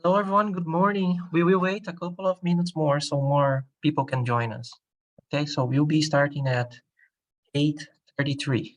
Hello, everyone. Good morning. We will wait a couple of minutes more so more people can join us. Okay, so we'll be starting at 8:33.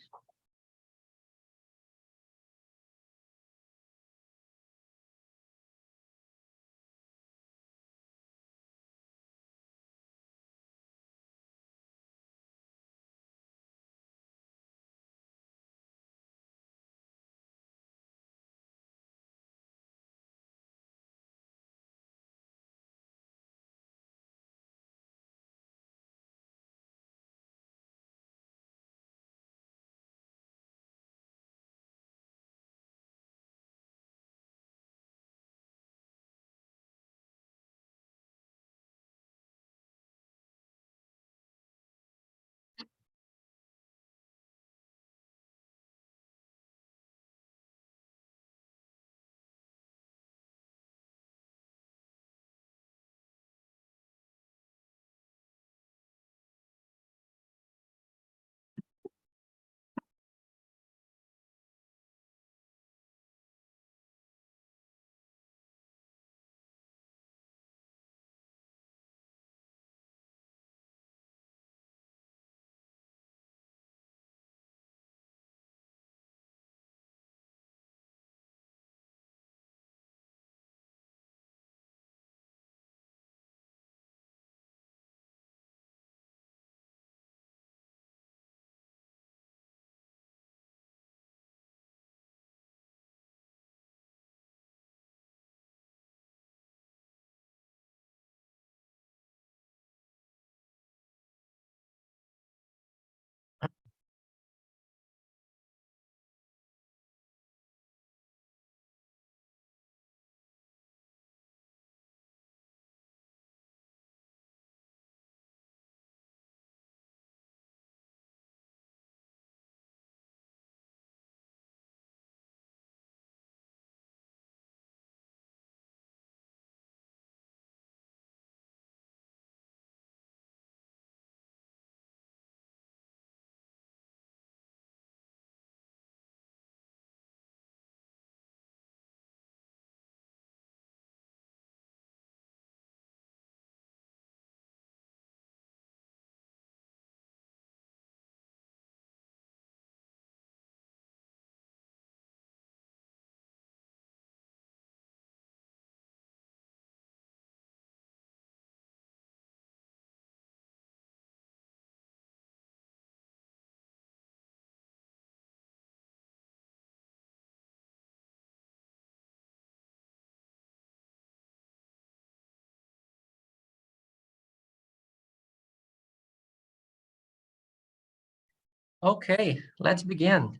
Okay, let's begin.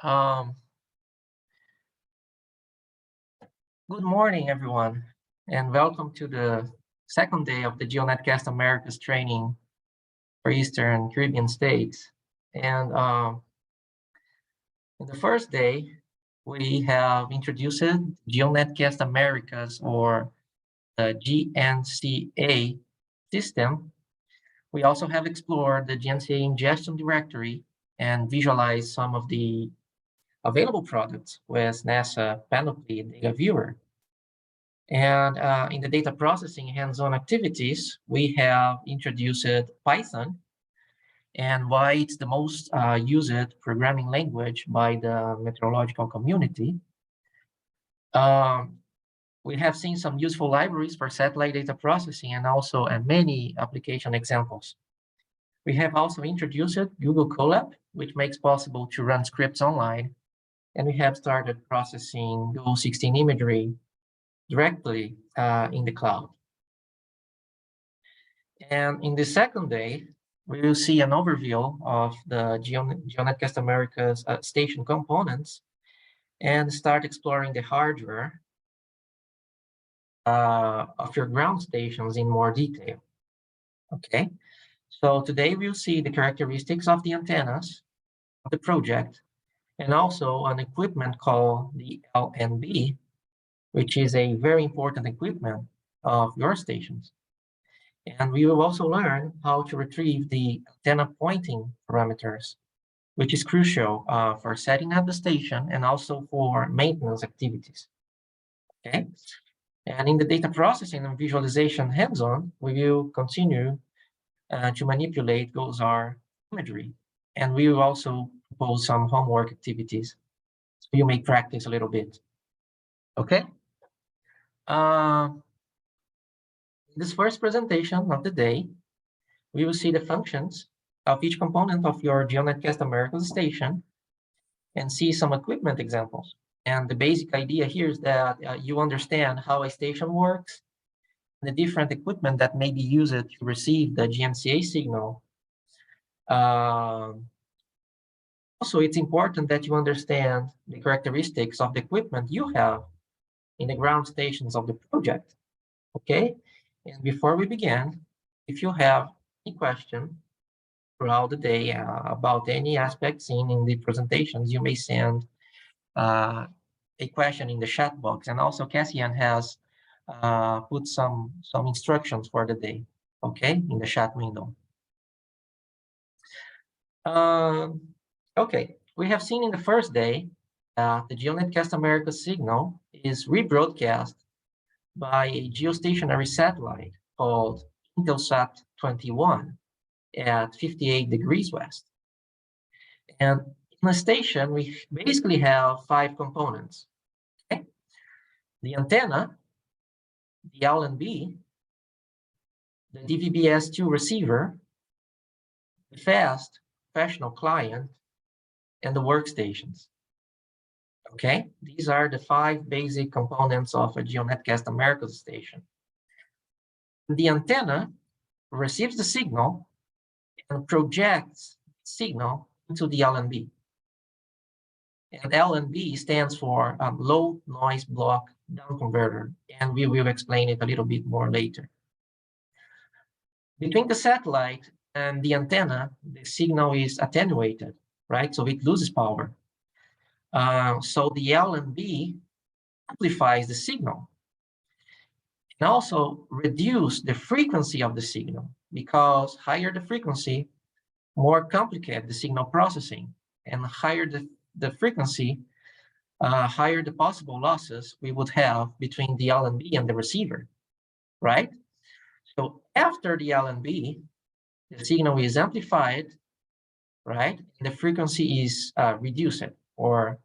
Um, Good morning, everyone, and welcome to the second day of the GEONETCast-Americas training for Eastern Caribbean states. And in the first day, we have introduced GeoNetcast-Americas, or the GNC-A system. We also have explored the GNC-A ingestion directory and visualized some of the available products with NASA Panoply Data Viewer. And in the data processing hands-on activities, we have introduced Python and why it's the most used programming language by the meteorological community. We have seen some useful libraries for satellite data processing and also many application examples. We have also introduced Google Colab, which makes possible to run scripts online. And we have started processing Google 16 imagery directly in the cloud. And in the second day, we will see an overview of the GeoNetcast-Americas station components and start exploring the hardware of your ground stations in more detail. Okay, so today we'll see the characteristics of the antennas of the project and also an equipment called the LNB, which is a very important equipment of your stations. And we will also learn how to retrieve the antenna pointing parameters, which is crucial for setting up the station and also for maintenance activities. Okay, And in the data processing and visualization hands-on, we will continue to manipulate GOES-R imagery. And we will also propose some homework activities, so you may practice a little bit. Okay? In this first presentation of the day, we will see the functions of each component of your GeoNetcast-Americas station and see some equipment examples. And the basic idea here is that you understand how a station works, the different equipment that may be used to receive the GNC-A signal. Also, it's important that you understand the characteristics of the equipment you have in the ground stations of the project, okay? And before we begin, if you have any question throughout the day about any aspect seen in the presentations, you may send a question in the chat box. And also Cassian has put some instructions for the day, okay, in the chat window. Okay, we have seen in the first day that the GeoNetcast-Americas signal is rebroadcast by a geostationary satellite called Intelsat 21 at 58 degrees west. And in the station, we basically have 5 components. Okay? The antenna, the LNB, the DVB-S2 receiver, the fast professional client, and the workstations. Okay, these are the 5 basic components of a GeoNetcast-Americas station. The antenna receives the signal and projects the signal into the LNB. And LNB stands for low noise block down converter, and we will explain it a little bit more later. Between the satellite and the antenna, the signal is attenuated, right? So it loses power. So the LNB amplifies the signal and also reduce the frequency of the signal, because higher the frequency, more complicated the signal processing, and higher the frequency, higher the possible losses we would have between the LNB and the receiver, right? So after the LNB, the signal is amplified, right? And the frequency is reduced or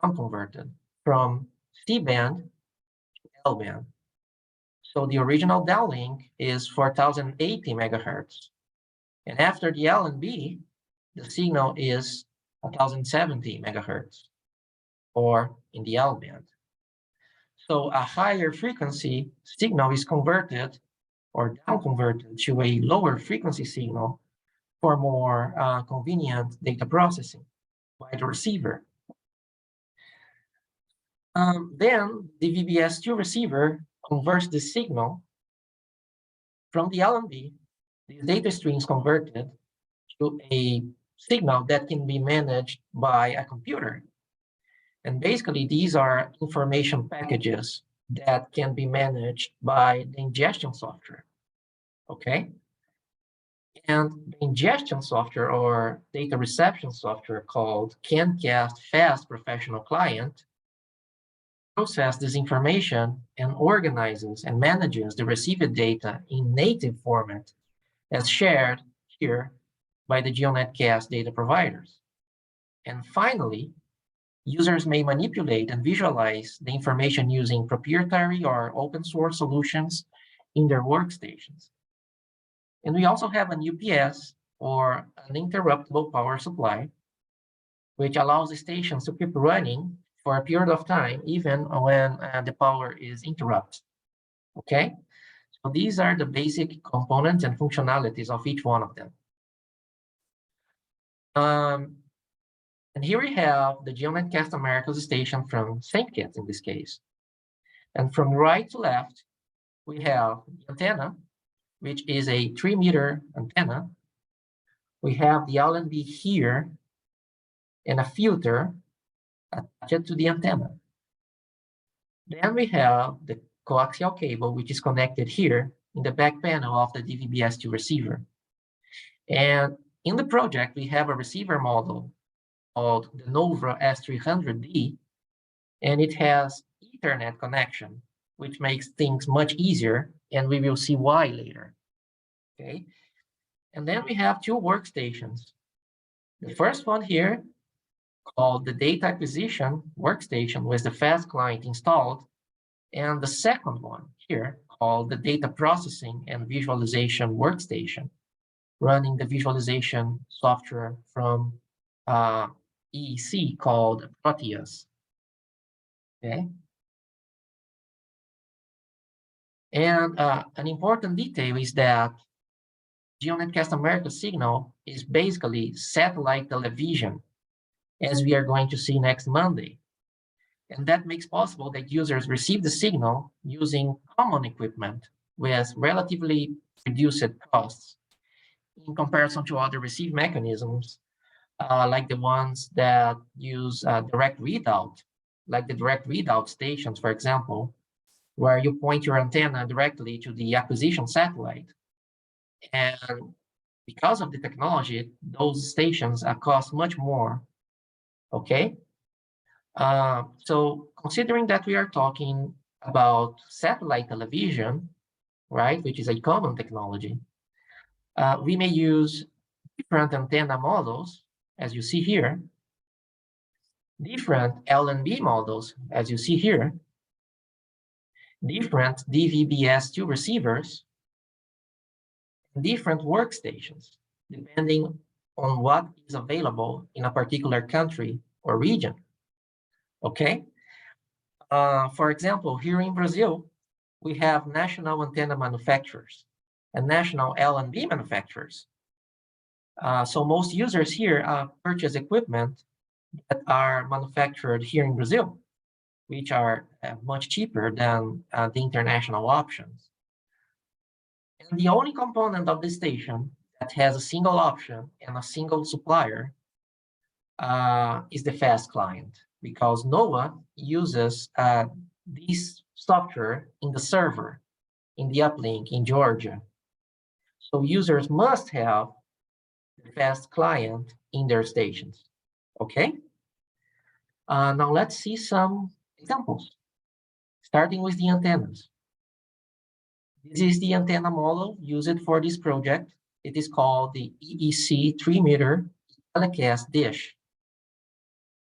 down converted from C-band to L-band. So the original downlink is 4080 megahertz. And after the LNB, the signal is 1070 megahertz, or in the L-band. So a higher frequency signal is converted or down converted to a lower frequency signal for more convenient data processing by the receiver. Then the DVB-S2 receiver converts the signal from the LNB. The data stream is converted to a signal that can be managed by a computer. And basically, these are information packages that can be managed by the ingestion software, okay? And the ingestion software or data reception software called GNC-A Fast Professional Client processes this information and organizes and manages the received data in native format as shared here by the GeoNetcast data providers. And finally, users may manipulate and visualize the information using proprietary or open source solutions in their workstations. And we also have an UPS, or uninterruptible power supply, which allows the stations to keep running for a period of time, even when the power is interrupted, okay? So these are the basic components and functionalities of each one of them. And here we have the GeoNetcast-Americas station from St. Kitts in this case. And from right to left, we have the antenna, which is a 3-meter antenna. We have the LNB here and a filter attached to the antenna. Then we have the coaxial cable, which is connected here in the back panel of the DVB-S2 receiver. And in the project, we have a receiver model called the Nova S300D, and it has Ethernet connection which makes things much easier, and we will see why later. Okay, and then we have two workstations. The first one here, called the data acquisition workstation with the fast client installed, and the second one here, called the data processing and visualization workstation, running the visualization software from EEC called Proteus. Okay. And an important detail is that GeoNetcast-Americas signal is basically satellite television, as we are going to see next Monday. And that makes possible that users receive the signal using common equipment with relatively reduced costs in comparison to other receive mechanisms, like the ones that use direct readout, like the direct readout stations, for example, where you point your antenna directly to the acquisition satellite. And because of the technology, those stations cost much more, okay? So considering that we are talking about satellite television, right, which is a common technology, we may use different antenna models, as you see here, different LNB models, as you see here, different DVB-S2 receivers, different workstations, depending on what is available in a particular country or region, okay? For example, here in Brazil, we have national antenna manufacturers and national LNB manufacturers. So most users here purchase equipment that are manufactured here in Brazil, which are much cheaper than the international options. And the only component of the station that has a single option and a single supplier is the fast client, because NOAA uses this software in the server, in the uplink in Georgia. So users must have the fast client in their stations, okay? Now let's see some examples, starting with the antennas. This is the antenna model used for this project. It is called the EEC 3-meter telecast dish.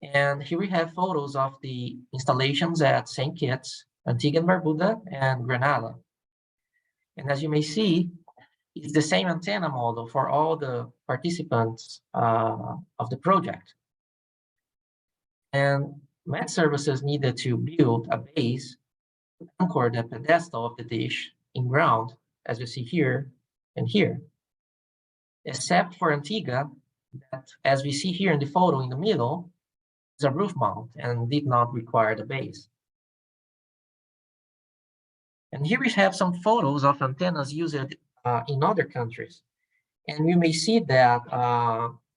And here we have photos of the installations at St. Kitts, Antigua and Barbuda, and Grenada. And as you may see, it's the same antenna model for all the participants of the project. And Met Services needed to build a base to anchor the pedestal of the dish in ground, as you see here and here, except for Antigua, that, as we see here in the photo in the middle, is a roof mount and did not require the base. And here we have some photos of antennas used in other countries. And you may see that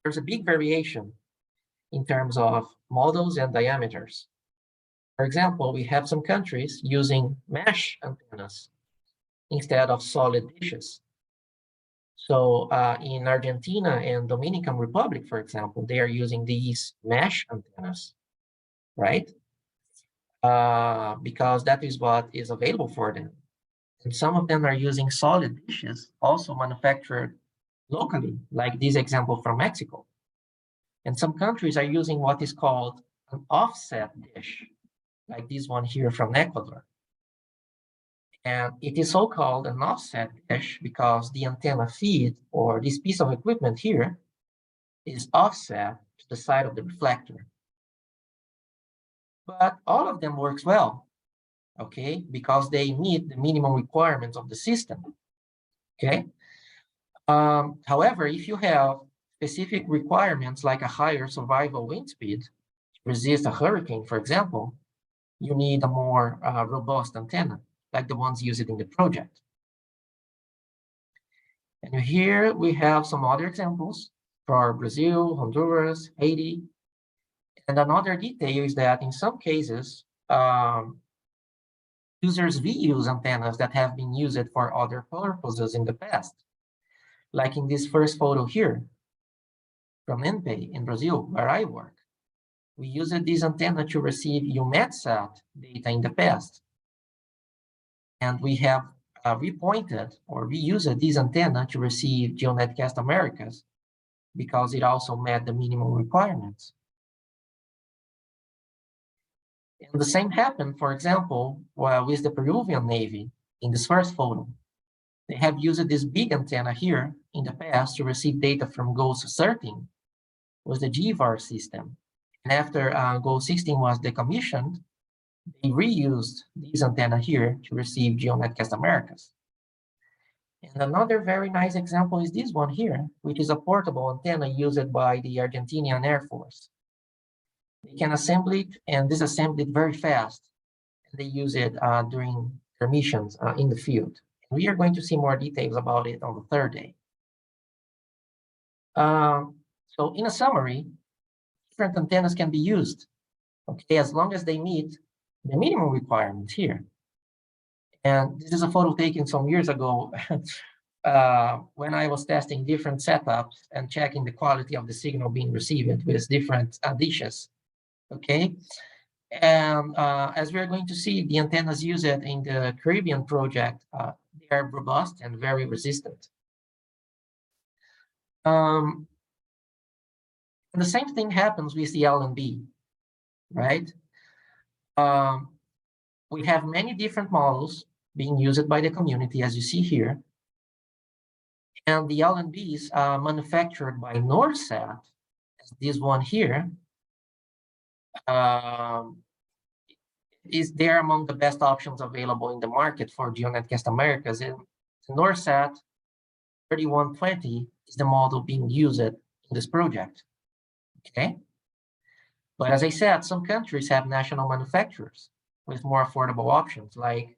there's a big variation in terms of models and diameters. For example, we have some countries using mesh antennas instead of solid dishes. So in Argentina and Dominican Republic, for example, they are using these mesh antennas, right? Because that is what is available for them. And some of them are using solid dishes, also manufactured locally, like this example from Mexico. And some countries are using what is called an offset dish, like this one here from Ecuador. And it is so called an offset dish because the antenna feed, or this piece of equipment here, is offset to the side of the reflector. But all of them works well, okay, because they meet the minimum requirements of the system, okay? However, if you have specific requirements like a higher survival wind speed to resist a hurricane, for example, you need a more robust antenna, like the ones used in the project. And here we have some other examples for Brazil, Honduras, Haiti. And another detail is that in some cases, users reuse antennas that have been used for other purposes in the past, like in this first photo here from NPE in Brazil, where I work. We used this antenna to receive EUMETSAT data in the past. And we have repointed or reused this antenna to receive GeoNetcast-Americas because it also met the minimum requirements. And the same happened, for example, with the Peruvian Navy in this first photo. They have used this big antenna here in the past to receive data from GOES 13 with the GVAR system. And after GOES 16 was decommissioned, they reused this antenna here to receive GeoNetcast-Americas. And another very nice example is this one here, which is a portable antenna used by the Argentinian Air Force. They can assemble it and disassemble it very fast. They use it during their missions in the field. We are going to see more details about it on the third day. So in a summary, different antennas can be used, okay, as long as they meet the minimum requirements here. And this is a photo taken some years ago when I was testing different setups and checking the quality of the signal being received with different dishes, okay? And as we're going to see, the antennas used in the Caribbean project, they are robust and very resistant. The same thing happens with the LNB, right? We have many different models being used by the community, as you see here. And the LNBs are manufactured by NorSat, as this one here, they're among the best options available in the market for GeoNetcast-Americas. And NorSat 3120 is the model being used in this project, okay? But as I said, some countries have national manufacturers with more affordable options, like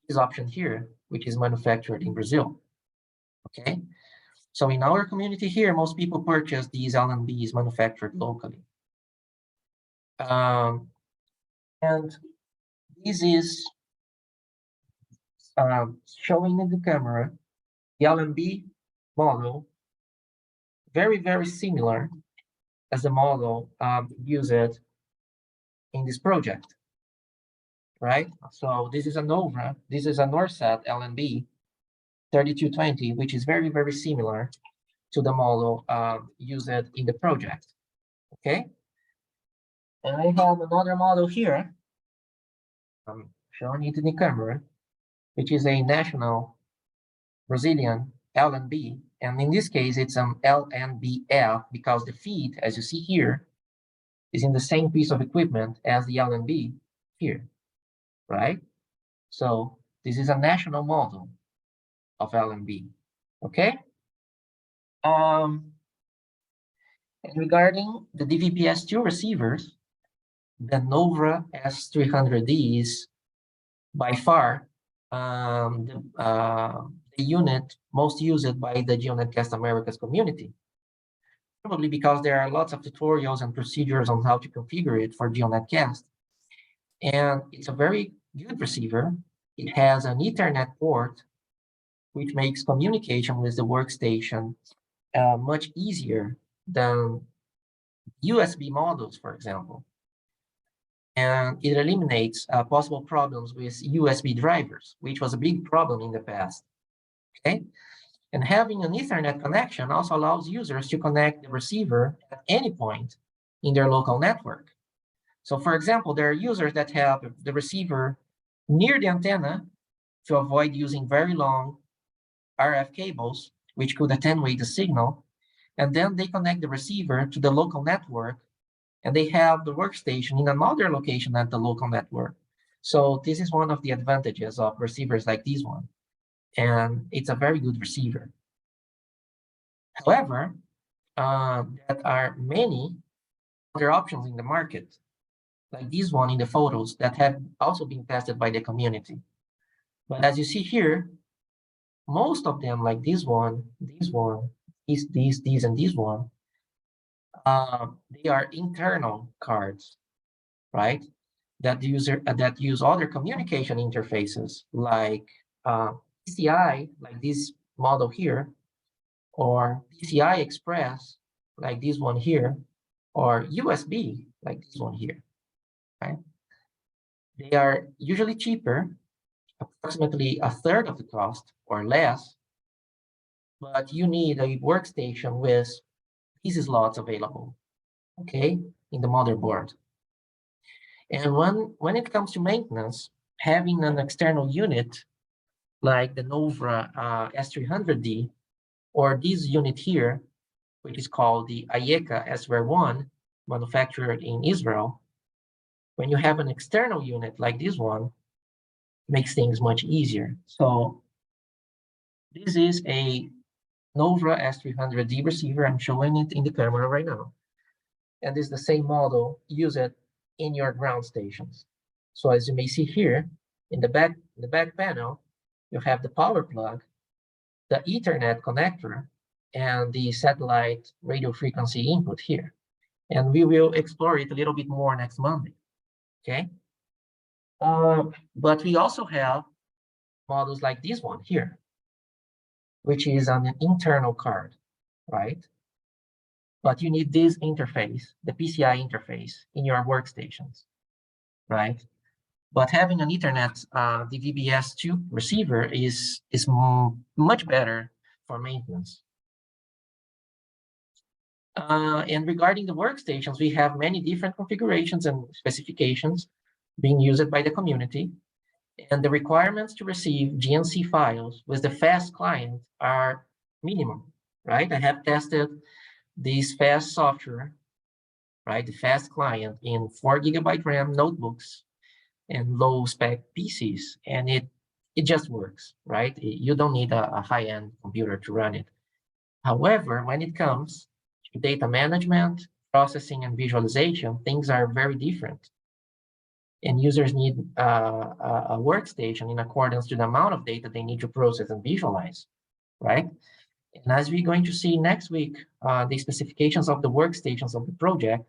this option here, which is manufactured in Brazil, okay? So in our community here, most people purchase these LNBs manufactured locally. And this is showing in the camera the LNB model, very, very similar as the model used in this project, right? So this is a NOVA, this is a NorSat LNB 3220, which is very, very similar to the model used in the project, okay? And I have another model here, I'm showing it in the camera, which is a national Brazilian LNB. And in this case, it's an LNBF because the feed, as you see here, is in the same piece of equipment as the LNB here, right? So this is a national model of LNB, okay? And regarding the DVB-S2 receivers, the NOVA S300D is by far the unit most used by the GeoNetcast-Americas community. Probably because there are lots of tutorials and procedures on how to configure it for GeoNetcast. And it's a very good receiver. It has an Ethernet port, which makes communication with the workstation much easier than USB models, for example. And it eliminates possible problems with USB drivers, which was a big problem in the past, okay? And having an Ethernet connection also allows users to connect the receiver at any point in their local network. So for example, there are users that have the receiver near the antenna to avoid using very long RF cables, which could attenuate the signal. And then they connect the receiver to the local network, and they have the workstation in another location at the local network. So this is one of the advantages of receivers like this one. And it's a very good receiver. However, there are many other options in the market, like this one in the photos that have also been tested by the community. But as you see here, most of them, like this one, these, and this one, they are internal cards, right? That use other communication interfaces like PCI, like this model here, or PCI Express, like this one here, or USB, like this one here, right? They are usually cheaper, approximately a third of the cost or less, but you need a workstation with these slots available, okay, in the motherboard. And when it comes to maintenance, having an external unit like the Nova S300D or this unit here, which is called the IECA S1, manufactured in Israel, when you have an external unit like this one, it makes things much easier. So this is a Nova S300D receiver. I'm showing it in the camera right now. And this is the same model, use it in your ground stations. So as you may see here, in the back panel, you have the power plug, the Ethernet connector, and the satellite radio frequency input here. And we will explore it a little bit more next Monday, okay? But we also have models like this one here, which is on an internal card, right? But you need this interface, the PCI interface in your workstations, right? But having an Ethernet, the VBS2 receiver is much better for maintenance. And regarding the workstations, we have many different configurations and specifications being used by the community. And the requirements to receive GNC files with the fast client are minimum, right? I have tested this fast software, right? The fast client in 4 GB RAM notebooks and low spec PCs, and it just works, right? You don't need a high-end computer to run it. However, when it comes to data management, processing, and visualization, things are very different. And users need a workstation in accordance to the amount of data they need to process and visualize, right? And as we're going to see next week, the specifications of the workstations of the project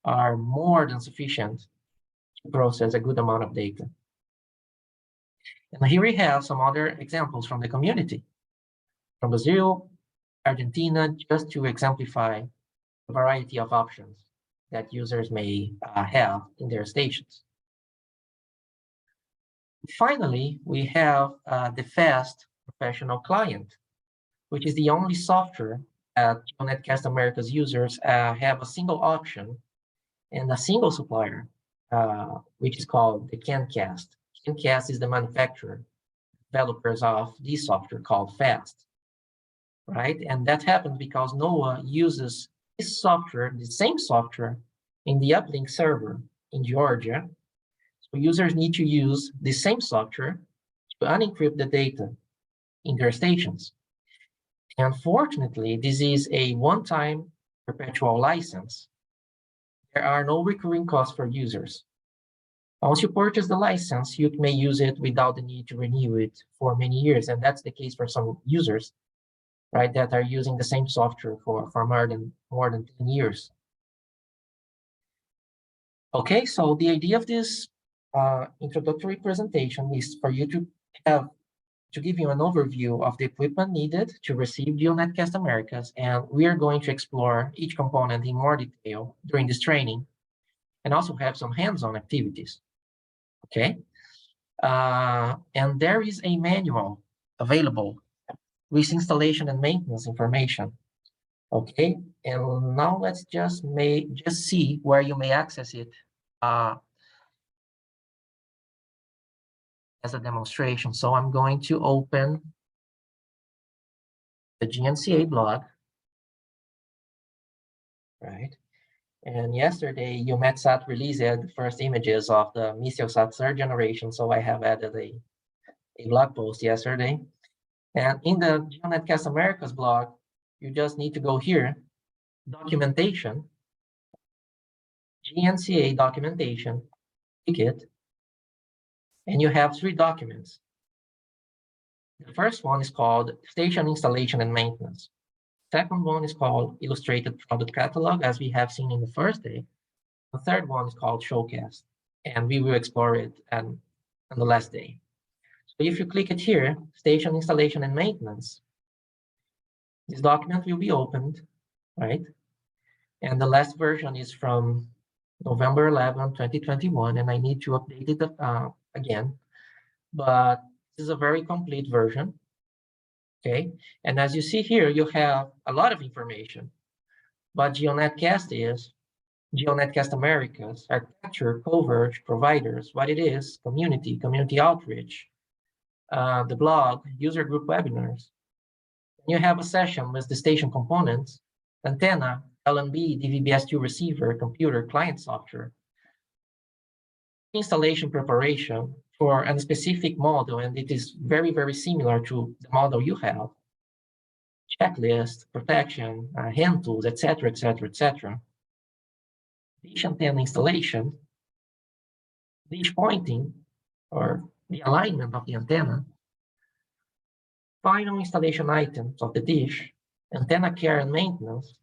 are more than sufficient to process a good amount of data. And here we have some other examples from the community, from Brazil, Argentina, just to exemplify a variety of options that users may have in their stations. Finally, we have the fast professional client, which is the only software that GeoNetcast-Americas users have a single option and a single supplier, which is called the CANcast. CANcast is the manufacturer, developers of this software called FAST, right? And that happens because NOAA uses this software, the same software, in the uplink server in Georgia. So users need to use the same software to unencrypt the data in their stations. Unfortunately, this is a one-time perpetual license. There are no recurring costs for users. Once you purchase the license, you may use it without the need to renew it for many years. And that's the case for some users, right, that are using the same software for more than 10 years. Okay, so the idea of this introductory presentation is for you to give you an overview of the equipment needed to receive GeoNetcast-Americas, and we are going to explore each component in more detail during this training, and also have some hands-on activities, okay? And there is a manual available with installation and maintenance information, okay? And now let's just see where you may access it as a demonstration. So I'm going to open the GNC-A blog, right? And yesterday, EUMETSAT released the first images of the MESIOSAT third generation, so I have added a blog post yesterday. And in the GeoNetcast-Americas blog, you just need to go here, documentation, GNC-A documentation, click it, and you have 3 documents. The first one is called Station Installation and Maintenance. Second one is called Illustrated Product Catalog, as we have seen in the first day. The third one is called Showcast, and we will explore it on the last day. So if you click it here, Station Installation and Maintenance, this document will be opened, right? And the last version is from November 11, 2021, and I need to update it again. But This is a very complete version, okay? And as you see here, you have a lot of information. What GeoNetcast is, GeoNetcast-Americas, architecture, coverage, providers, what it is, community outreach, the blog, user group webinars. You have a session with the station components, antenna, LNB, DVB-S2 receiver, computer, client software, installation preparation for a specific model, and it is very, very similar to the model you have, checklist, protection, hand tools, etc., etc., etc. Dish antenna installation, dish pointing, or the alignment of the antenna, final installation items of the dish, antenna care and maintenance,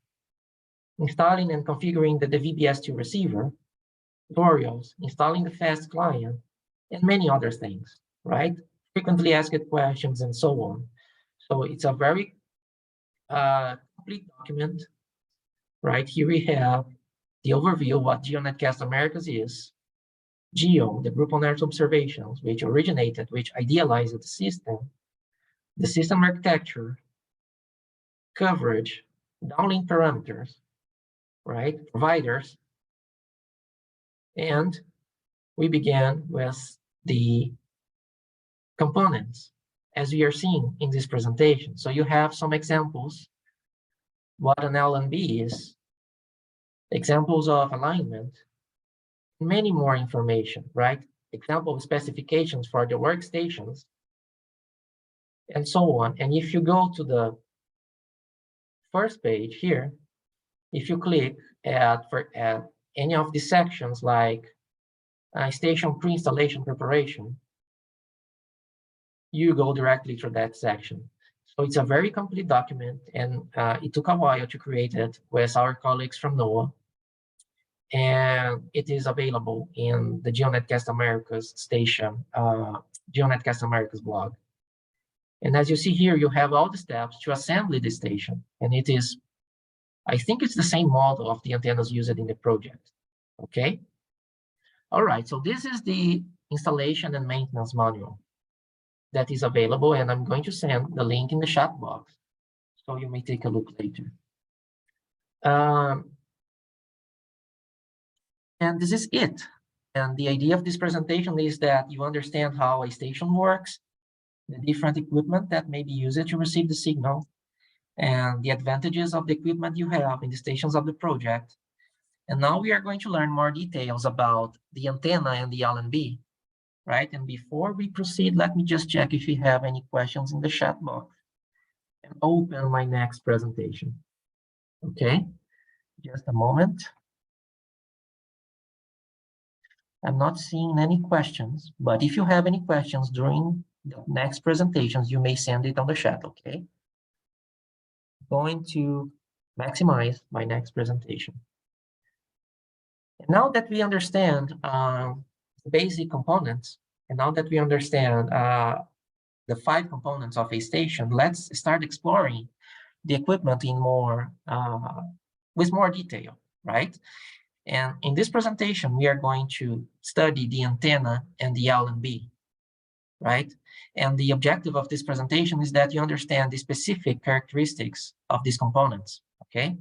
installing and configuring the DVB-S2 receiver, tutorials, installing the fast client, and many other things, right? Frequently asked questions and so on. So it's a very complete document, right? Here we have the overview of what GeoNetcast-Americas is, GEO, the group on Earth observations, which originated, which idealized the system architecture, coverage, downlink parameters, right? Providers. And we began with the components, as we are seeing in this presentation. So you have some examples, what an LNB is, examples of alignment, many more information, right? Example specifications for the workstations, and so on. And if you go to the first page here, if you click at any of the sections like station pre-installation preparation, you go directly to that section. So it's a very complete document, and it took a while to create it with our colleagues from NOAA. And it is available in the GeoNetcast-Americas station, GeoNetcast-Americas blog. And as you see here, you have all the steps to assemble the station. And it is, I think it's the same model of the antennas used in the project, okay? All right, so this is the installation and maintenance manual that is available, and I'm going to send the link in the chat box, so you may take a look later. And this is it. And the idea of this presentation is that you understand how a station works, the different equipment that may be used to receive the signal, and the advantages of the equipment you have in the stations of the project. And now we are going to learn more details about the antenna and the LNB, right? And before we proceed, let me just check if we have any questions in the chat box and open my next presentation. Okay, just a moment. I'm not seeing any questions, but if you have any questions during the next presentations, you may send it on the chat, okay? I'm going to maximize my next presentation. And now that we understand the basic components, and now that we understand the 5 components of a station, let's start exploring the equipment in with more detail, right? And in this presentation, we are going to study the antenna and the LNB, right? And the objective of this presentation is that you understand the specific characteristics of these components, okay?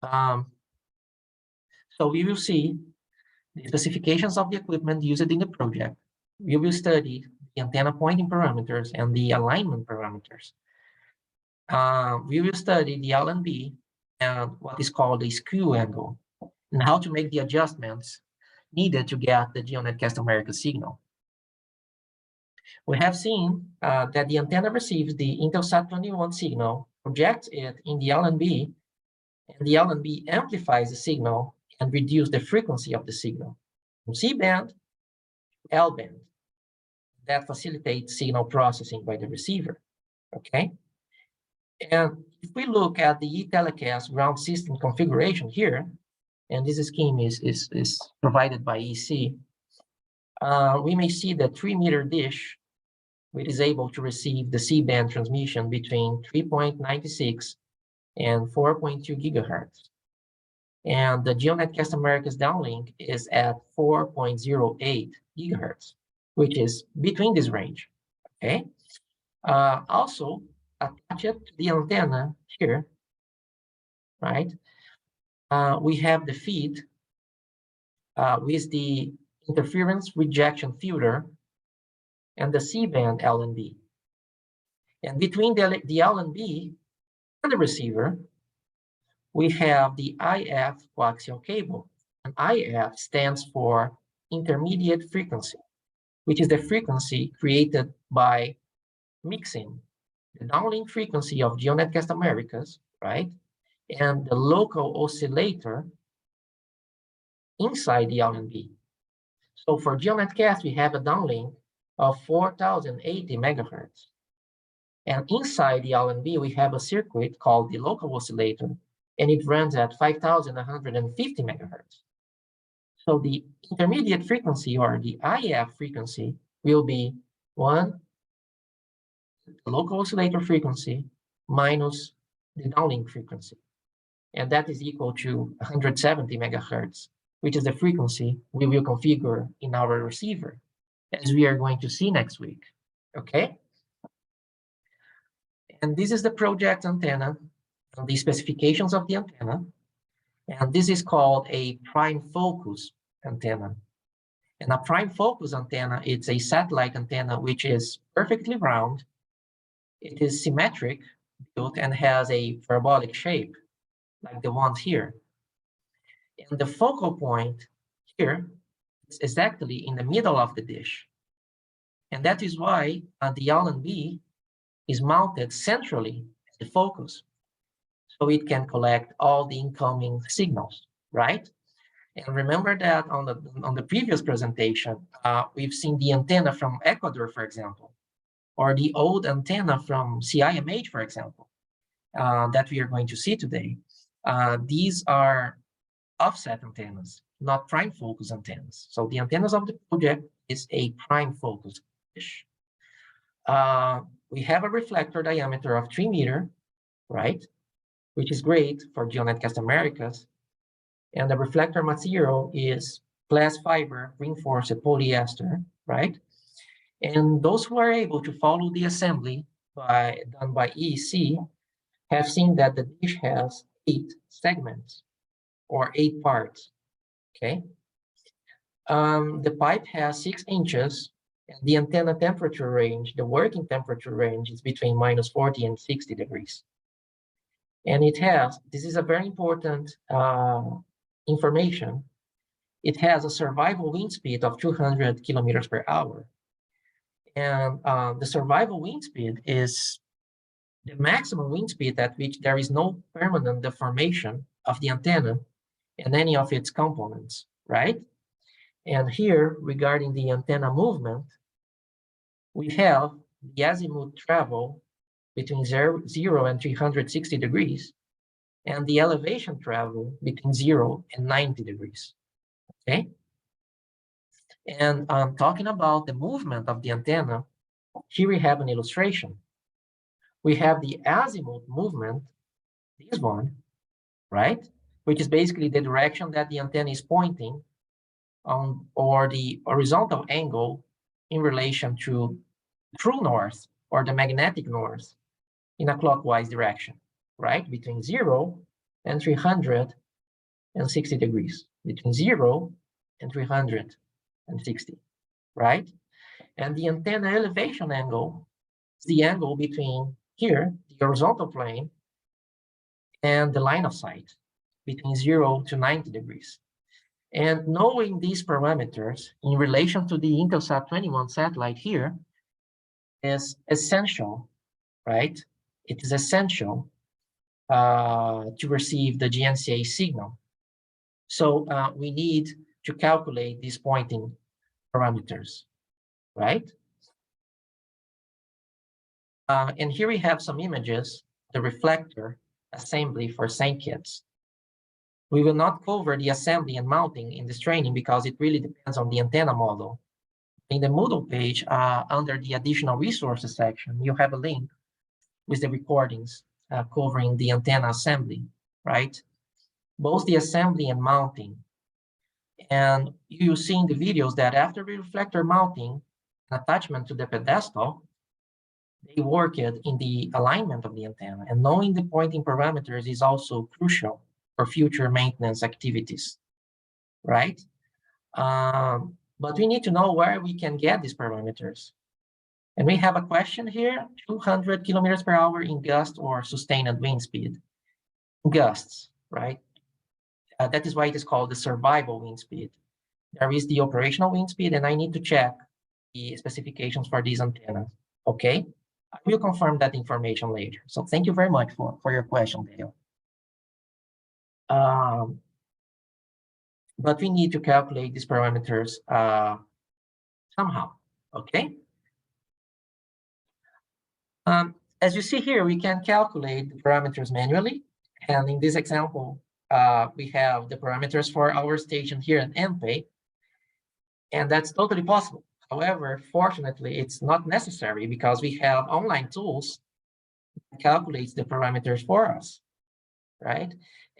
So we will see the specifications of the equipment used in the project. We will study the antenna pointing parameters and the alignment parameters. We will study the LNB and what is called the skew angle, and how to make the adjustments needed to get the GeoNetcast-Americas signal. We have seen that the antenna receives the Intelsat 21 signal, projects it in the LNB, and the LNB amplifies the signal and reduces the frequency of the signal from C-band to L-band. That facilitates signal processing by the receiver, okay? And if we look at the e-telecast ground system configuration here, and this scheme is provided by EC, we may see the 3-meter dish, which is able to receive the C-band transmission between 3.96 and 4.2 gigahertz. And the GeoNetcast-Americas downlink is at 4.08 gigahertz. which is between this range, okay? Also, attach it to the antenna here, right? We have the feed with the interference rejection filter and the C-band LNB. And between the LNB and the receiver, we have the IF coaxial cable. And IF stands for intermediate frequency, which is the frequency created by mixing the downlink frequency of GEONETCast-Americas, right? And the local oscillator inside the LNB. So for GeoNetcast, we have a downlink of 4080 megahertz. And inside the LNB, we have a circuit called the local oscillator, and it runs at 5150 megahertz. So the intermediate frequency, or the IF frequency, will be 1, the local oscillator frequency, minus the downlink frequency. And that is equal to 170 megahertz, which is the frequency we will configure in our receiver, as we are going to see next week, okay? And this is the project antenna, and the specifications of the antenna. And this is called a prime focus antenna. And a prime focus antenna, it's a satellite antenna which is perfectly round. It is symmetric built and has a parabolic shape, like the ones here. And the focal point here is exactly in the middle of the dish. And that is why the LNB is mounted centrally at the focus, so it can collect all the incoming signals, right? And remember that on the previous presentation, we've seen the antenna from Ecuador, for example, or the old antenna from CIMH, for example, that we are going to see today. These are offset antennas, not prime focus antennas. So the antennas of the project is a prime focus dish. We have a reflector diameter of 3 meters, right? Which is great for GeoNetcast-Americas. And the reflector material is glass fiber reinforced polyester, right? And those who are able to follow the assembly done by EEC have seen that the dish has 8 segments or 8 parts, okay? The pipe has 6 inches, and the antenna temperature range, the working temperature range, is between -40 and 60 degrees. And it has, this is a very important information, it has a survival wind speed of 200 kilometers per hour. And the survival wind speed is the maximum wind speed at which there is no permanent deformation of the antenna and any of its components, right? And here, regarding the antenna movement, we have the azimuth travel between 0 and 360 degrees, and the elevation travel between 0 and 90 degrees, okay? And talking about the movement of the antenna, here we have an illustration. We have the azimuth movement, this one, right? Which is basically the direction that the antenna is pointing on, or the horizontal angle in relation to true north or the magnetic north in a clockwise direction, right? Between 0 and 360 degrees, between 0 and 360, right? And the antenna elevation angle is the angle between here, the horizontal plane, and the line of sight, between 0 to 90 degrees. And knowing these parameters in relation to the Intelsat 21 satellite here is essential, right? It is essential to receive the GNC-A signal. So we need to calculate these pointing parameters, right? And here we have some images, the reflector assembly for St. Kitts. We will not cover the assembly and mounting in this training because it really depends on the antenna model. In the Moodle page, under the additional resources section, you have a link with the recordings covering the antenna assembly, right? Both the assembly and mounting. And you see in the videos that after the reflector mounting, attachment to the pedestal, they work it in the alignment of the antenna. And knowing the pointing parameters is also crucial for future maintenance activities, right? But we need to know where we can get these parameters. And we have a question here, 200 kilometers per hour in gust or sustained wind speed. Gusts, right? That is why it is called the survival wind speed. There is the operational wind speed, and I need to check the specifications for these antennas, okay? I will confirm that information later. So thank you very much for your question, Dale. But we need to calculate these parameters somehow, okay? As you see here, we can calculate the parameters manually. And in this example, we have the parameters for our station here at MPay, and that's totally possible. However, fortunately, it's not necessary because we have online tools that calculates the parameters for us, right?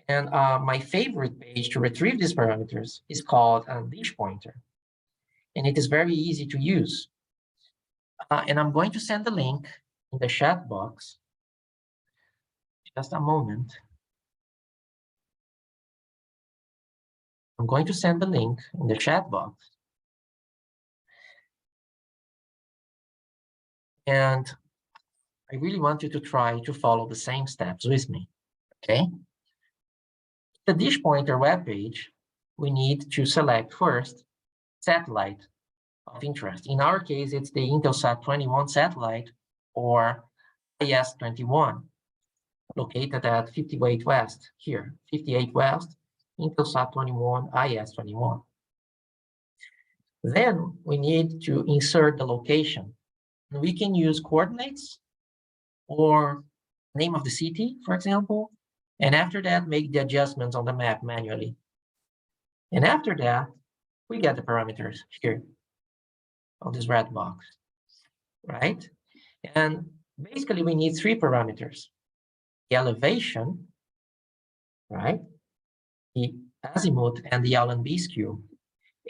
And my favorite page to retrieve these parameters is called Dish Pointer, and it is very easy to use. And I'm going to send the link in the chat box. Just a moment. I'm going to send the link in the chat box. And I really want you to try to follow the same steps with me, okay? The Dish Pointer webpage, we need to select first satellite of interest. In our case, it's the Intelsat 21 satellite, or IS-21, located at 58 West, here, 58 West, Intelsat 21, IS-21. Then we need to insert the location. We can use coordinates or name of the city, for example, and after that, make the adjustments on the map manually. And after that, we get the parameters here on this red box, right? And basically, we need three parameters: the elevation, right? The azimuth and the Allen-B skew.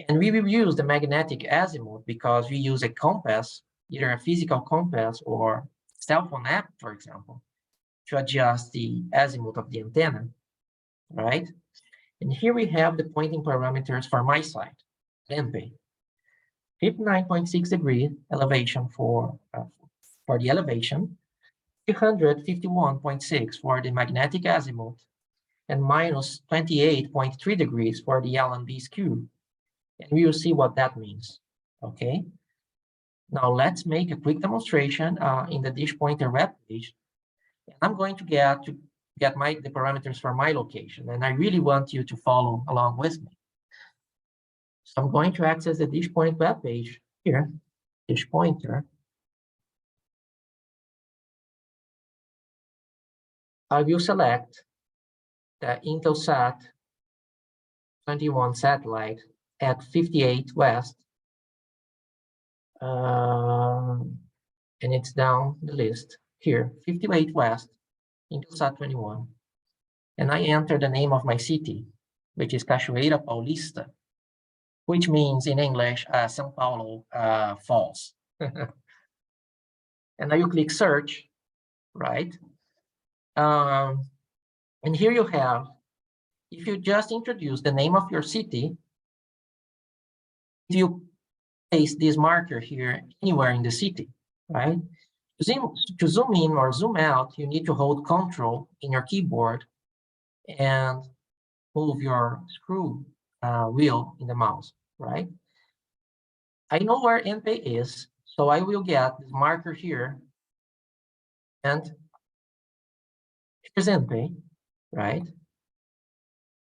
And we will use the magnetic azimuth because we use a compass, either a physical compass or cell phone app, for example, to adjust the azimuth of the antenna, right? And here we have the pointing parameters for my side, MPay. 59.6 degree elevation for the elevation, 351.6 for the magnetic azimuth, and minus 28.3 degrees for the Allen-B skew. And we will see what that means, okay? Now let's make a quick demonstration in the Dish Pointer webpage. And I'm going to get the parameters for my location, and I really want you to follow along with me. So I'm going to access the Dish Point webpage here, Dish Pointer. I will select the Intelsat 21 satellite at 58 West, and it's down the list here, 58 West, Intelsat 21, and I enter the name of my city, which is Cachoeira Paulista, which means in English, São Paulo Falls. And now you click search, right? And here you have, if you just introduce the name of your city, if you place this marker here anywhere in the city, right? To zoom in or zoom out, you need to hold Control in your keyboard and move your screw wheel in the mouse, right? I know where MPay is, so I will get this marker here, and here's MPay, right?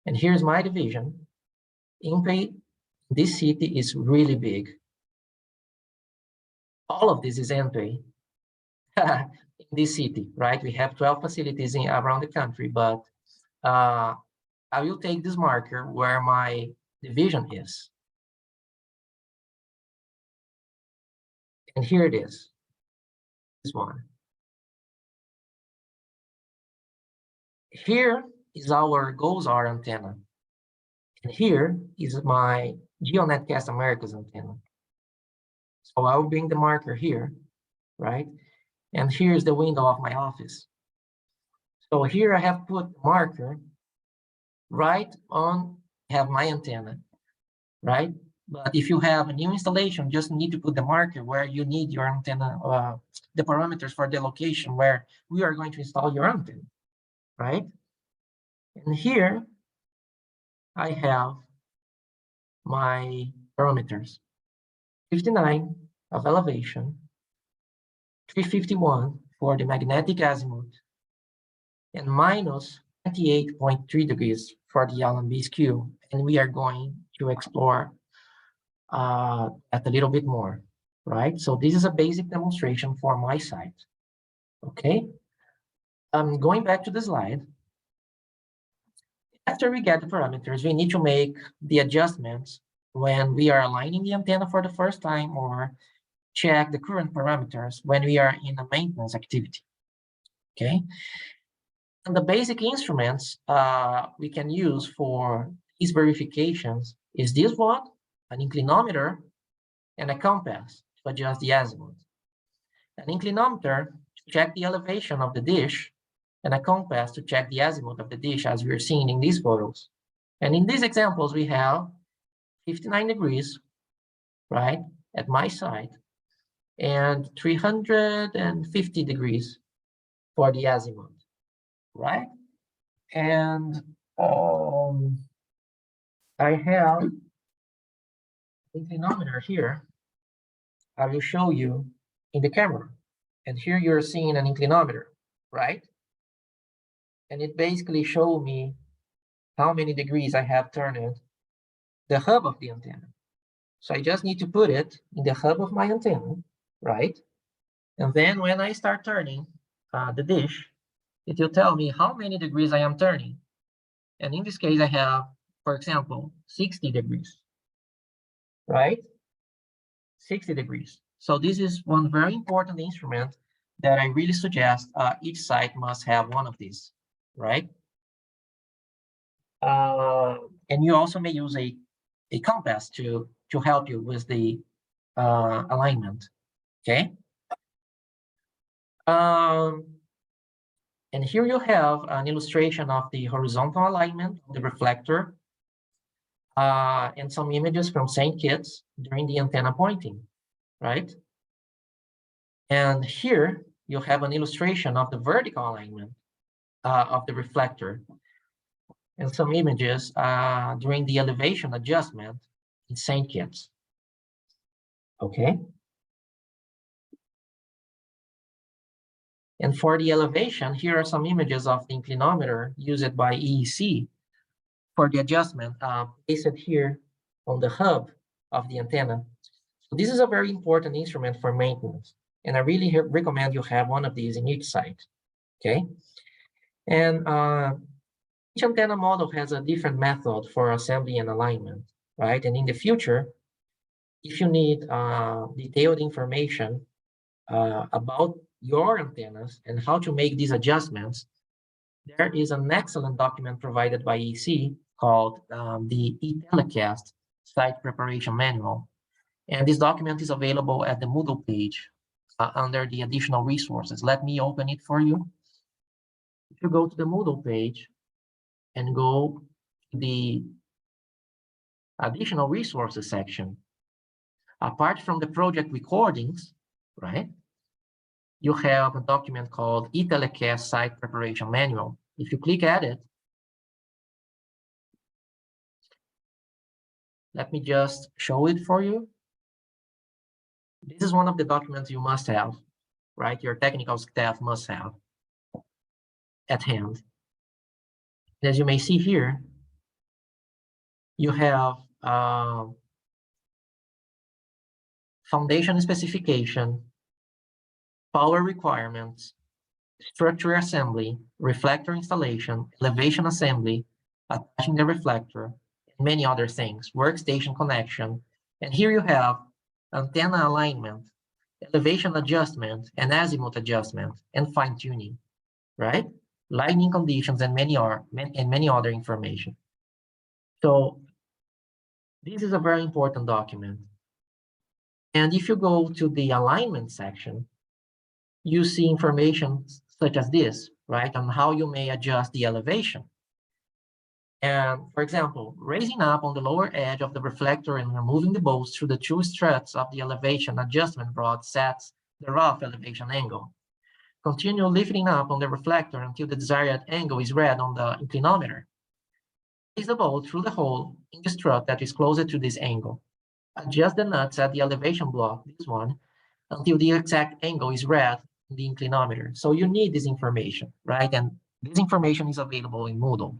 And here's my division. MPay, this city is really big. All of this is MPay in this city, right? We have 12 facilities around the country, but I will take this marker where my division is. And here it is, this one. Here is our GOES-R antenna. And here is my GEONETCast-Americas antenna. So I'll bring the marker here, right? And here's the window of my office. So here I have put the marker right on, have my antenna, right? But if you have a new installation, just need to put the marker where you need your antenna, the parameters for the location where we are going to install your antenna, right? And here I have my parameters, 59 of elevation, 351 for the magnetic azimuth, and minus 28.3 degrees for the Allen-B skew. And we are going to explore at a little bit more, right? So this is a basic demonstration for my site, okay? Going back to the slide. After we get the parameters, we need to make the adjustments when we are aligning the antenna for the first time or check the current parameters when we are in a maintenance activity, okay? And the basic instruments we can use for these verifications is this one, an inclinometer, and a compass to adjust the azimuth. An inclinometer to check the elevation of the dish, and a compass to check the azimuth of the dish, as we're seeing in these photos. And in these examples, we have 59 degrees, right, at my site, and 350 degrees for the azimuth, right? And I have the inclinometer here. I will show you in the camera. And here you're seeing an inclinometer, right? And it basically shows me how many degrees I have turned the hub of the antenna. So I just need to put it in the hub of my antenna, right? And then when I start turning the dish, it will tell me how many degrees I am turning. And in this case, I have, for example, 60 degrees, right? 60 degrees. So this is one very important instrument that I really suggest each site must have one of these, right? And you also may use a compass to help you with the alignment, okay? And here you have an illustration of the horizontal alignment of the reflector and some images from St. Kitts during the antenna pointing, right? And here you have an illustration of the vertical alignment of the reflector and some images during the elevation adjustment in St. Kitts, okay? And for the elevation, here are some images of the inclinometer used by EEC for the adjustment, placed here on the hub of the antenna. So this is a very important instrument for maintenance, and I really recommend you have one of these in each site, okay? And each antenna model has a different method for assembly and alignment, right? And in the future, if you need detailed information about your antennas and how to make these adjustments, there is an excellent document provided by EC called the eTelecast Site Preparation Manual. And this document is available at the Moodle page under the additional resources. Let me open it for you. If you go to the Moodle page and go to the additional resources section, apart from the project recordings, right, you have a document called eTelecast Site Preparation Manual. If you click at it, let me just show it for you. This is one of the documents you must have, right? Your technical staff must have at hand. As you may see here, you have foundation specification, power requirements, structure assembly, reflector installation, elevation assembly, attaching the reflector, and many other things, workstation connection. And here you have antenna alignment, elevation adjustment, and azimuth adjustment, and fine tuning, right? Lighting conditions and many other information. So this is a very important document. And if you go to the alignment section, you see information such as this, right, on how you may adjust the elevation. And for example, raising up on the lower edge of the reflector and removing the bolts through the two struts of the elevation adjustment rod sets the rough elevation angle. Continue lifting up on the reflector until the desired angle is read on the inclinometer. Place the bolt through the hole in the strut that is closer to this angle. Adjust the nuts at the elevation block, this one, until the exact angle is read in the inclinometer. So you need this information, right? And this information is available in Moodle.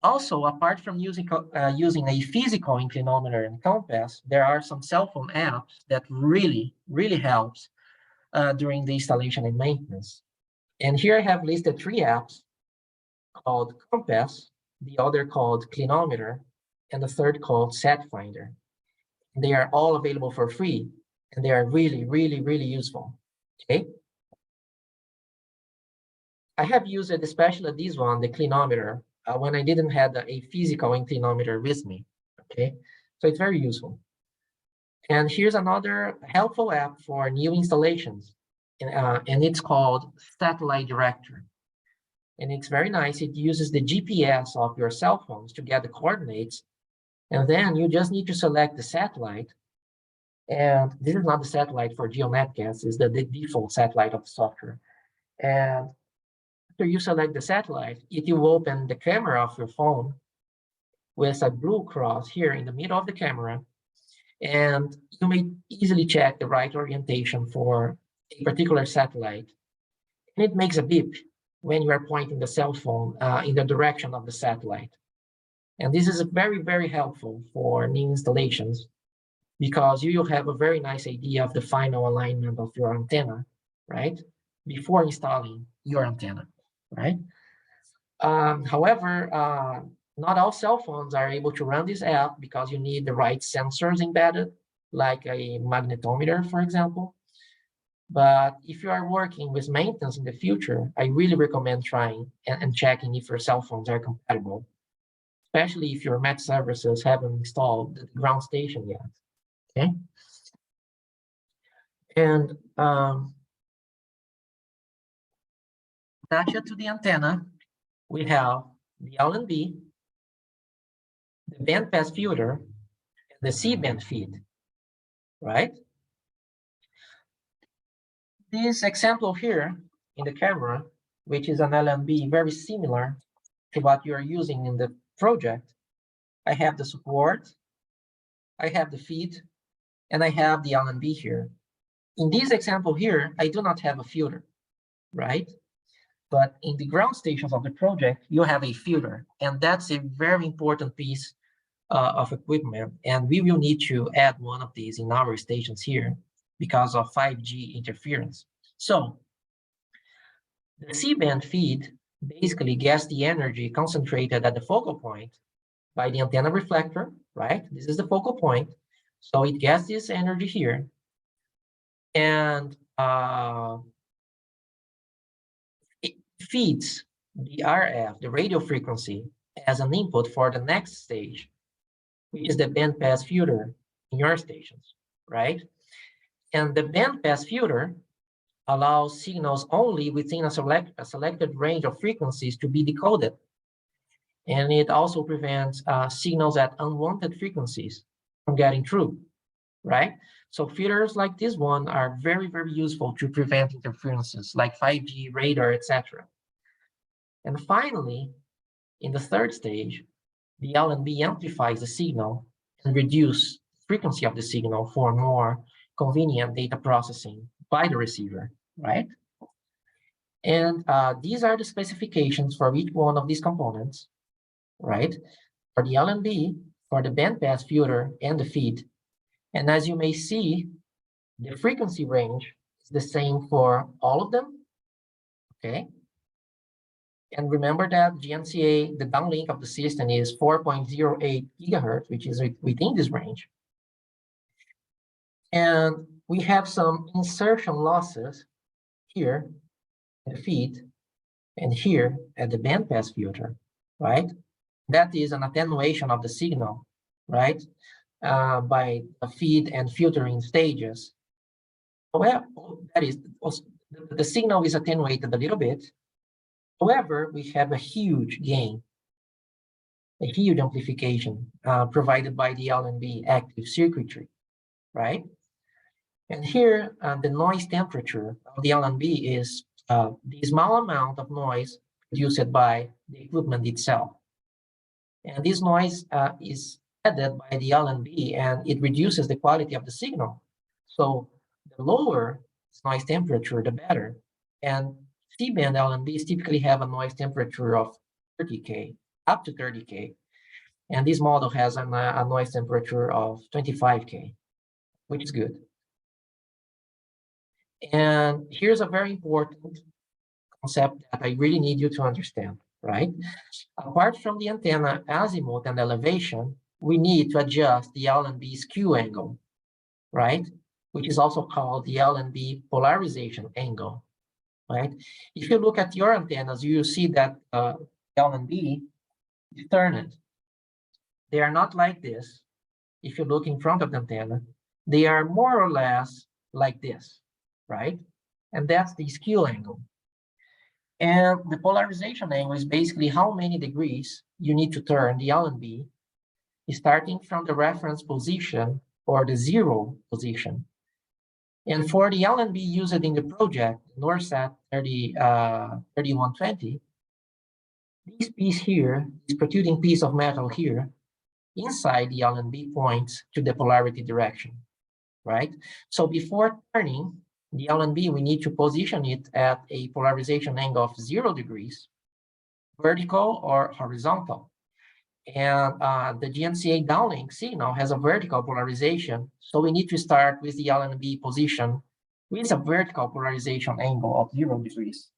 Also, apart from using a physical inclinometer and compass, there are some cell phone apps that really helps during the installation and maintenance. And here I have listed 3 apps called Compass, the other called Clinometer, and the third called Set Finder. They are all available for free, and they are really useful. Okay. I have used it, especially this one, the Clinometer, when I didn't have a physical inclinometer with me. Okay, so it's very useful. And here's another helpful app for new installations, and it's called Satellite Director. And it's very nice. It uses the GPS of your cell phones to get the coordinates, and then you just need to select the satellite. And this is not the satellite for GeoNetCast, it's the default satellite of the software. And after you select the satellite, it will open the camera of your phone with a blue cross here in the middle of the camera. And you may easily check the right orientation for a particular satellite. And it makes a beep when you are pointing the cell phone in the direction of the satellite. And this is very helpful for new installations because you will have a very nice idea of the final alignment of your antenna, right? Before installing your antenna, right? However, not all cell phones are able to run this app because you need the right sensors embedded, like a magnetometer, for example. But if you are working with maintenance in the future, I really recommend trying and checking if your cell phones are compatible, especially if your Met services haven't installed the ground station yet. Okay. And attached to the antenna, we have the L&B, the bandpass filter, and the C-band feed, right? This example here in the camera, which is an LNB very similar to what you're using in the project, I have the support, I have the feed, and I have the LNB here. In this example here, I do not have a filter, right? But in the ground stations of the project, you have a filter, and that's a very important piece of equipment. And we will need to add one of these in our stations here because of 5G interference. So the C-band feed basically gets the energy concentrated at the focal point by the antenna reflector, right? This is the focal point. So it gets this energy here. And it feeds the RF, the radio frequency, as an input for the next stage, which is the bandpass filter in your stations, right? And the bandpass filter allows signals only within a selected range of frequencies to be decoded. And it also prevents signals at unwanted frequencies from getting through, right? So filters like this one are very useful to prevent interferences like 5G, radar, etc. And finally, in the third stage, the LNB amplifies the signal and reduces the frequency of the signal for more convenient data processing by the receiver, right? And these are the specifications for each one of these components, right? For the LNB, for the bandpass filter, and the feed. And as you may see, the frequency range is the same for all of them, okay? And remember that GNC-A, the downlink of the system is 4.08 gigahertz, which is within this range. And we have some insertion losses here at the feed and here at the bandpass filter, right? That is an attenuation of the signal right? By the feed and filtering stages. Well, that is, the signal is attenuated a little bit. However, we have a huge gain, a huge amplification provided by the LNB active circuitry, right? And here, the noise temperature of the LNB is the small amount of noise produced by the equipment itself. And this noise is added by the LNB, and it reduces the quality of the signal. So the lower noise temperature, the better. And C-band LNBs typically have a noise temperature of 30K, up to 30K. And this model has a noise temperature of 25K, which is good. And here's a very important concept that I really need you to understand, right? Apart from the antenna azimuth and elevation, we need to adjust the LNB skew angle, right? Which is also called the LNB polarization angle, right? If you look at your antennas, you will see that LNB is turned. They are not like this. If you look in front of the antenna, they are more or less like this, right? And that's the skew angle. And the polarization angle is basically how many degrees you need to turn the LNB, starting from the reference position or the zero position. And for the LNB used in the project, NORSAT 3120, this piece here, this protruding piece of metal here, inside the LNB points to the polarity direction, right? So before turning the LNB, we need to position it at a polarization angle of 0 degrees, vertical or horizontal. And the GNC-A downlink signal has a vertical polarization, so we need to start with the LNB position with a vertical polarization angle of 0 degrees.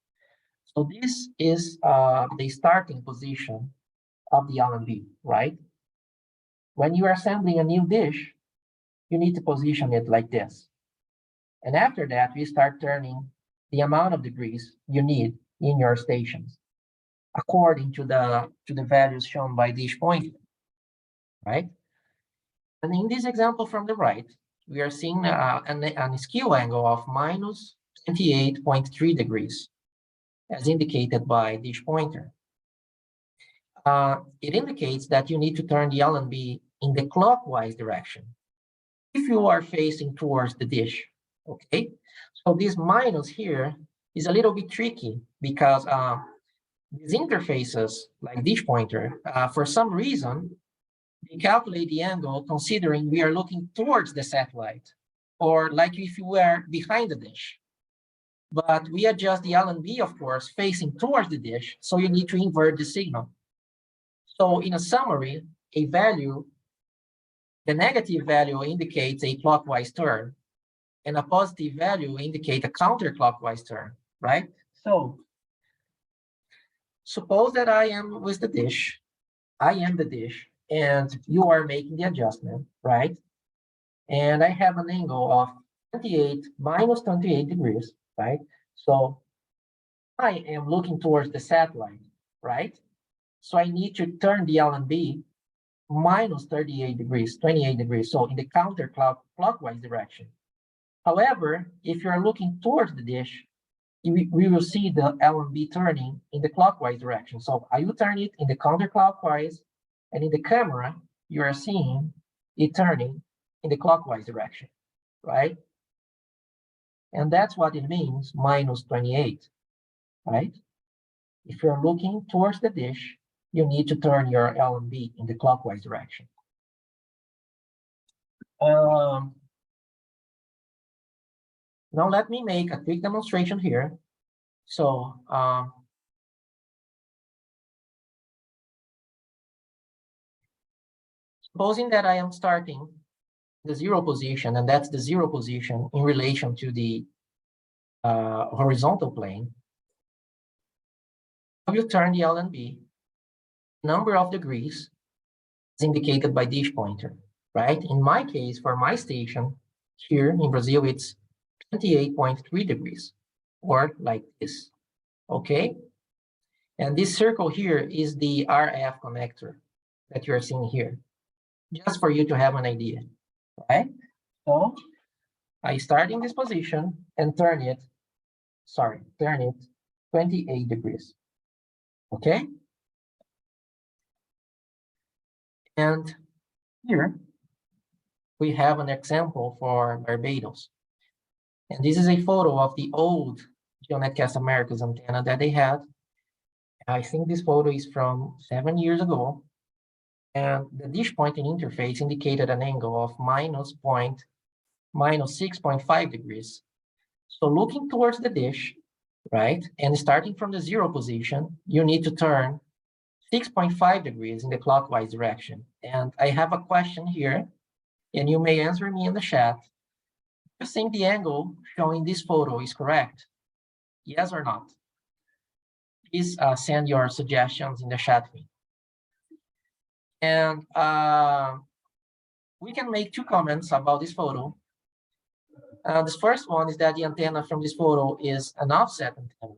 So this is the starting position of the LNB, right? When you are assembling a new dish, you need to position it like this. And after that, we start turning the amount of degrees you need in your stations, according to the values shown by dish pointer, right? And in this example from the right, we are seeing an skew angle of minus 28.3 degrees, as indicated by dish pointer. It indicates that you need to turn the LNB in the clockwise direction if you are facing towards the dish, okay? So this minus here is a little bit tricky because these interfaces, like dish pointer, for some reason, they calculate the angle considering we are looking towards the satellite, or like if you were behind the dish. But we adjust the LNB, of course, facing towards the dish, so you need to invert the signal. So in a summary, a value, the negative value indicates a clockwise turn, and a positive value indicates a counterclockwise turn, right? So suppose that I am with the dish, I am the dish, and you are making the adjustment, right? And I have an angle of minus 28 degrees, right? So I am looking towards the satellite, right? So I need to turn the LNB minus 38 degrees, 28 degrees, so in the counterclockwise direction. However, if you're looking towards the dish, we will see the LNB turning in the clockwise direction. So I will turn it in the counterclockwise, and in the camera, you are seeing it turning in the clockwise direction, right? And that's what it means, minus 28, right? If you're looking towards the dish, you need to turn your LNB in the clockwise direction. Now let me make a quick demonstration here. So supposing that I am starting the 0 position, and that's the 0 position in relation to the horizontal plane, I will turn the LNB. Number of degrees is indicated by dish pointer, right? In my case, for my station here in Brazil, it's 28.3 degrees, or like this, okay? And this circle here is the RF connector that you're seeing here. just for you to have an idea, right? So I start in this position and turn it 28 degrees, okay? And here we have an example for Barbados. And this is a photo of the old GEONETCast-Americas antenna that they had. I think this photo is from 7 years ago. And the dish pointing interface indicated an angle of minus 6.5 degrees. So looking towards the dish, right, and starting from the 0 position, you need to turn 6.5 degrees in the clockwise direction. And I have a question here, and you may answer me in the chat. Do you think the angle shown in this photo is correct? Yes or not? Please send your suggestions in the chat feed. And we can make 2 comments about this photo. This first one is that the antenna from this photo is an offset antenna.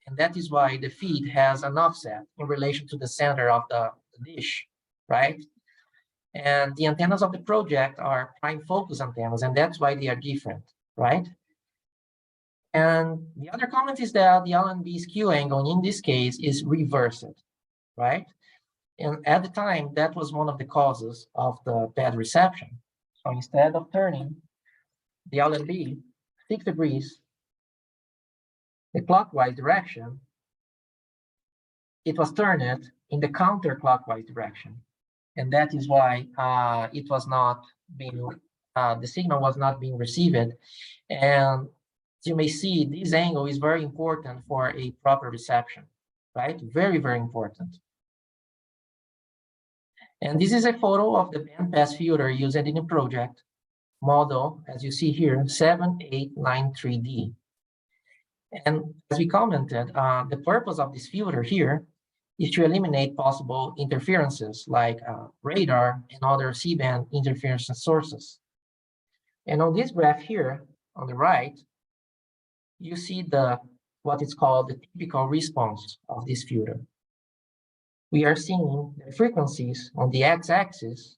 And that is why the feed has an offset in relation to the center of the dish, right? And the antennas of the project are prime focus antennas, and that's why they are different, right? And the other comment is that the LNB skew angle in this case is reversed, right? And at the time, that was one of the causes of the bad reception. So instead of turning the LNB 6 degrees, the clockwise direction, it was turned in the counterclockwise direction. And that is why it was not being, the signal was not being received. And as you may see, this angle is very important for a proper reception, right? Very, very important. And this is a photo of the bandpass filter used in the project model, as you see here, 7893D. And as we commented, the purpose of this filter here is to eliminate possible interferences like radar and other C-band interference sources. And on this graph here, on the right, you see what is called the typical response of this filter. We are seeing the frequencies on the x-axis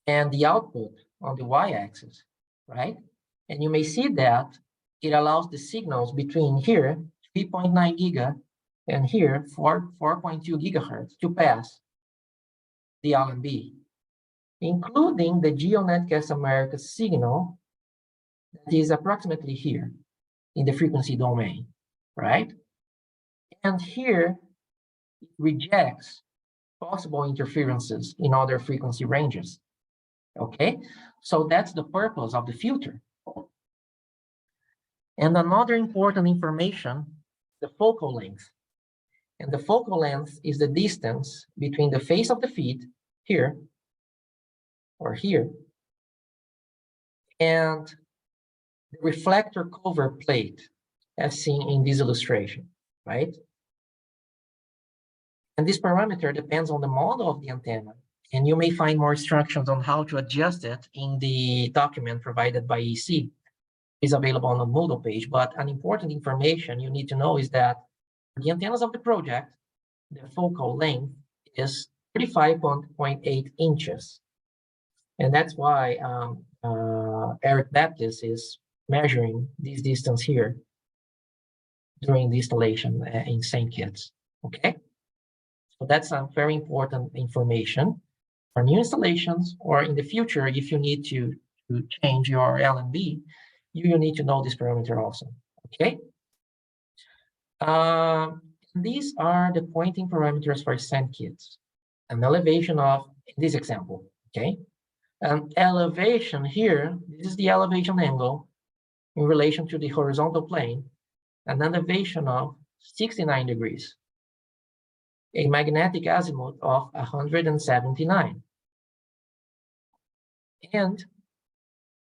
and the output on the y-axis, right? And you may see that it allows the signals between here, 3.9 giga, and here, 4.2 gigahertz to pass the LNB, including the GEONETCast-Americas signal that is approximately here in the frequency domain, right? And here, it rejects possible interferences in other frequency ranges, okay? So that's the purpose of the filter. And another important information, the focal length. And the focal length is the distance between the face of the feed here or here and the reflector cover plate as seen in this illustration, right? And this parameter depends on the model of the antenna. And you may find more instructions on how to adjust it in the document provided by EC. It's available on the Moodle page, but an important information you need to know is that the antennas of the project, the focal length is 35.8 inches. And that's why Eric Baptist is measuring this distance here during the installation in St. Kitts, okay? So that's a very important information for new installations, or in the future, if you need to change your LNB, you need to know this parameter also, okay? These are the pointing parameters for St. Kitts. An elevation of, in this example, okay? An elevation here, this is the elevation angle in relation to the horizontal plane, an elevation of 69 degrees, a magnetic azimuth of 179, and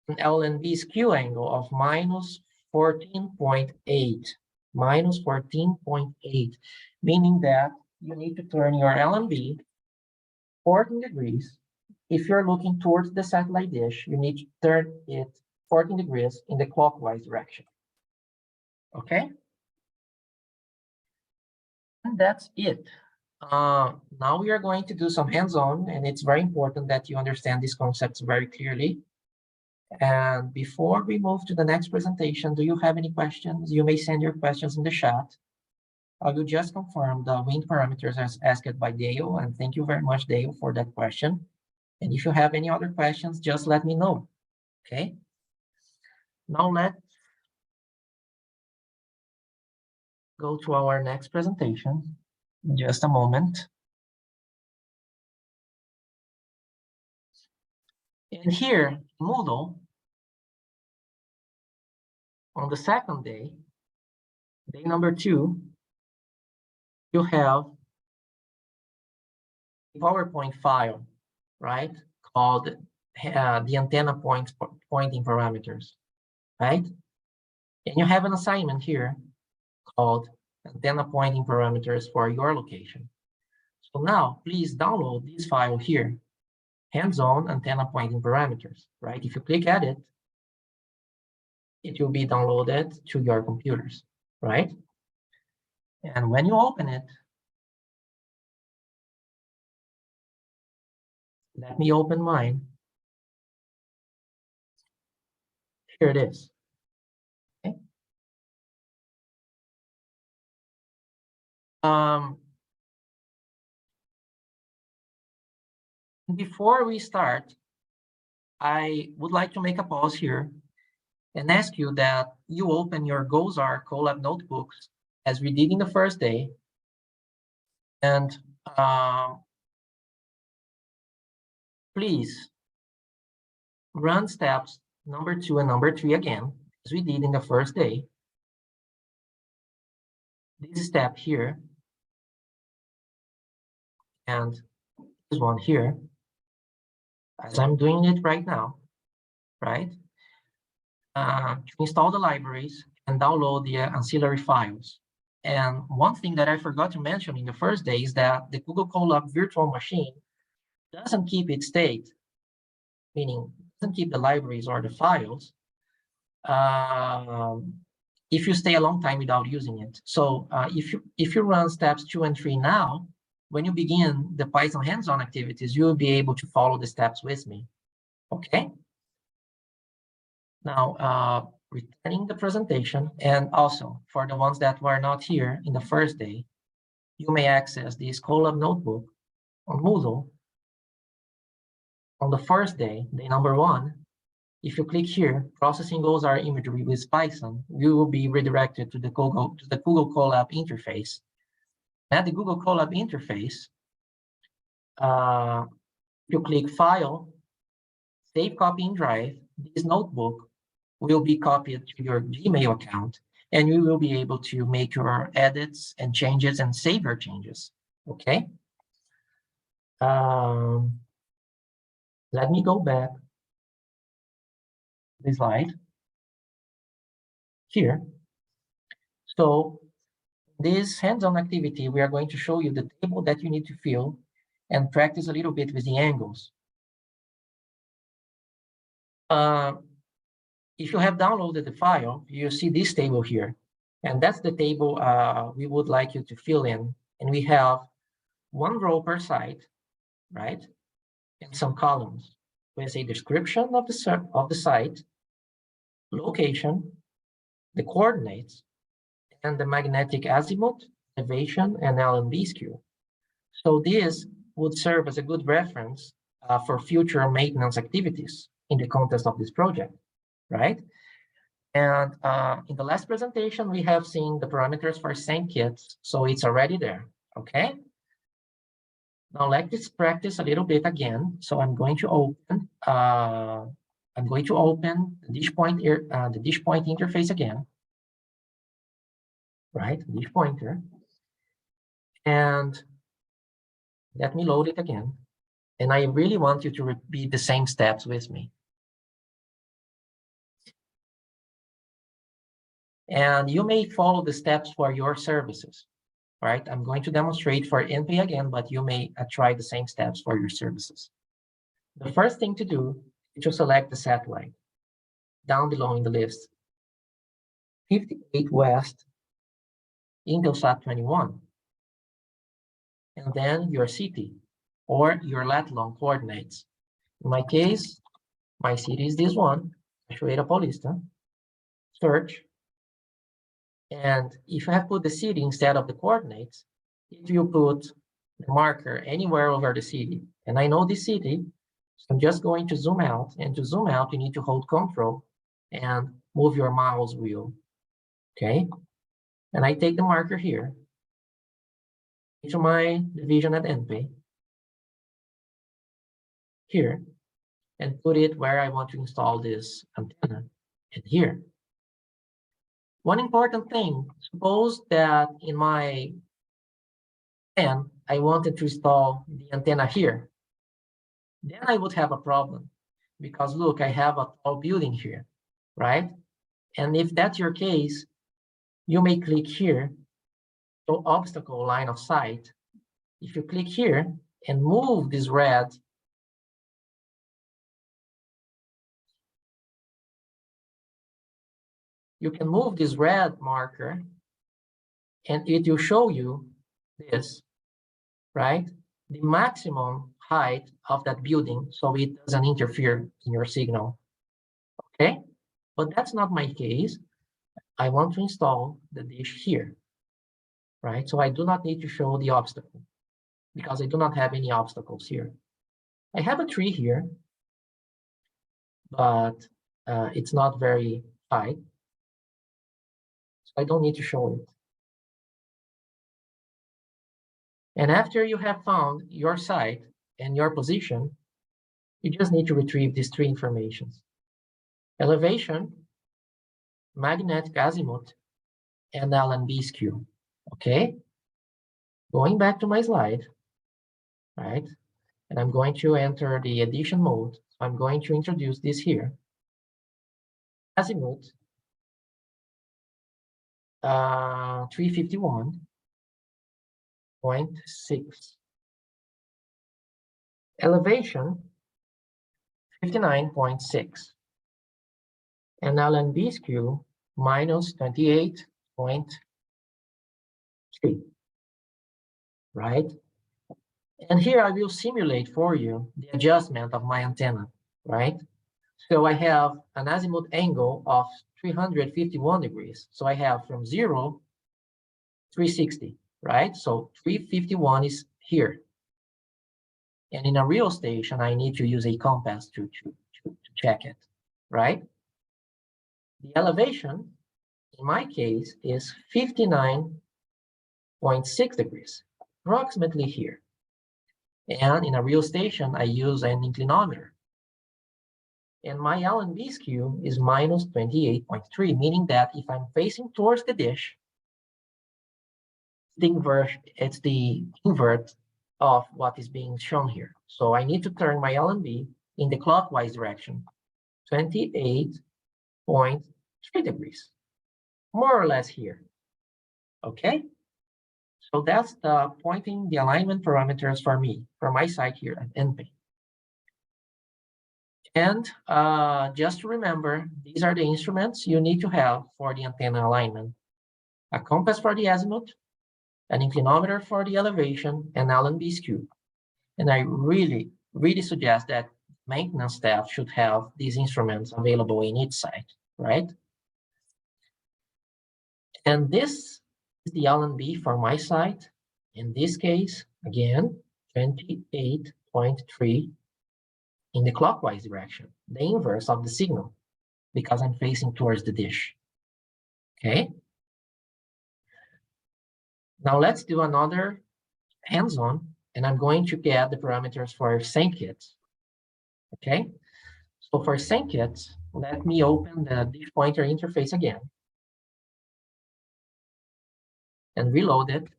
an LNB skew angle of minus 14.8, minus 14.8, meaning that you need to turn your LNB 14 degrees. If you're looking towards the satellite dish, you need to turn it 14 degrees in the clockwise direction. Okay? And that's it. Now we are going to do some hands-on, and it's very important that you understand these concepts very clearly. And before we move to the next presentation, do you have any questions? You may send your questions in the chat. I will just confirm the wind parameters as asked by Dale, and thank you very much, Dale, for that question. And if you have any other questions, just let me know, okay? Now let's go to our next presentation. Just a moment. And here, Moodle, on the second day, day number 2, you have a PowerPoint file, right? Called the antenna pointing parameters, right? And you have an assignment here called antenna pointing parameters for your location. So now, please download this file here, hands-on antenna pointing parameters, right? If you click at it, it will be downloaded to your computers, right? And when you open it, let me open mine. Here it is. Okay. Before we start, I would like to make a pause here and ask you that you open your GOZAR Colab notebooks as we did in the first day, and please run steps number 2 and number 3 again, as we did in the first day. This step here, and this one here, as I'm doing it right now, right? To install the libraries and download the ancillary files. And one thing that I forgot to mention in the first day is that the Google Colab virtual machine doesn't keep its state, meaning doesn't keep the libraries or the files if you stay a long time without using it. So if you run steps 2 and 3 now, when you begin the Python hands-on activities, you will be able to follow the steps with me, okay? Now, returning the presentation, and also for the ones that were not here in the first day, you may access this Colab notebook on Moodle on the first day, day number 1. If you click here, processing GOZAR imagery with Python, you will be redirected to the Google Colab interface. At the Google Colab interface, you click File, Save Copy in Drive. This notebook will be copied to your Gmail account, and you will be able to make your edits and changes and save your changes, okay? Let me go back the slide here. So this hands-on activity, we are going to show you the table that you need to fill and practice a little bit with the angles. If you have downloaded the file, you see this table here, and that's the table we would like you to fill in. And we have 1 row per site, right? And some columns with a description of the site, location, the coordinates, and the magnetic azimuth, elevation, and LNB skew. So this would serve as a good reference for future maintenance activities in the context of this project, right? And in the last presentation, we have seen the parameters for same kits, so it's already there, okay? Now let's practice a little bit again. So I'm going to open the dish point interface again, right? Dish pointer, and let me load it again. And I really want you to repeat the same steps with me. And you may follow the steps for your services, right? I'm going to demonstrate for NP again, but you may try the same steps for your services. The first thing to do is to select the satellite down below in the list. 58 West, Intelsat 21. and then your city or your lat long coordinates. In my case, my city is this one, Cachoeira Paulista. Search. And if I have put the city instead of the coordinates, if you put the marker anywhere over the city, and I know the city, so I'm just going to zoom out, and to zoom out, you need to hold Control and move your mouse wheel, okay? And I take the marker here into my division at NP, here, and put it where I want to install this antenna, and here. One important thing, suppose that in my plan, I wanted to install the antenna here. Then I would have a problem because look, I have a tall building here, right? And if that's your case, you may click here, so obstacle line of sight. If you click here and move this red, you can move this red marker and it will show you this, right? The maximum height of that building so it doesn't interfere in your signal, okay? But that's not my case. I want to install the dish here, right? So I do not need to show the obstacle because I do not have any obstacles here. I have a tree here, but it's not very high. So I don't need to show it. And after you have found your site and your position, you just need to retrieve these three informations: elevation, magnetic azimuth, and Allen-B skew, okay? Going back to my slide, right? And I'm going to enter the addition mode. So I'm going to introduce this here. Azimuth, 351.6. Elevation, 59.6. And Allen-B skew, minus 28.3, right? And here I will simulate for you the adjustment of my antenna, right? So I have an azimuth angle of 351 degrees. So I have from 0, 360, right? So 351 is here. And in a real station, I need to use a compass to check it, right? The elevation, in my case, is 59.6 degrees, approximately here. And in a real station, I use an inclinometer. And my Allen-B skew is minus 28.3, meaning that if I'm facing towards the dish, it's the invert of what is being shown here. So I need to turn my Allen-B in the clockwise direction, 28.3 degrees, more or less here, okay? So that's the pointing the alignment parameters for me, for my site here at NP. And just to remember, these are the instruments you need to have for the antenna alignment: a compass for the azimuth, an inclinometer for the elevation, and Allen-B skew. And I really, really suggest that maintenance staff should have these instruments available in each site, right? And this is the Allen-B for my site. In this case, again, 28.3 in the clockwise direction, the inverse of the signal, because I'm facing towards the dish, okay? Now let's do another hands-on, and I'm going to get the parameters for SyncKit, okay? So for SyncKit, let me open the dish pointer interface again and reload it.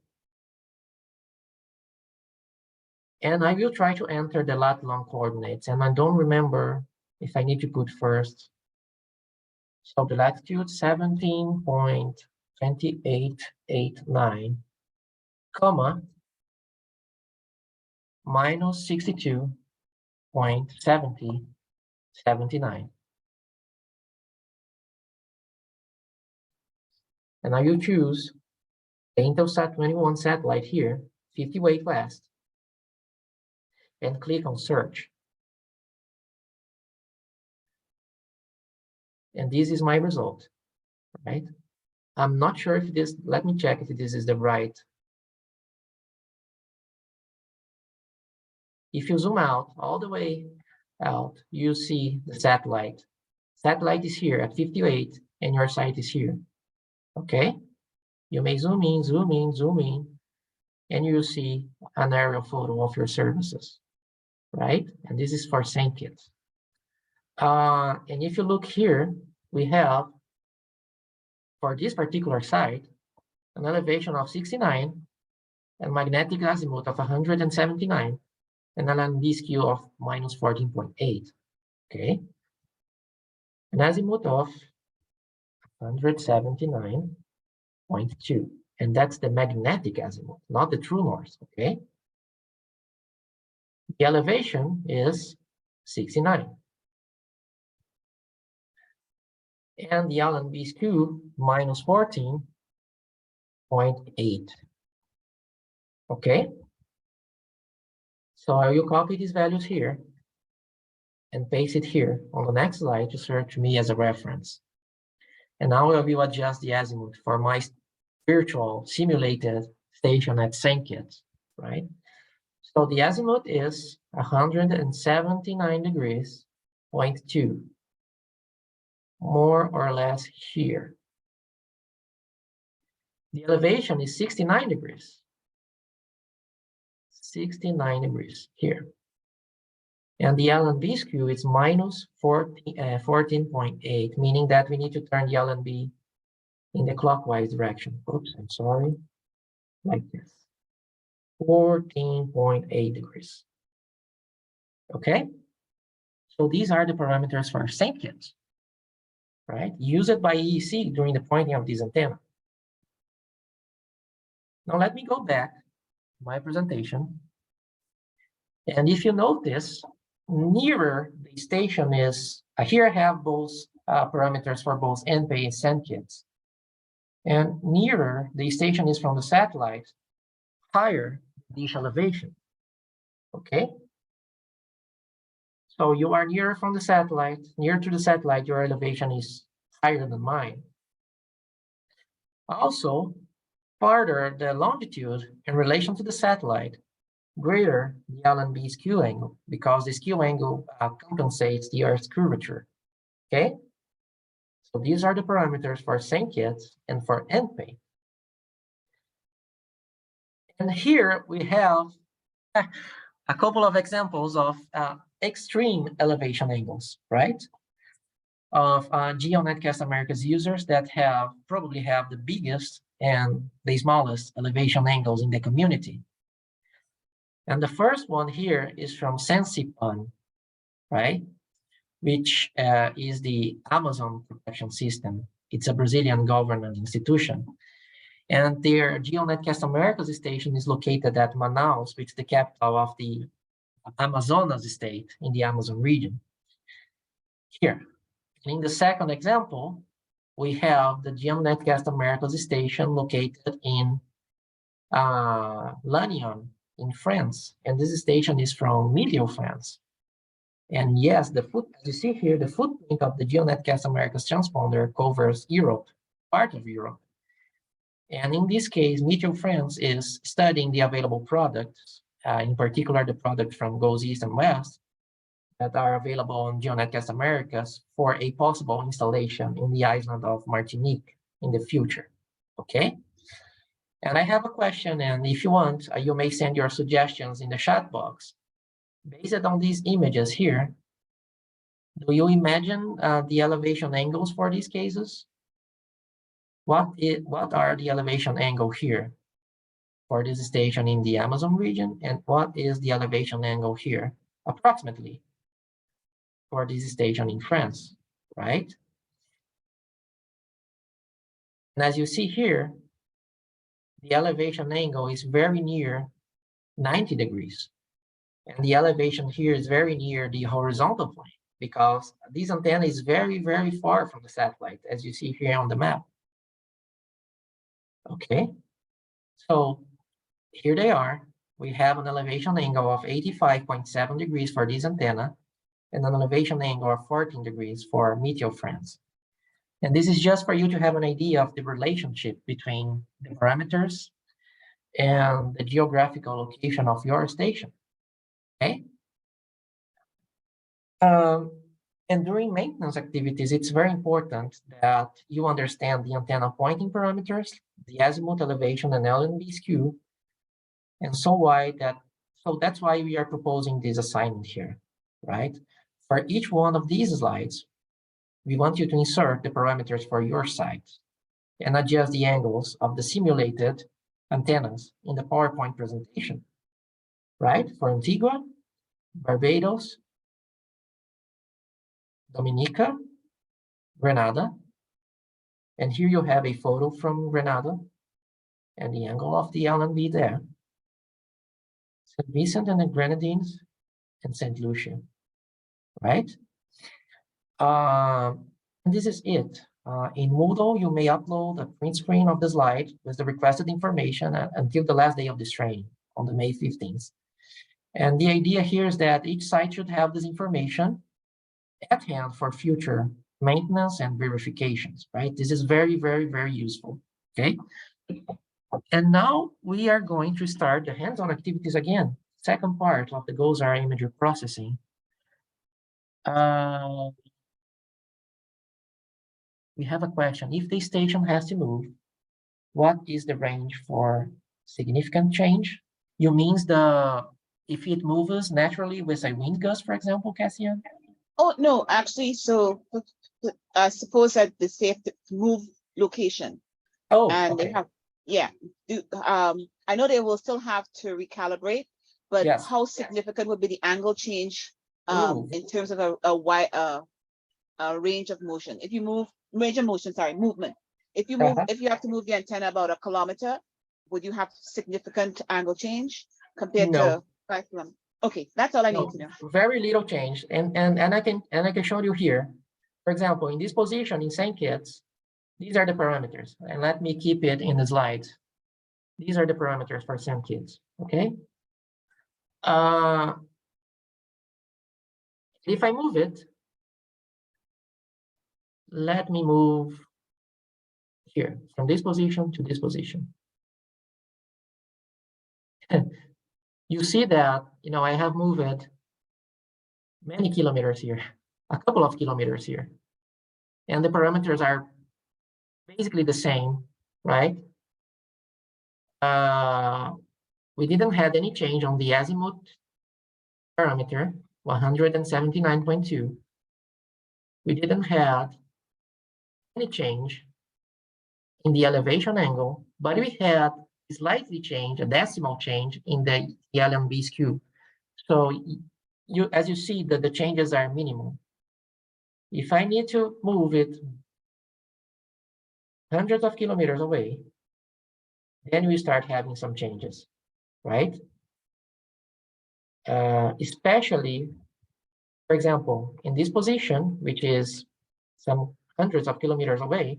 And I will try to enter the lat long coordinates, and I don't remember if I need to put first. So the latitude 17.2889, comma, minus 62.7079. And I will choose the Intelsat 21 satellite here, 58 West, and click on search. And this is my result, right? I'm not sure if this, let me check if this is the right. If you zoom out, all the way out, you see the satellite. Satellite is here at 58, and your site is here, okay? You may zoom in, zoom in, zoom in, and you see an aerial photo of your services, right? And this is for SaintKit. And if you look here, we have, for this particular site, an elevation of 69, and magnetic azimuth of 179, and an LNB skew of minus 14.8, okay? An azimuth of 179.2, and that's the magnetic azimuth, not the true north, okay? The elevation is 69. And the LNB skew, minus 14.8, okay? So I will copy these values here and paste it here on the next slide to serve to me as a reference. And now I will adjust the azimuth for my virtual simulated station at SaintKit, right? So the azimuth is 179 degrees, 0.2, more or less here. The elevation is 69 degrees. 69 degrees here. And the LNB skew is minus 14.8, meaning that we need to turn the LNB in the clockwise direction. Oops, I'm sorry. Like this. 14.8 degrees. Okay? So these are the parameters for SaintKit, right? Used by EEC during the pointing of this antenna. Now let me go back to my presentation. And if you notice, nearer the station is, here I have both parameters for both NPay and SaintKit. And nearer the station is from the satellite, higher the dish elevation, okay? So you are nearer from the satellite, near to the satellite, your elevation is higher than mine. Also, farther the longitude in relation to the satellite, greater the LNB skew angle, because the skew angle compensates the Earth's curvature, okay? So these are the parameters for SaintKit and for NPay. And here we have a couple of examples of extreme elevation angles, right? Of GeoNetcast-Americas users that probably have the biggest and the smallest elevation angles in the community. And the first one here is from Sensipan, right? Which is the Amazon protection system. It's a Brazilian government institution. And their GeoNetcast-Americas station is located at Manaus, which is the capital of the Amazonas state in the Amazon region. Here. And in the second example, we have the GeoNetcast-Americas station located in Lannion in France. And this station is from Millau, France. And yes, as you see here, the footprint of the GeoNetcast-Americas transponder covers Europe, part of Europe. And in this case, Millau, France is studying the available products, in particular the product from Goes East and West, that are available on GeoNetcast-Americas for a possible installation in the island of Martinique in the future, okay? And I have a question, and if you want, you may send your suggestions in the chat box. Based on these images here, do you imagine the elevation angles for these cases? What are the elevation angle here for this station in the Amazon region? And what is the elevation angle here, approximately, for this station in France, right? And as you see here, the elevation angle is very near 90 degrees. And the elevation here is very near the horizontal plane, because this antenna is very, very far from the satellite, as you see here on the map. Okay, so here they are. We have an elevation angle of 85.7 degrees for this antenna and an elevation angle of 14 degrees for Meteor France. And this is just for you to have an idea of the relationship between the parameters and the geographical location of your station, okay? And during maintenance activities, it's very important that you understand the antenna pointing parameters, the azimuth, elevation, and LNB skew, and so that's why we are proposing this assignment here, right? For each one of these slides, we want you to insert the parameters for your site and adjust the angles of the simulated antennas in the PowerPoint presentation, right? For Antigua, Barbados, Dominica, Grenada, and here you have a photo from Grenada and the angle of the LNB there. St. Vincent and the Grenadines and St. Lucia, right? And this is it. In Moodle, you may upload a print screen of the slide with the requested information until the last day of this training on the May 15th. And the idea here is that each site should have this information at hand for future maintenance and verifications, right? This is very, very, very useful, okay? And now we are going to start the hands-on activities again. Second part of the goals are imagery processing. We have a question. If the station has to move, what is the range for significant change? You means if it moves naturally with a wind gust, for example, Cassian? Oh, no, actually, so suppose that they say to move location. Oh, and okay. they have, yeah. I know they will still have to recalibrate, but Yes. how significant would be the angle change in terms of a range of motion? If you move, range of motion, sorry, movement. If you move, if you have to move the antenna about 1 kilometer, would you have significant angle change compared to 5 kilometers? Okay, that's all I need to know. Very little change, and I can show you here. For example, in this position in St. Kitts, these are the parameters, and let me keep it in the slides. These are the parameters for St. Kitts. Okay. If I move it, let me move here from this position to this position. You see that, I have moved many kilometers here, a couple of kilometers here. And the parameters are basically the same, right? We didn't have any change on the azimuth parameter, 179.2. We didn't have any change in the elevation angle, but we had a slightly change, a decimal change in the LNB skew. So as you see, that the changes are minimal. If I need to move it hundreds of kilometers away, then we start having some changes, right? Especially, for example, in this position, which is some hundreds of kilometers away,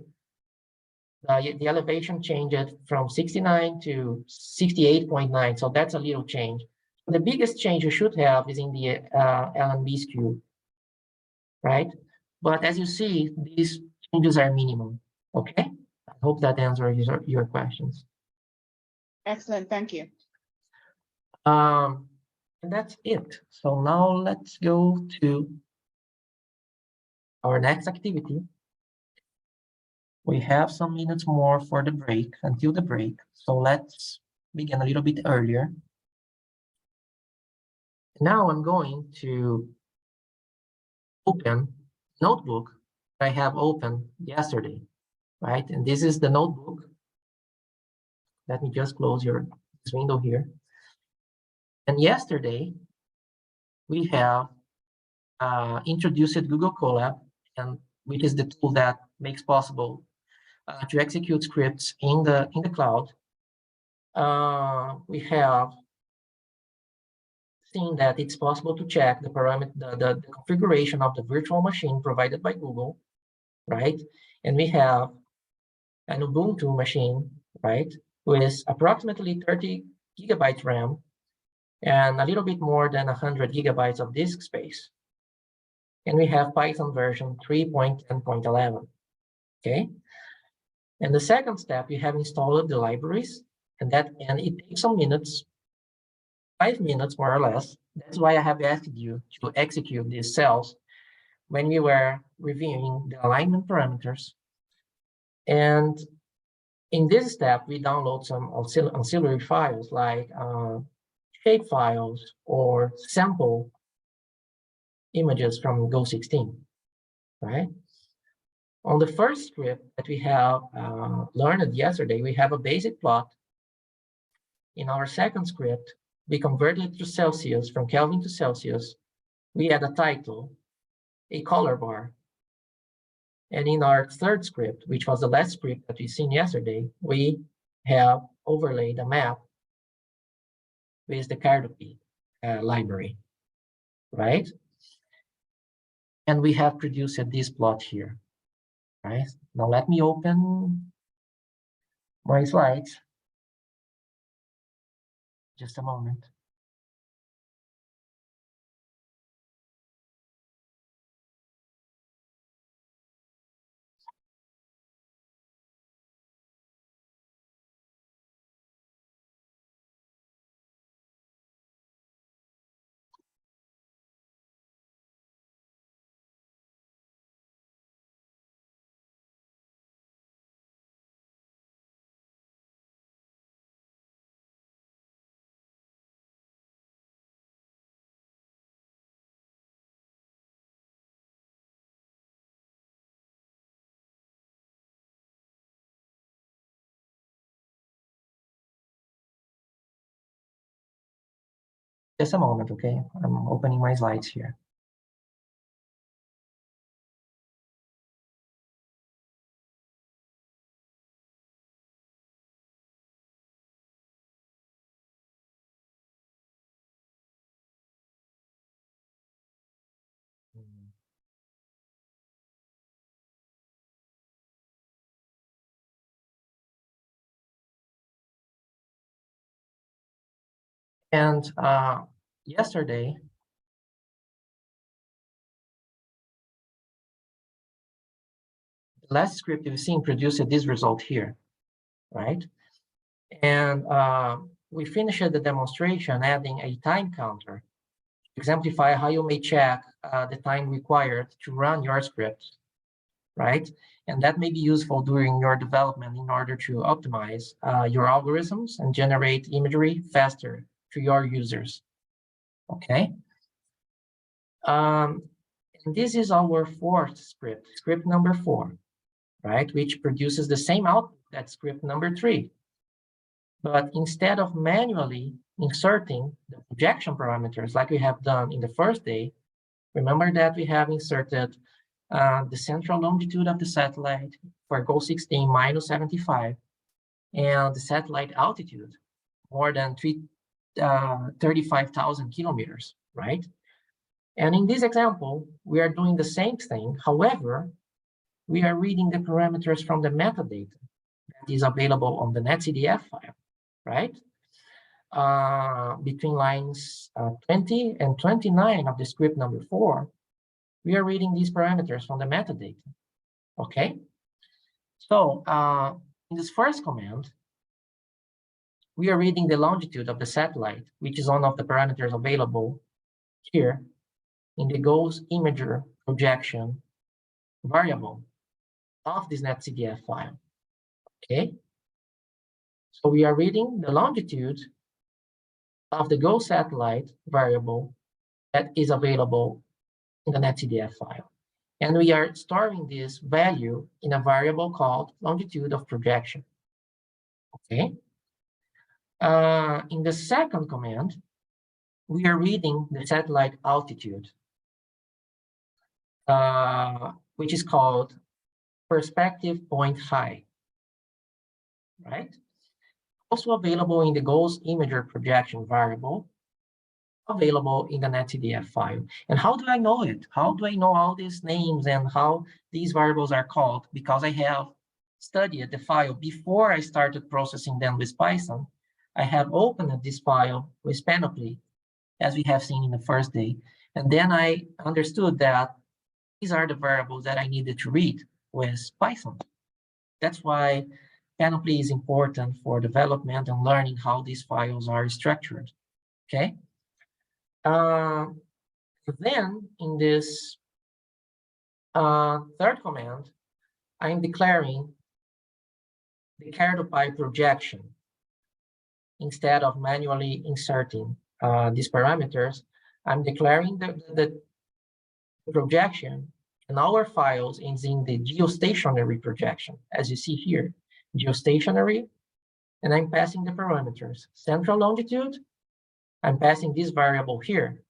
the elevation changed from 69 to 68.9, so that's a little change. The biggest change you should have is in the LNB skew, right? But as you see, these changes are minimal, okay? I hope that answers your questions. Excellent, thank you. And that's it. So now let's go to our next activity. We have some minutes more for the break, until the break. So let's begin a little bit earlier. Now I'm going to open notebook I have opened yesterday, right? And this is the notebook. Let me just close this window here. And yesterday, we have introduced Google Colab, which is the tool that makes possible to execute scripts in the cloud. We have seen that it's possible to check the parameter, the configuration of the virtual machine provided by Google, right? And we have an Ubuntu machine, right, with approximately 30 gigabytes RAM and a little bit more than 100 gigabytes of disk space. And we have Python version 3.10.11, okay? And the second step, you have installed the libraries, and it takes some minutes, 5 minutes more or less. That's why I have asked you to execute these cells when we were reviewing the alignment parameters. And in this step, we download some auxiliary files like shape files or sample images from Go16, right? On the first script that we have learned yesterday, we have a basic plot. In our second script, we converted to Celsius, from Kelvin to Celsius. We add a title, a color bar. And in our third script, which was the last script that we seen yesterday, we have overlaid a map with the Cardopy library, right? And we have produced this plot here, right? Now let me open my slides. Just a moment. Just a moment, okay? I'm opening my slides here. And yesterday, the last script you've seen produced this result here, right? And we finished the demonstration adding a time counter to exemplify how you may check the time required to run your script, right? And that may be useful during your development in order to optimize your algorithms and generate imagery faster to your users, okay? And this is our fourth script, script number 4, right? Which produces the same output that script number 3. But instead of manually inserting the projection parameters like we have done in the first day, remember that we have inserted the central longitude of the satellite for Go16 minus 75, and the satellite altitude more than 35,000 kilometers, right? And in this example, we are doing the same thing. However, we are reading the parameters from the metadata that is available on the netcdf file, right? Between lines 20 and 29 of the script number 4, we are reading these parameters from the metadata, okay? So in this first command, we are reading the longitude of the satellite, which is one of the parameters available here in the GOES imager projection variable of this netcdf file, okay? So we are reading the longitude of the GOES satellite variable that is available in the netcdf file. And we are storing this value in a variable called longitude of projection, okay? In the second command, we are reading the satellite altitude, which is called perspective point high, right? Also available in the GOES imager projection variable, available in the netcdf file. And how do I know it? How do I know all these names and how these variables are called? Because I have studied the file before I started processing them with Python. I have opened this file with Panoply, as we have seen in the first day. And then I understood that these are the variables that I needed to read with Python. That's why Panoply is important for development and learning how these files are structured, okay? Then in this third command, I'm declaring the Cartopy projection. Instead of manually inserting these parameters, I'm declaring the projection, and our files is in the geostationary projection, as you see here, geostationary, and I'm passing the parameters. Central longitude, I'm passing this variable here,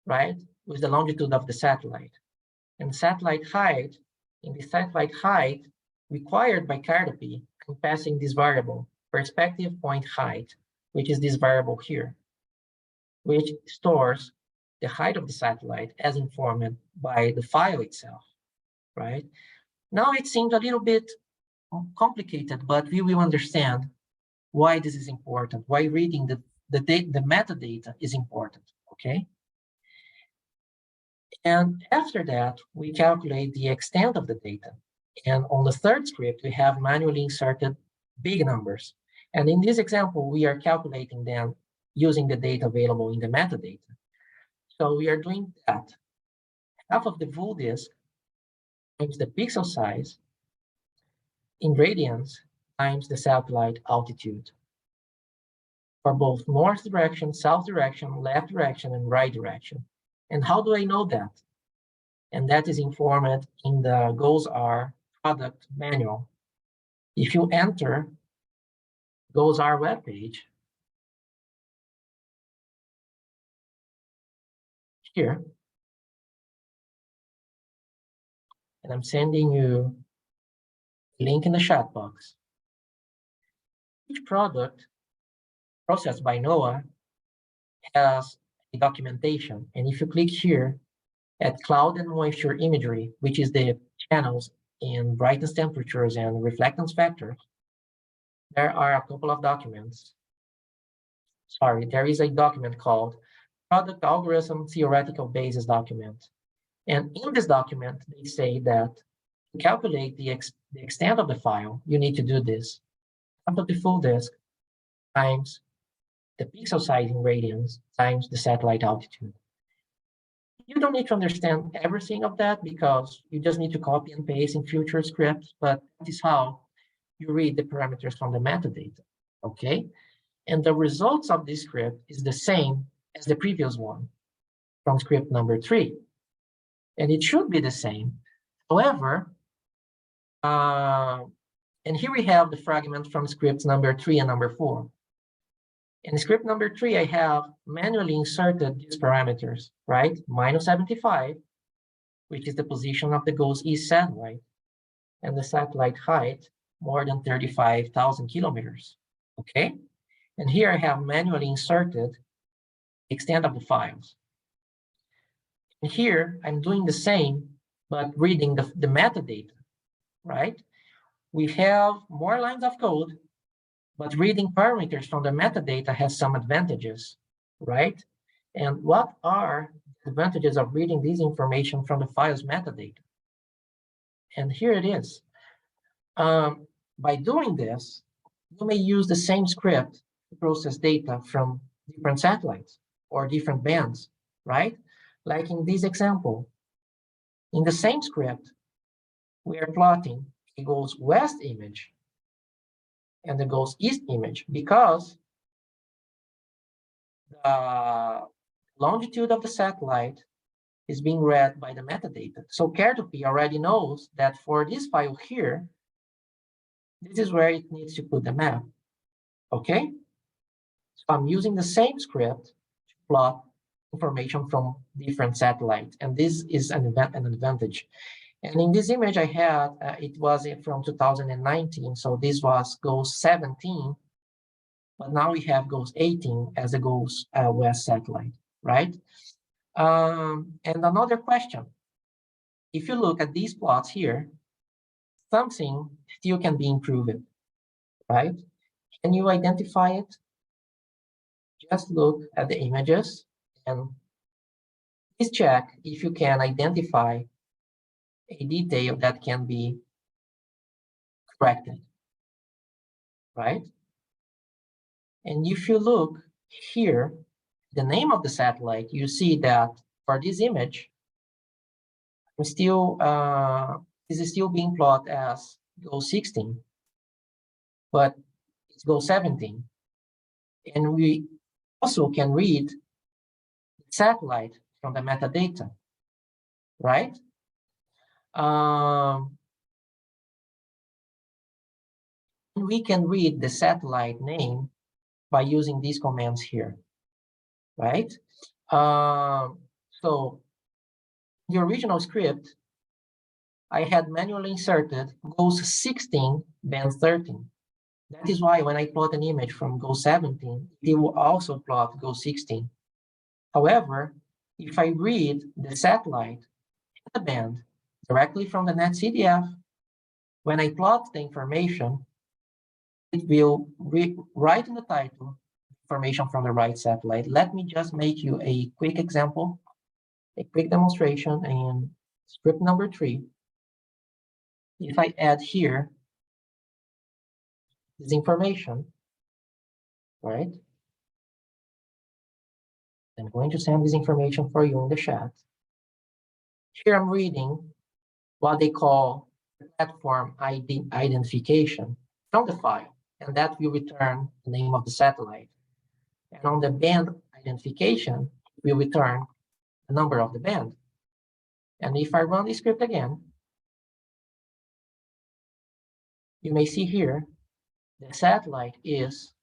right, with the longitude of the satellite. And satellite height, in the satellite height required by Cartopy, I'm passing this variable, perspective point height, which is this variable here, which stores the height of the satellite as informed by the file itself, right? Now it seems a little bit complicated, but we will understand why this is important, why reading the metadata is important, okay? And after that, we calculate the extent of the data. And on the third script, we have manually inserted big numbers. And in this example, we are calculating them using the data available in the metadata. So we are doing that. Half of the full disk times the pixel size in radians times the satellite altitude for both north direction, south direction, left direction, and right direction. And how do I know that? And that is informed in the GOES-R product manual. If you enter GOES-R webpage, here, and I'm sending you a link in the chat box. Each product processed by NOAA has a documentation. And if you click here at cloud and moisture imagery, which is the channels in brightness temperatures and reflectance factors, there are a couple of documents. Sorry, there is a document called Product Algorithm Theoretical Basis document. And in this document, they say that to calculate the extent of the file, you need to do this. Half of the full disk times the pixel size in radians times the satellite altitude. You don't need to understand everything of that because you just need to copy and paste in future scripts, but that is how you read the parameters from the metadata, okay? And the results of this script is the same as the previous one from script number 3. And it should be the same. However, and here we have the fragment from scripts number 3 and number 4. In script number 3, I have manually inserted these parameters, right? Minus 75, which is the position of the GOES-East satellite, and the satellite height, more than 35,000 kilometers, okay? And here I have manually inserted the extent of the files. And here I'm doing the same, but reading the metadata, right? We have more lines of code, but reading parameters from the metadata has some advantages, right? And what are the advantages of reading this information from the file's metadata? And here it is. By doing this, you may use the same script to process data from different satellites or different bands, right? Like in this example, in the same script, we are plotting a GOES-West image and the GOES-East image because the longitude of the satellite is being read by the metadata. So Cartopy already knows that for this file here, this is where it needs to put the map, okay? So I'm using the same script to plot information from different satellites, and this is an advantage. And in this image I had, it was from 2019, so this was GOES-17, but now we have GOES-18 as the GOES-West satellite, right? And another question, if you look at these plots here, something still can be improved, right? Can you identify it? Just look at the images and please check if you can identify a detail that can be corrected, right? And if you look here, the name of the satellite, you see that for this image, this is still being plotted as GOES-16, but it's GOES-17. And we also can read the satellite from the metadata, right? We can read the satellite name by using these commands here, right? So the original script, I had manually inserted GOES-16 band 13. That is why when I plot an image from GOES-17, it will also plot GOES-16. However, if I read the satellite and the band directly from the NetCDF, when I plot the information, it will write in the title information from the right satellite. Let me just make you a quick example, a quick demonstration in script number 3. If I add here this information, right? I'm going to send this information for you in the chat. Here I'm reading what they call the platform ID identification from the file, and that will return the name of the satellite. And on the band identification, we return the number of the band. And if I run the script again, you may see here the satellite is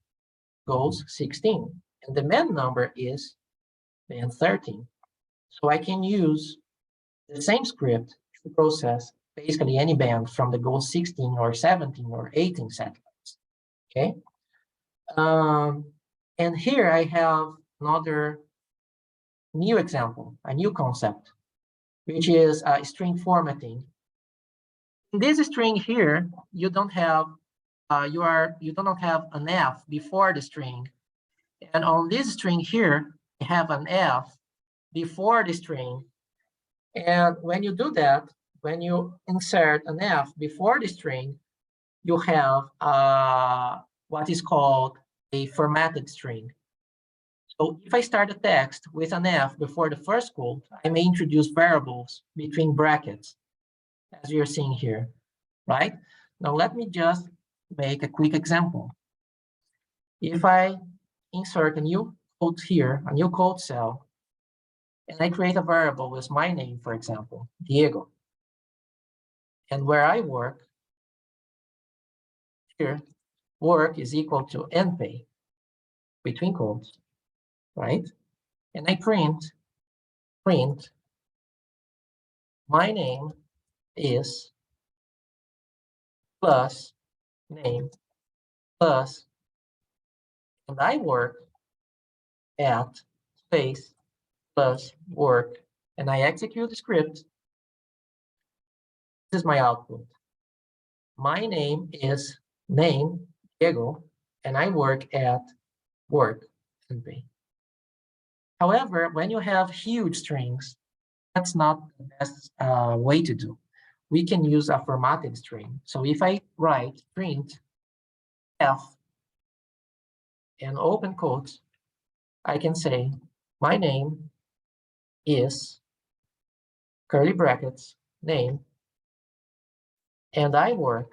GOES-16, and the band number is band 13. So I can use the same script to process basically any band from the GOES-16 or 17 or 18 satellites, okay? And here I have another new example, a new concept, which is string formatting. In this string here, you don't have you do not have an F before the string, and on this string here, you have an F before the string. And when you do that, when you insert an F before the string, you have what is called a formatted string. So if I start a text with an F before the first quote, I may introduce variables between brackets, as you're seeing here, right? Now let me just make a quick example. If I insert a new quote here, a new quote cell, and I create a variable with my name, for example, Diego, and where I work, here, work is equal to npay, between quotes, right? And I print, my name is plus name plus, and I work at space plus work, and I execute the script. This is my output. My name is name, Diego, and I work at work, npay. However, when you have huge strings, that's not the best way to do. We can use a formatted string. So if I write print F and open quotes, I can say my name is curly brackets name, and I work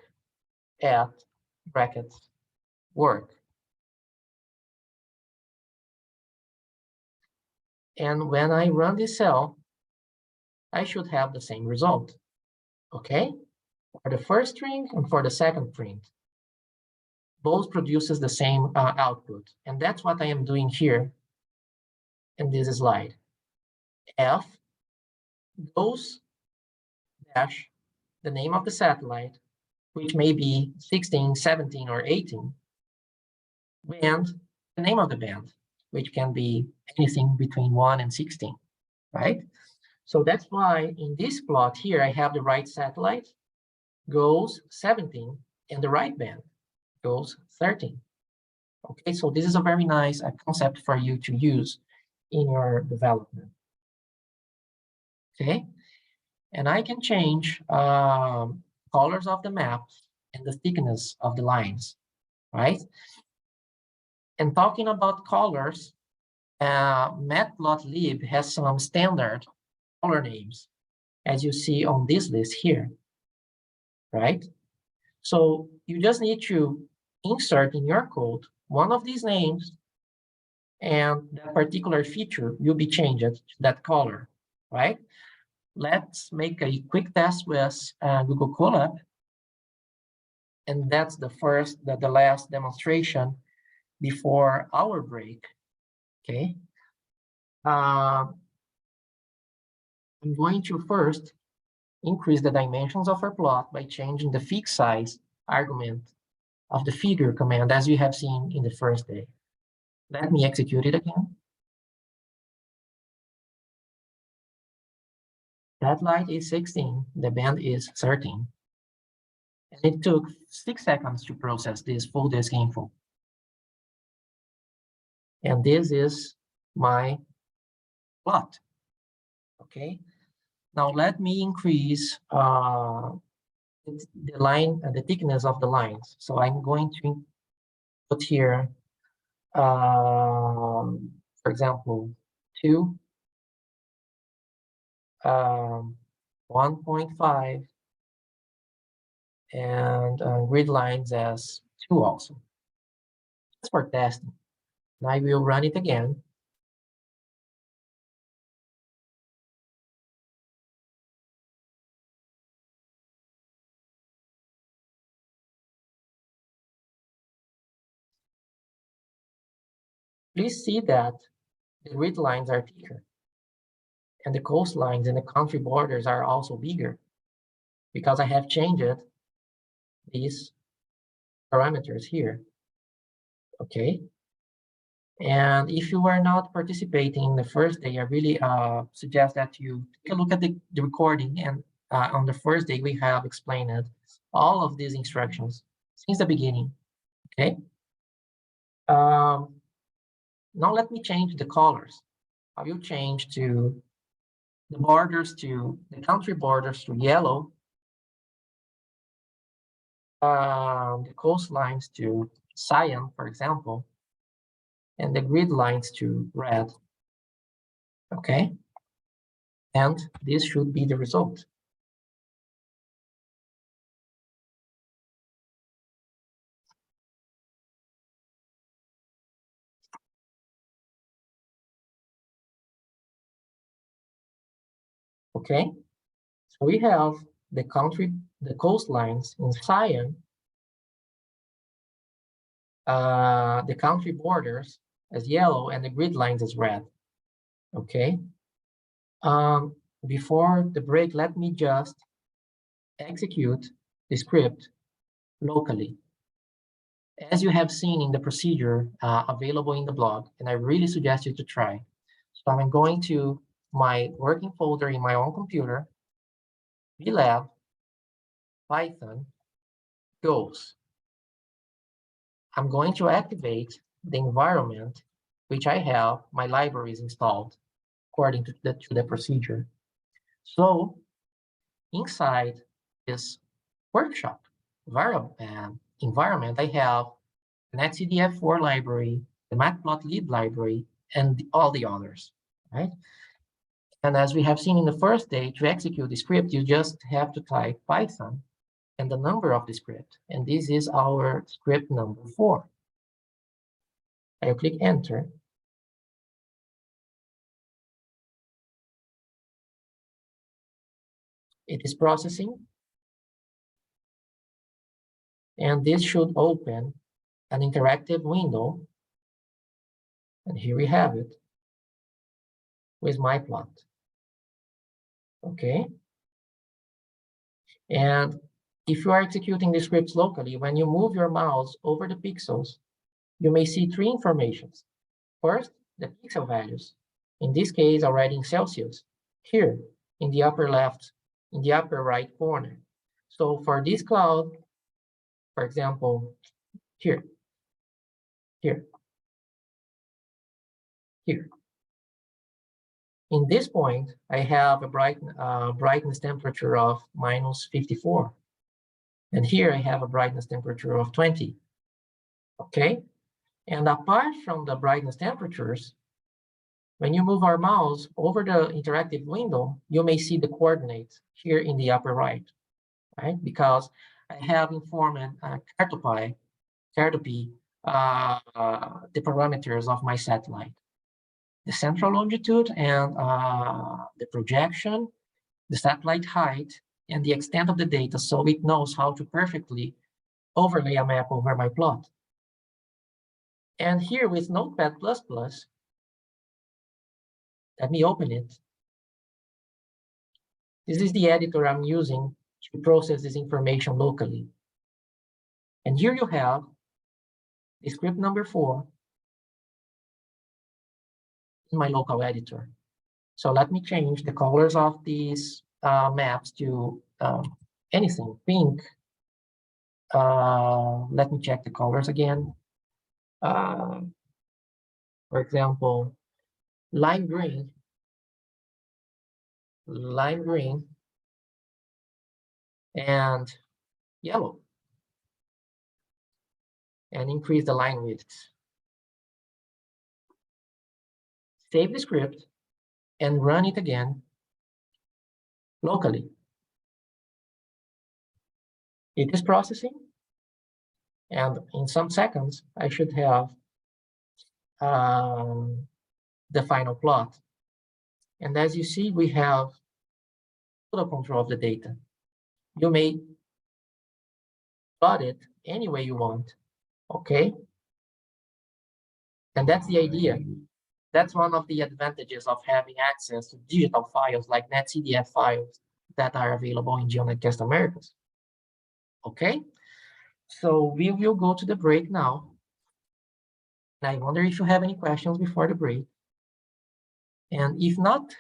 at brackets work. And when I run this cell, I should have the same result, okay? For the first string and for the second print, both produces the same output. And that's what I am doing here in this slide. F goes dash the name of the satellite, which may be 16, 17, or 18, and the name of the band, which can be anything between 1 and 16, right? So that's why in this plot here, I have the right satellite, GOES-17, and the right band, GOES-13. Okay, so this is a very nice concept for you to use in your development. Okay, and I can change colors of the map and the thickness of the lines, right? And talking about colors, Matplotlib has some standard color names, as you see on this list here, right? So you just need to insert in your code one of these names, and that particular feature will be changed to that color, right? Let's make a quick test with Google Colab. And that's the last demonstration before our break, okay? I'm going to first increase the dimensions of our plot by changing the fixed size argument of the figure command, as we have seen in the first day. Let me execute it again. That light is 16, the band is 13. And it took 6 seconds to process this full disk info. And this is my plot, okay? Now let me increase the thickness of the lines. So I'm going to put here, for example, 2, 1.5, and grid lines as 2 also. Just for testing. Now I will run it again. Please see that the grid lines are thicker, and the coastlines and the country borders are also bigger, because I have changed these parameters here, okay? And if you are not participating in the first day, I really suggest that you take a look at the recording, and on the first day, we have explained all of these instructions since the beginning, okay? Now let me change the colors. I will change to the borders to the country borders to yellow, the coastlines to cyan, for example, and the grid lines to red, okay? And this should be the result. Okay, so we have the coastlines in cyan, the country borders as yellow, and the grid lines as red. Okay. Before the break, let me just execute the script locally. As you have seen in the procedure available in the blog, and I really suggest you to try. So I'm going to my working folder in my own computer, VLab, Python, goes. I'm going to activate the environment which I have my libraries installed according to the procedure. So inside this workshop environment, I have an etcdf4 library, the matplotlib library, and all the others, right? And as we have seen in the first day, to execute the script, you just have to type Python and the number of the script. And this is our script number 4. I'll click enter. It is processing. And this should open an interactive window. And here we have it with my plot. Okay. And if you are executing the scripts locally, when you move your mouse over the pixels, you may see 3 informations. First, the pixel values. In this case, already in Celsius, here in the upper left, in the upper right corner. So for this cloud, for example, here, Here. Here. In this point, I have a brightness temperature of -54. And here I have a brightness temperature of 20. Okay? And apart from the brightness temperatures, when you move our mouse over the interactive window, you may see the coordinates here in the upper right, right? Because I have informed Cartopy the parameters of my satellite, the central longitude and the projection, the satellite height, and the extent of the data, so it knows how to perfectly overlay a map over my plot. And here with Notepad++, let me open it. This is the editor I'm using to process this information locally. And here you have the script number 4 in my local editor. So let me change the colors of these maps to anything, pink. Let me check the colors again. For example, lime green, and yellow, and increase the line width. Save the script and run it again locally. It is processing, and in some seconds, I should have the final plot. And as you see, we have total control of the data. You may plot it any way you want, okay? And that's the idea. That's one of the advantages of having access to digital files like NetCDF files that are available in GeoNetcast-Americas. Okay, so we will go to the break now. And I wonder if you have any questions before the break. And if not,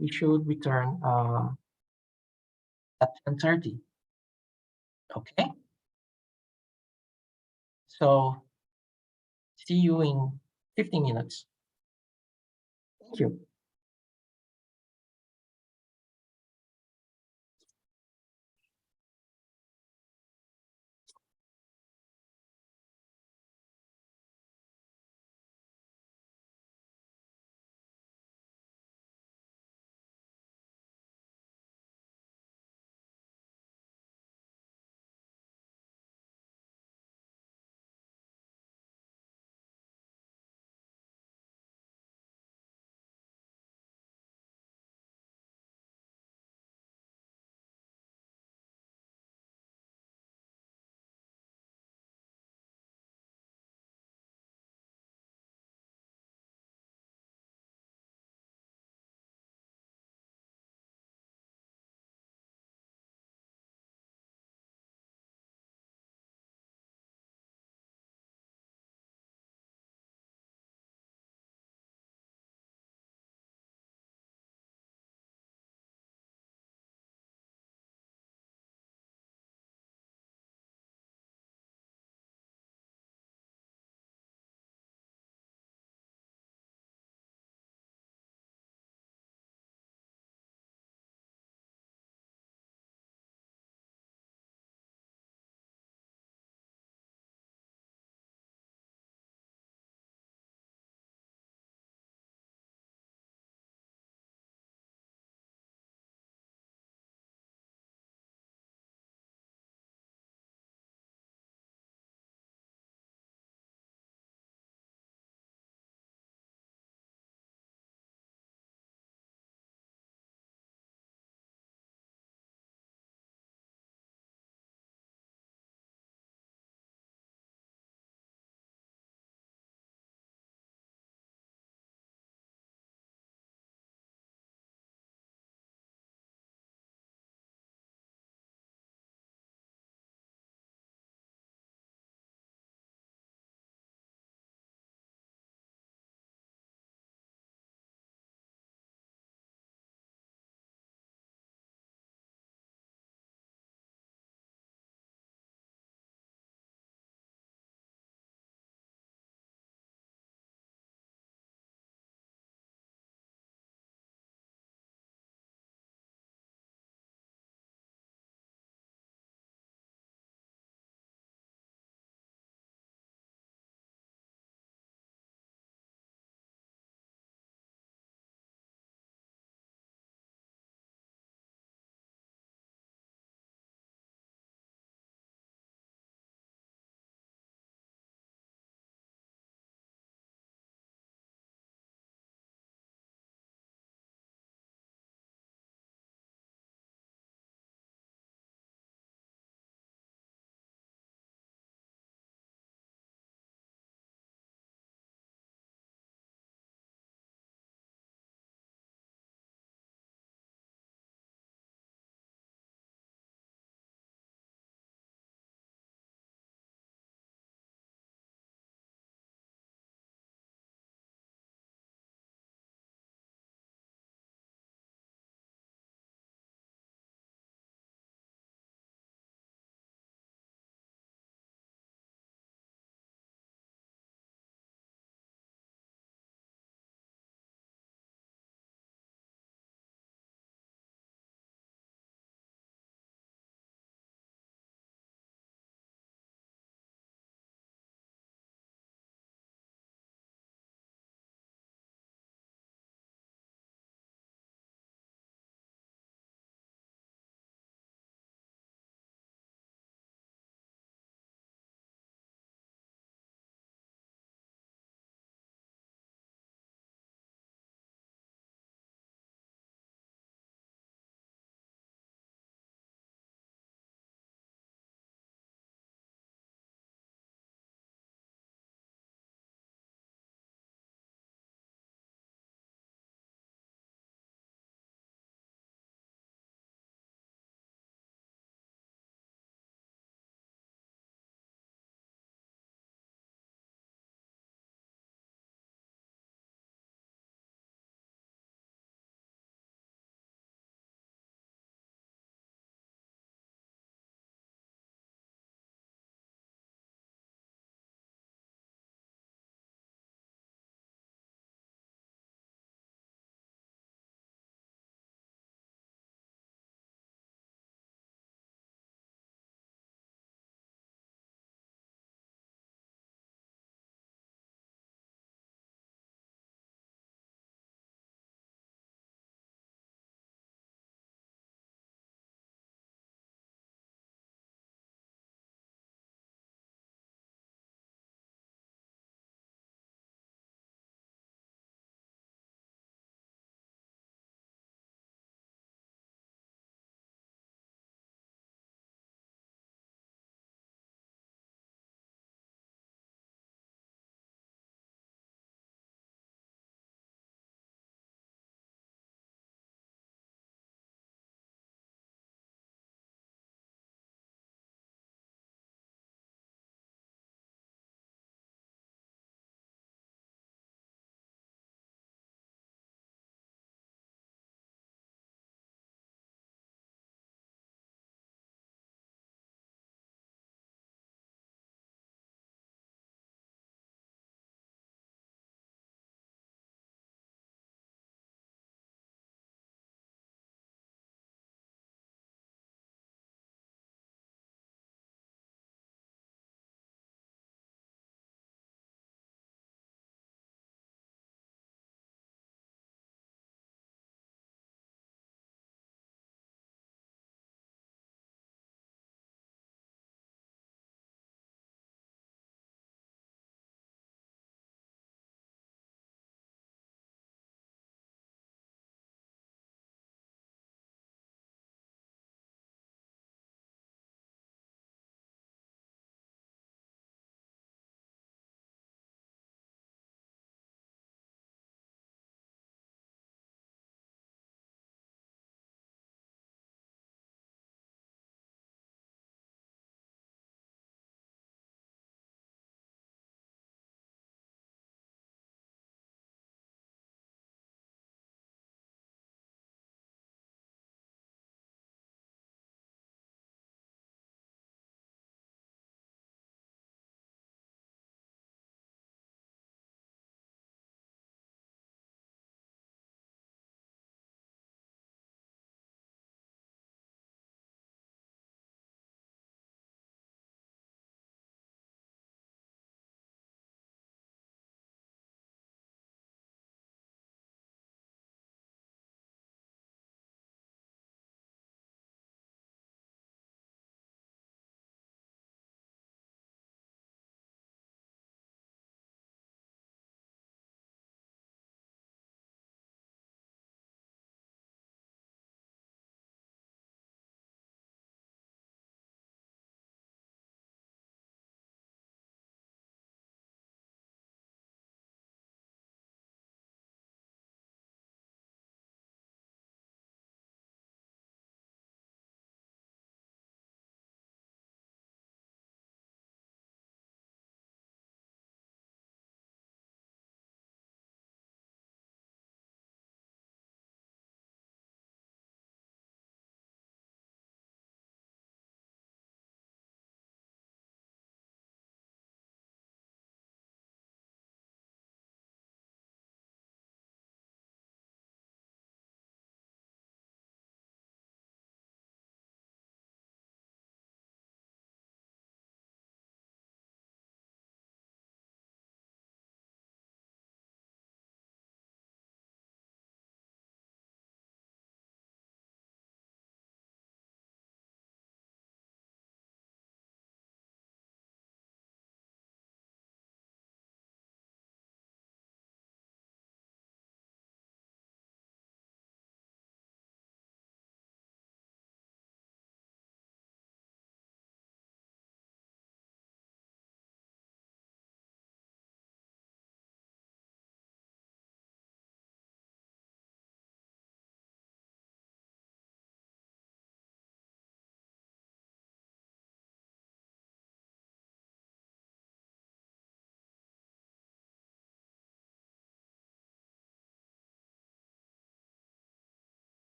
we should return at 10:30. Okay, so see you in 15 minutes. Thank you.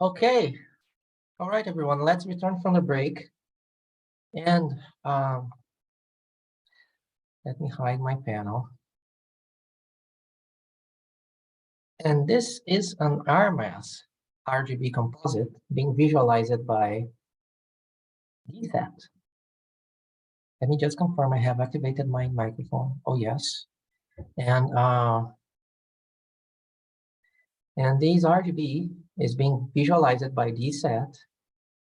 Okay, all right, everyone, let's return from the break. And let me hide my panel. And this is an RMAS RGB composite being visualized by DSAT. Let me just confirm I have activated my microphone. Oh, yes. And this RGB is being visualized by DSAT,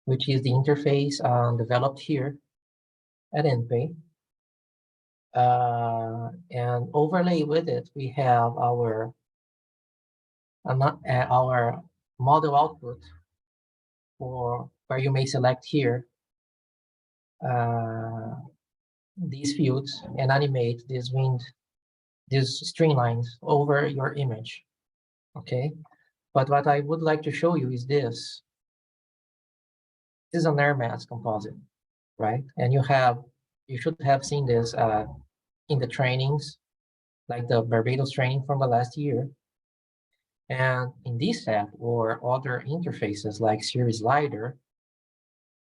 which is the interface developed here at NPay. And overlay with it, we have our model output for where you may select here these fields and animate these string lines over your image. Okay, but what I would like to show you is this. This is an air mass composite, right? And you should have seen this in the trainings, like the Barbados training from the last year. And in this set or other interfaces like Series Slider,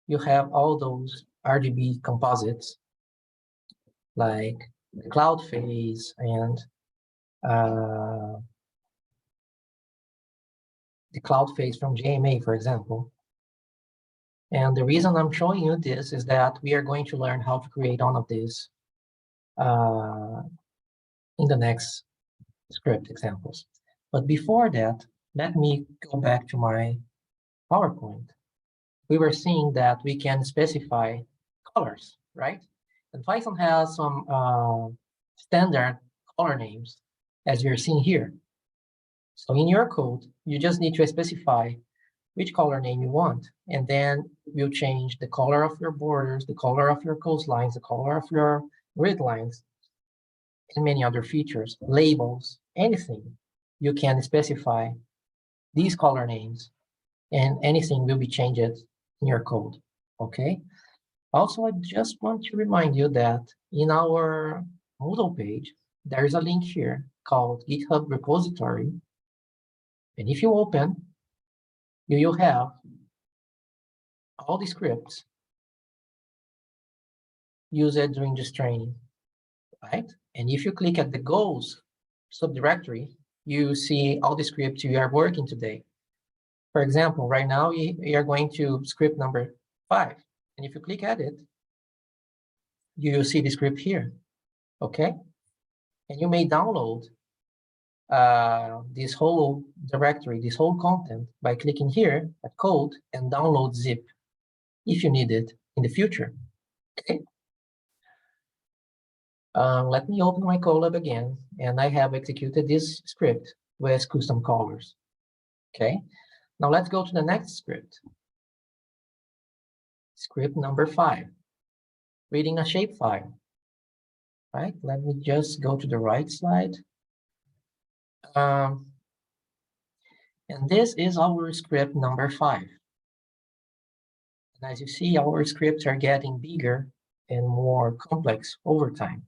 you have all those RGB composites like the cloud phase and the cloud phase from GMA, for example. And the reason I'm showing you this is that we are going to learn how to create all of this in the next script examples. But before that, let me go back to my PowerPoint. We were seeing that we can specify colors, right? And Python has some standard color names, as you're seeing here. So in your code, you just need to specify which color name you want, and then we'll change the color of your borders, the color of your coastlines, the color of your grid lines, and many other features, labels, anything. You can specify these color names, and anything will be changed in your code, okay? Also, I just want to remind you that in our Moodle page, there is a link here called GitHub repository. And if you open, you will have all the scripts used during this training, right? And if you click at the goals subdirectory, you see all the scripts you are working today. For example, right now we are going to script number 5. And if you click at it, you will see the script here, okay? And you may download this whole directory, this whole content by clicking here at code and download zip if you need it in the future, okay? Let me open my Colab again, and I have executed this script with custom colors, okay? Now let's go to the next script. Script number 5, reading a shapefile, right? Let me just go to the right slide. And this is our script number 5. And as you see, our scripts are getting bigger and more complex over time.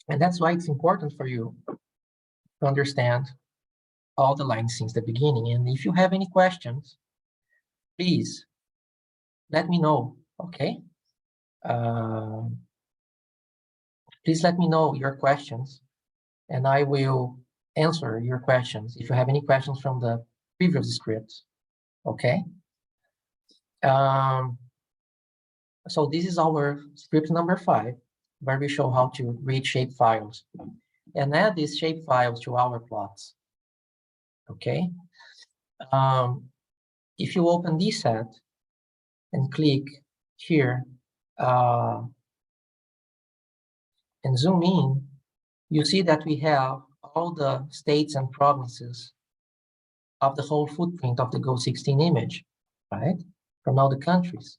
And that's why it's important for you to understand all the lines since the beginning. And if you have any questions, please let me know, okay? Please let me know your questions, and I will answer your questions if you have any questions from the previous scripts, okay? So this is our script number 5, where we show how to read shape files and add these shape files to our plots, okay? If you open DSAT and click here and zoom in, you see that we have all the states and provinces of the whole footprint of the Go16 image, right? From all the countries.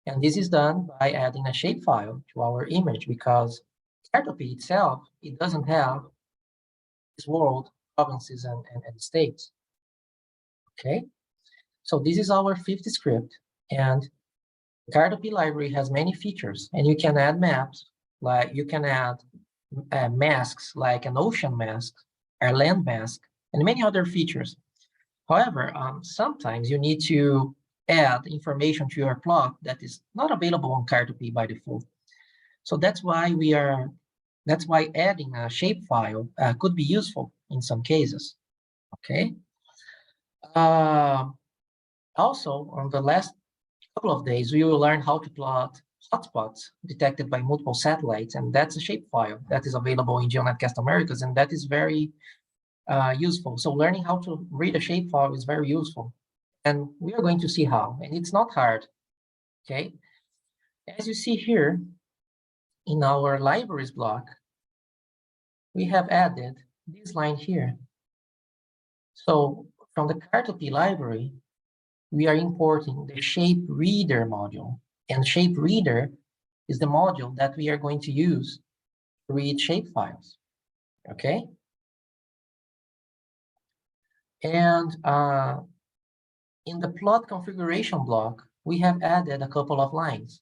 And this is done by adding a shapefile to our image because Cartopy itself, it doesn't have this world, provinces, and states, okay? So this is our 5th script, and the Cartopy library has many features, and you can add maps, like you can add masks like an ocean mask, or land mask, and many other features. However, sometimes you need to add information to your plot that is not available on Cartopy by default. So that's why adding a shapefile could be useful in some cases. Okay. Also, on the last couple of days, we will learn how to plot hotspots detected by multiple satellites, and that's a shapefile that is available in GeoNetcast-Americas, and that is very useful. So learning how to read a shapefile is very useful, and we are going to see how, and it's not hard, okay? As you see here, in our libraries block, we have added this line here. So from the Cartopy library, we are importing the shape reader module, and shape reader is the module that we are going to use to read shapefiles, okay? And in the plot configuration block, we have added a couple of lines,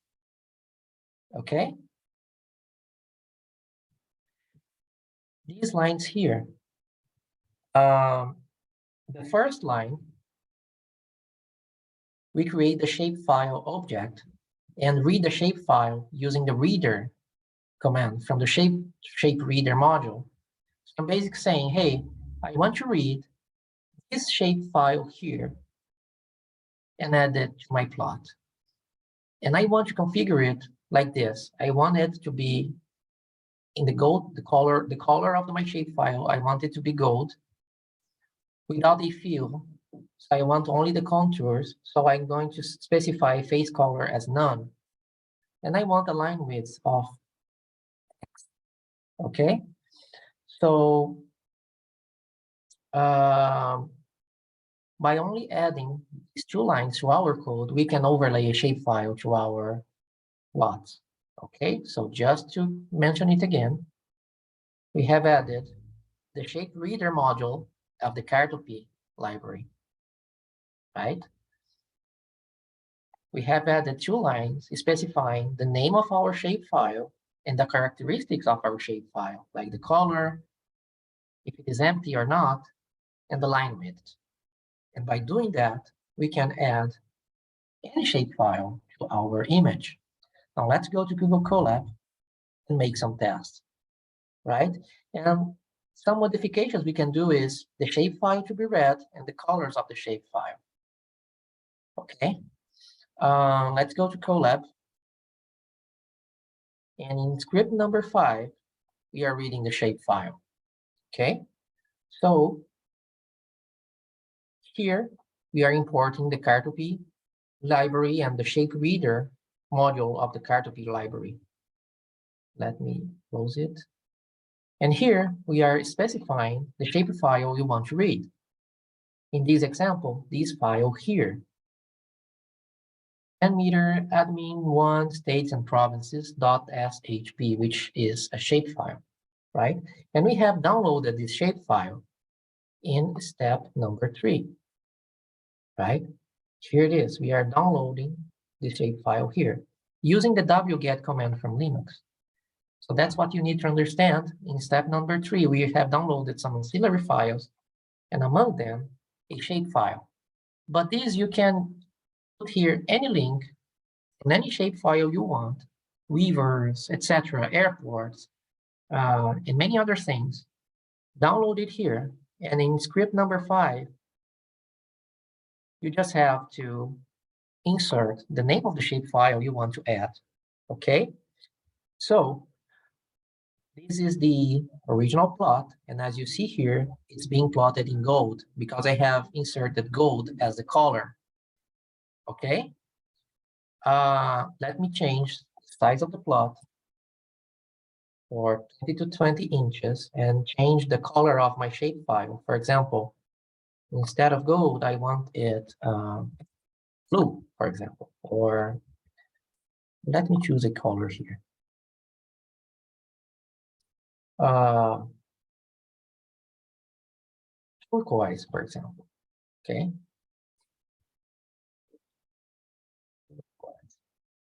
okay? These lines here, the first line, we create the shapefile object and read the shapefile using the reader command from the shape reader module. So I'm basically saying, hey, I want to read this shapefile here and add it to my plot. And I want to configure it like this. I want it to be in the gold, the color of my shapefile, I want it to be gold without a fill. So I want only the contours. So I'm going to specify face color as none. And I want a line width of X. Okay. So by only adding these two lines to our code, we can overlay a shapefile to our plots. Okay, so just to mention it again, we have added the shape reader module of the Cartopy library, right? We have added two lines specifying the name of our shapefile and the characteristics of our shapefile, like the color, if it is empty or not, and the line width. And by doing that, we can add any shapefile to our image. Now let's go to Google Colab and make some tests, right? And some modifications we can do is the shapefile to be read and the colors of the shapefile. Okay, let's go to Colab. And in script number 5, we are reading the shapefile. Okay, so here we are importing the Cartopy library and the shape reader module of the Cartopy library. Let me close it. And here we are specifying the shapefile we want to read. In this example, this file here. 10 meter admin1 states and provinces.shp, which is a shapefile, right? And we have downloaded this shapefile in step number 3, right? Here it is. We are downloading the shapefile here using the wget command from Linux. So that's what you need to understand. In step number 3, we have downloaded some auxiliary files, and among them, a shapefile. But these you can put here any link in any shapefile you want, weavers, etc., airports, and many other things. Download it here, and in script number 5, you just have to insert the name of the shapefile you want to add, okay? So this is the original plot, and as you see here, it's being plotted in gold because I have inserted gold as the color, okay? Let me change the size of the plot for 20 to 20 inches and change the color of my shapefile. For example, instead of gold, I want it blue, for example, or let me choose a color here. Turquoise, for example, okay?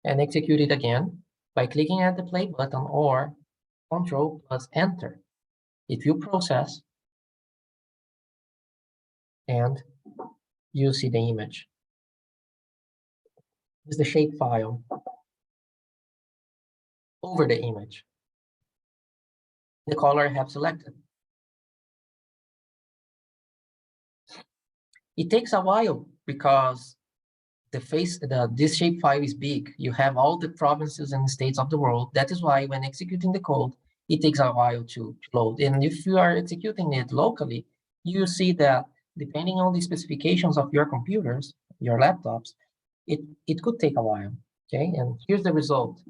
And execute it again by clicking at the play button or Control plus Enter. If you process, and you see the image. This is the shape file over the image. The color I have selected. It takes a while because this shapefile is big. You have all the provinces and states of the world. That is why when executing the code, it takes a while to load. And if you are executing it locally, you see that depending on the specifications of your computers, your laptops, it could take a while, okay? And here's the result,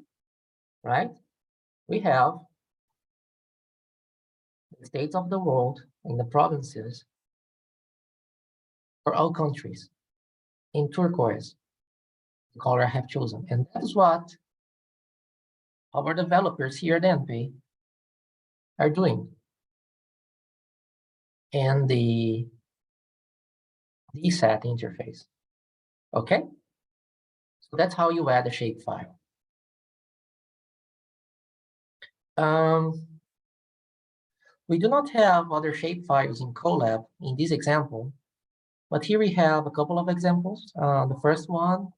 right? We have the states of the world and the provinces for all countries in turquoise, the color I have chosen. And that is what our developers here at NP are doing. And the DSAT interface, okay? So that's how you add a shapefile. We do not have other shapefiles in Colab in this example, but here we have a couple of examples. The first one,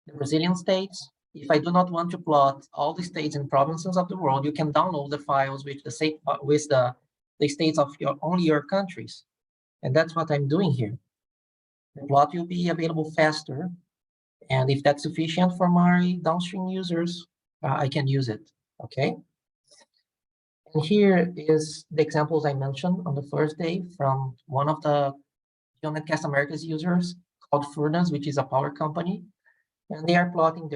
the Brazilian states. If I do not want to plot all the states and provinces of the world, you can download the files with the states of only your countries. And that's what I'm doing here. The plot will be available faster. And if that's sufficient for my downstream users, I can use it, okay? And here is the examples I mentioned on the first day from one of the GEONETCast-Americas users called Furnace, which is a power company. And they are plotting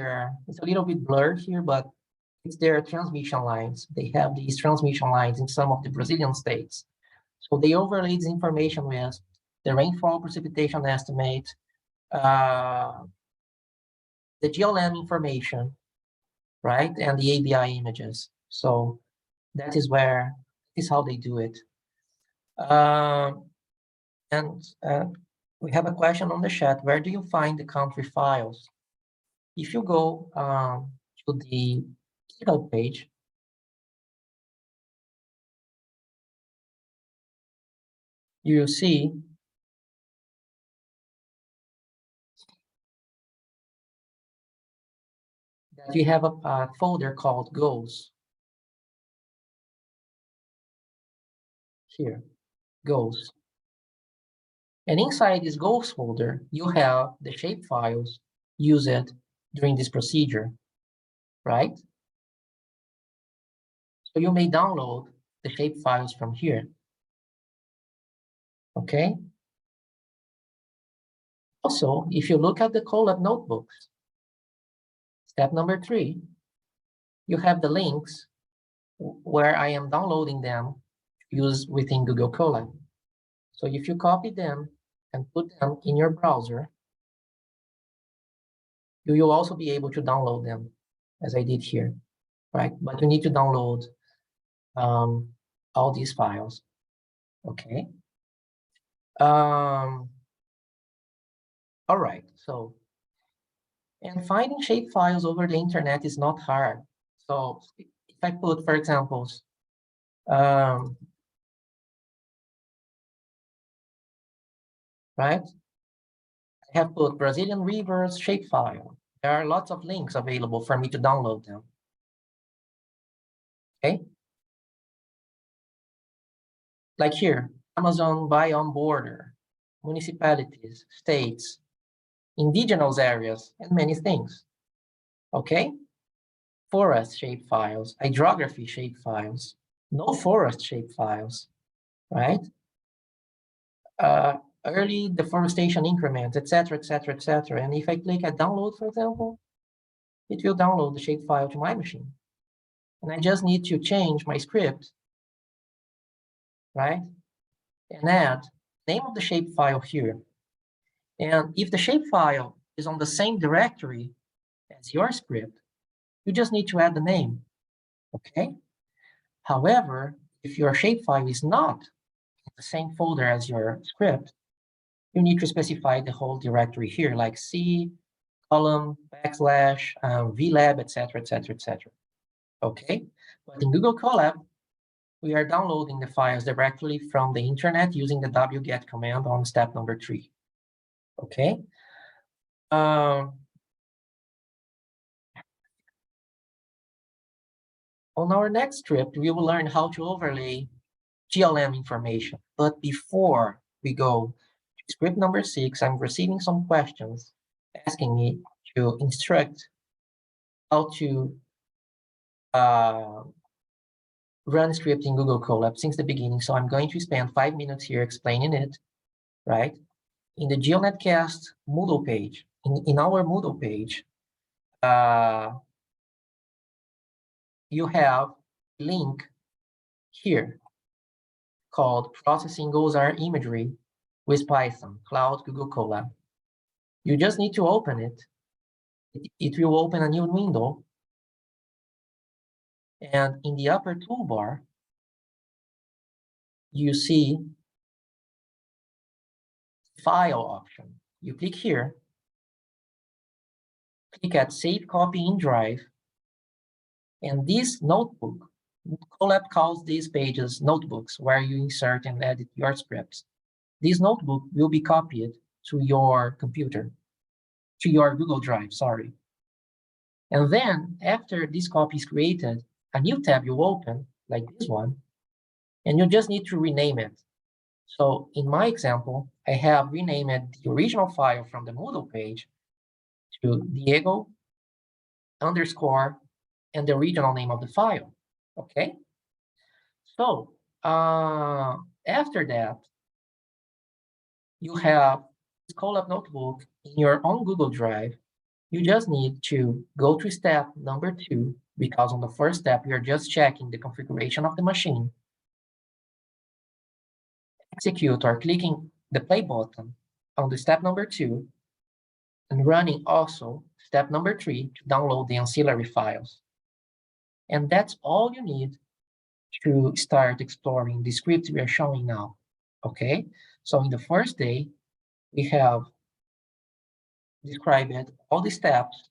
it's a little bit blurred here, but it's their transmission lines. They have these transmission lines in some of the Brazilian states. So they overlay this information with the rainfall precipitation estimate, the GLM information, right? And the ABI images. So that is how they do it. We have a question on the chat. Where do you find the country files? If you go to the GitHub page, you will see that we have a folder called goals. Here, goals. And inside this goals folder, you have the shape files used during this procedure, right? So you may download the shape files from here, okay? Also, if you look at the Colab notebooks, step number 3, you have the links where I am downloading them used within Google Colab. So if you copy them and put them in your browser, you will also be able to download them as I did here, right? But you need to download all these files, okay? All right, so, and finding shape files over the internet is not hard. So if I put, for example, right? I have put Brazilian rivers shapefile. There are lots of links available for me to download them. Okay. Like here, Amazon biome border, municipalities, states, indigenous areas, and many things. Okay. Forest shapefiles, hydrography shapefiles, no forest shapefiles, right? Early deforestation increments, etc., etc., etc. And if I click at download, for example, it will download the shapefile to my machine. And I just need to change my script, right? And add name of the shapefile here. And if the shapefile is on the same directory as your script, you just need to add the name, okay? However, if your shapefile is not in the same folder as your script, you need to specify the whole directory here, like C, column, backslash, VLab, etc., etc., etc. Okay, but in Google Colab, we are downloading the files directly from the internet using the wget command on step number 3. Okay. On our next script, we will learn how to overlay GLM information. But before we go to script number 6, I'm receiving some questions asking me to instruct how to run script in Google Colab since the beginning. So I'm going to spend 5 minutes here explaining it, right? In the GeoNetCast Moodle page, in our Moodle page, you have a link here called Processing GOES-R Imagery with Python, Cloud Google Colab. You just need to open it. It will open a new window. And in the upper toolbar, you see File option. You click here, click at Save Copy in Drive, and this notebook, Colab calls these pages notebooks where you insert and edit your scripts. This notebook will be copied to your computer, to your Google Drive, sorry. And then after this copy is created, a new tab will open, like this one, and you just need to rename it. So in my example, I have renamed the original file from the Moodle page to Diego underscore and the original name of the file, okay? So after that, you have this Colab notebook in your own Google Drive. You just need to go to step number 2, because on the first step, you're just checking the configuration of the machine. Execute or clicking the play button on the step number 2, and running also step number 3 to download the ancillary files. And that's all you need to start exploring the script we are showing now, okay? So in the first day, we have described all the steps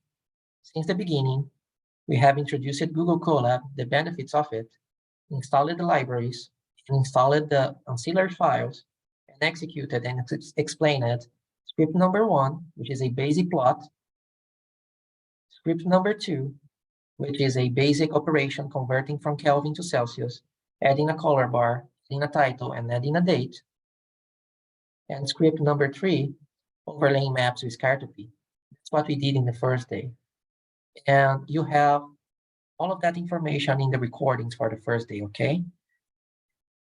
since the beginning. We have introduced Google Colab, the benefits of it, installed the libraries, and installed the ancillary files, and executed and explained script number 1, which is a basic plot, script number 2, which is a basic operation converting from Kelvin to Celsius, adding a color bar, adding a title, and adding a date, and script number 3, overlaying maps with Cartopy. That's what we did in the first day. And you have all of that information in the recordings for the first day, okay?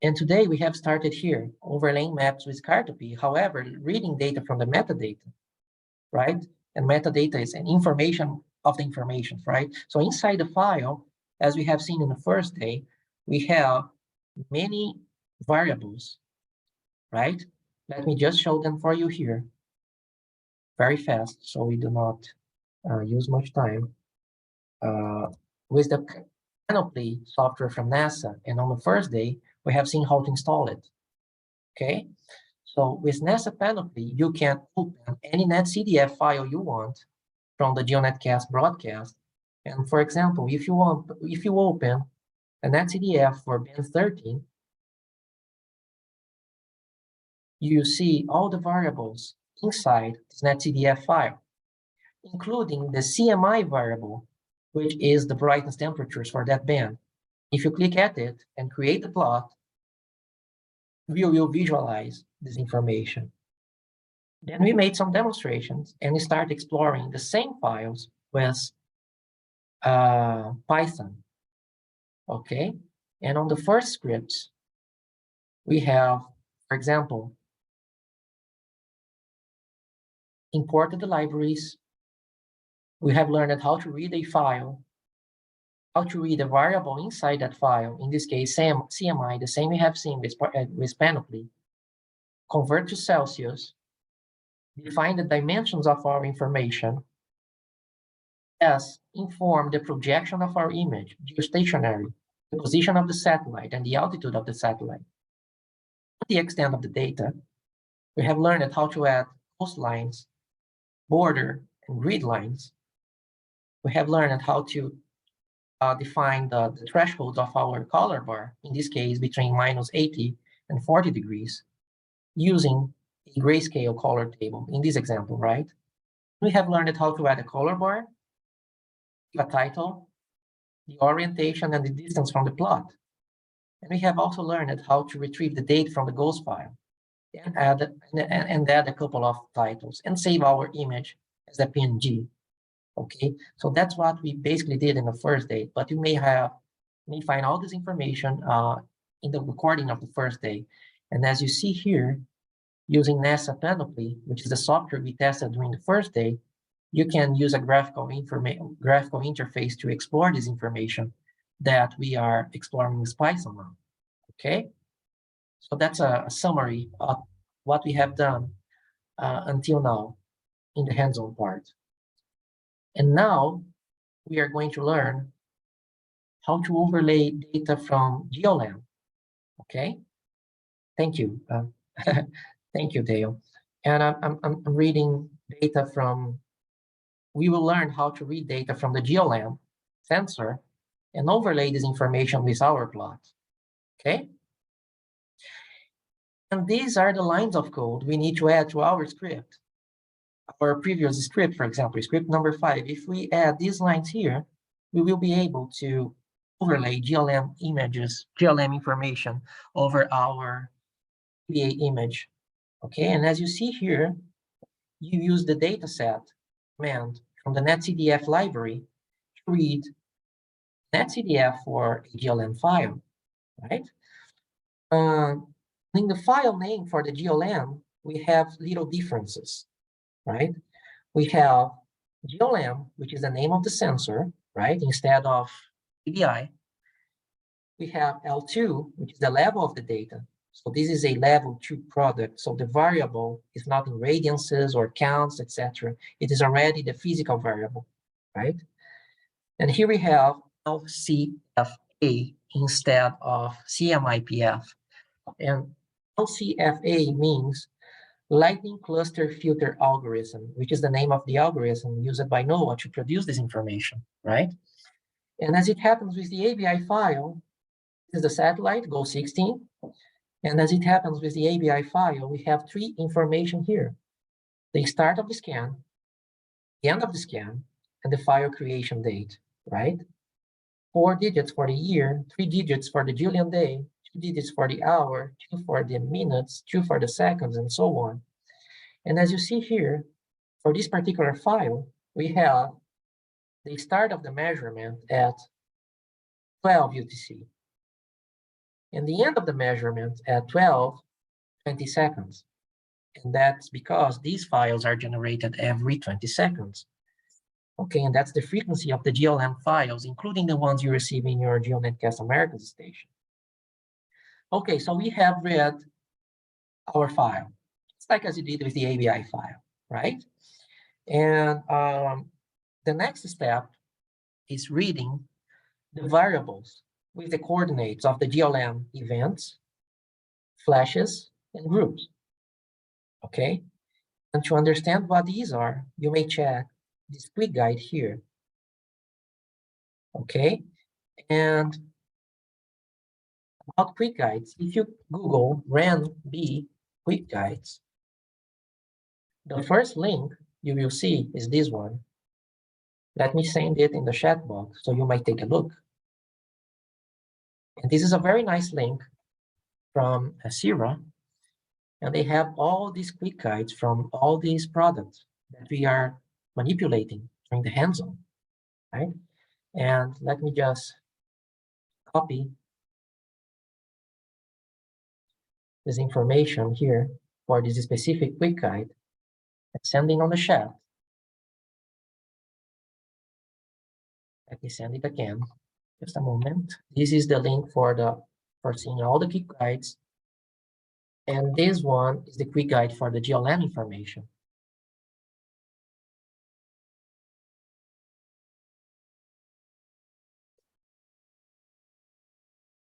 And today we have started here, overlaying maps with Cartopy, however, reading data from the metadata, right? And metadata is an information of the information, right? So inside the file, as we have seen in the first day, we have many variables, right? Let me just show them for you here very fast so we do not use much time. With the Panoply software from NASA, and on the first day, we have seen how to install it, okay? So with NASA Panoply, you can open any netcdf file you want from the GeoNetCast broadcast. And for example, if you open a netcdf for band 13, you see all the variables inside this netcdf file, including the CMI variable, which is the brightness temperatures for that band. If you click at it and create a plot, we will visualize this information. Then we made some demonstrations and we start exploring the same files with Python, okay? And on the first scripts, we have, for example, imported the libraries. We have learned how to read a file, how to read a variable inside that file, in this case, CMI, the same we have seen with Panoply, convert to Celsius, define the dimensions of our information, inform the projection of our image, geostationary, the position of the satellite, and the altitude of the satellite. The extent of the data, we have learned how to add coastlines, border, and grid lines. We have learned how to define the thresholds of our color bar, in this case between minus 80 and 40 degrees, using a grayscale color table in this example, right? We have learned how to add a color bar, a title, the orientation, and the distance from the plot. And we have also learned how to retrieve the date from the ghost file and add a couple of titles and save our image as a PNG. Okay, so that's what we basically did in the first day, but you may find all this information in the recording of the first day. And as you see here, using NASA Panoply, which is the software we tested during the first day, you can use a graphical interface to explore this information that we are exploring with Python now. Okay, so that's a summary of what we have done until now in the hands-on part. And now we are going to learn how to overlay data from GeoLam. Okay, thank you. Thank you, Dale. And I'm reading data from, we will learn how to read data from the GeoLam sensor and overlay this information with our plot. Okay? And these are the lines of code we need to add to our script. Our previous script, for example, script number 5, if we add these lines here, we will be able to overlay GLM images, GLM information over our PA image. Okay, and as you see here, you use the dataset command from the netcdf library to read netcdf for a GLM file, right? In the file name for the GLM, we have little differences, right? We have GLM, which is the name of the sensor, right? Instead of ABI. We have L2, which is the level of the data. So this is a level 2 product. So the variable is not in radiances or counts, etc. It is already the physical variable, right? And here we have LCFA instead of CMIPF. And LCFA means Lightning Cluster Filter Algorithm, which is the name of the algorithm used by NOAA to produce this information, right? And as it happens with the ABI file, this is the satellite, GOES 16. And as it happens with the ABI file, we have 3 information here: the start of the scan, the end of the scan, and the file creation date, right? 4 digits for the year, 3 digits for the Julian day, 2 digits for the hour, 2 for the minutes, 2 for the seconds, and so on. And as you see here, for this particular file, we have the start of the measurement at 12 UTC, and the end of the measurement at 12:20 seconds. And that's because these files are generated every 20 seconds. Okay, and that's the frequency of the GLM files, including the ones you receive in your GeoNetcast-Americas station. Okay, so we have read our file. It's like as you did with the ABI file, right? And the next step is reading the variables with the coordinates of the GLM events, flashes, and groups. Okay, and to understand what these are, you may check this quick guide here. Okay, and about quick guides, if you Google RANB quick guides, the first link you will see is this one. Let me send it in the chat box so you might take a look. And this is a very nice link from Asira, and they have all these quick guides from all these products that we are manipulating during the hands-on, right? And let me just copy this information here for this specific quick guide and sending on the chat. Let me send it again. Just a moment. This is the link for seeing all the quick guides. And this one is the quick guide for the GLM information.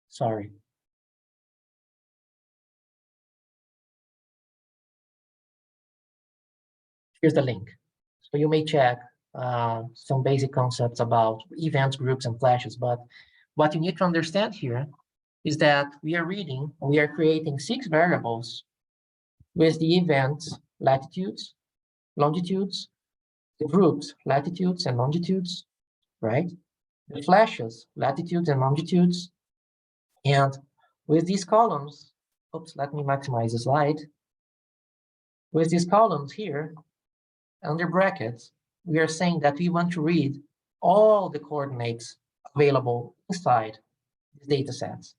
Sorry. Here's the link. So you may check some basic concepts about events, groups, and flashes. But what you need to understand here is that we are creating 6 variables with the events, latitudes, longitudes, the groups, latitudes and longitudes, right? The flashes, latitudes and longitudes. And with these columns, oops, let me maximize the slide. With these columns here, under brackets, we are saying that we want to read all the coordinates available inside the data sets.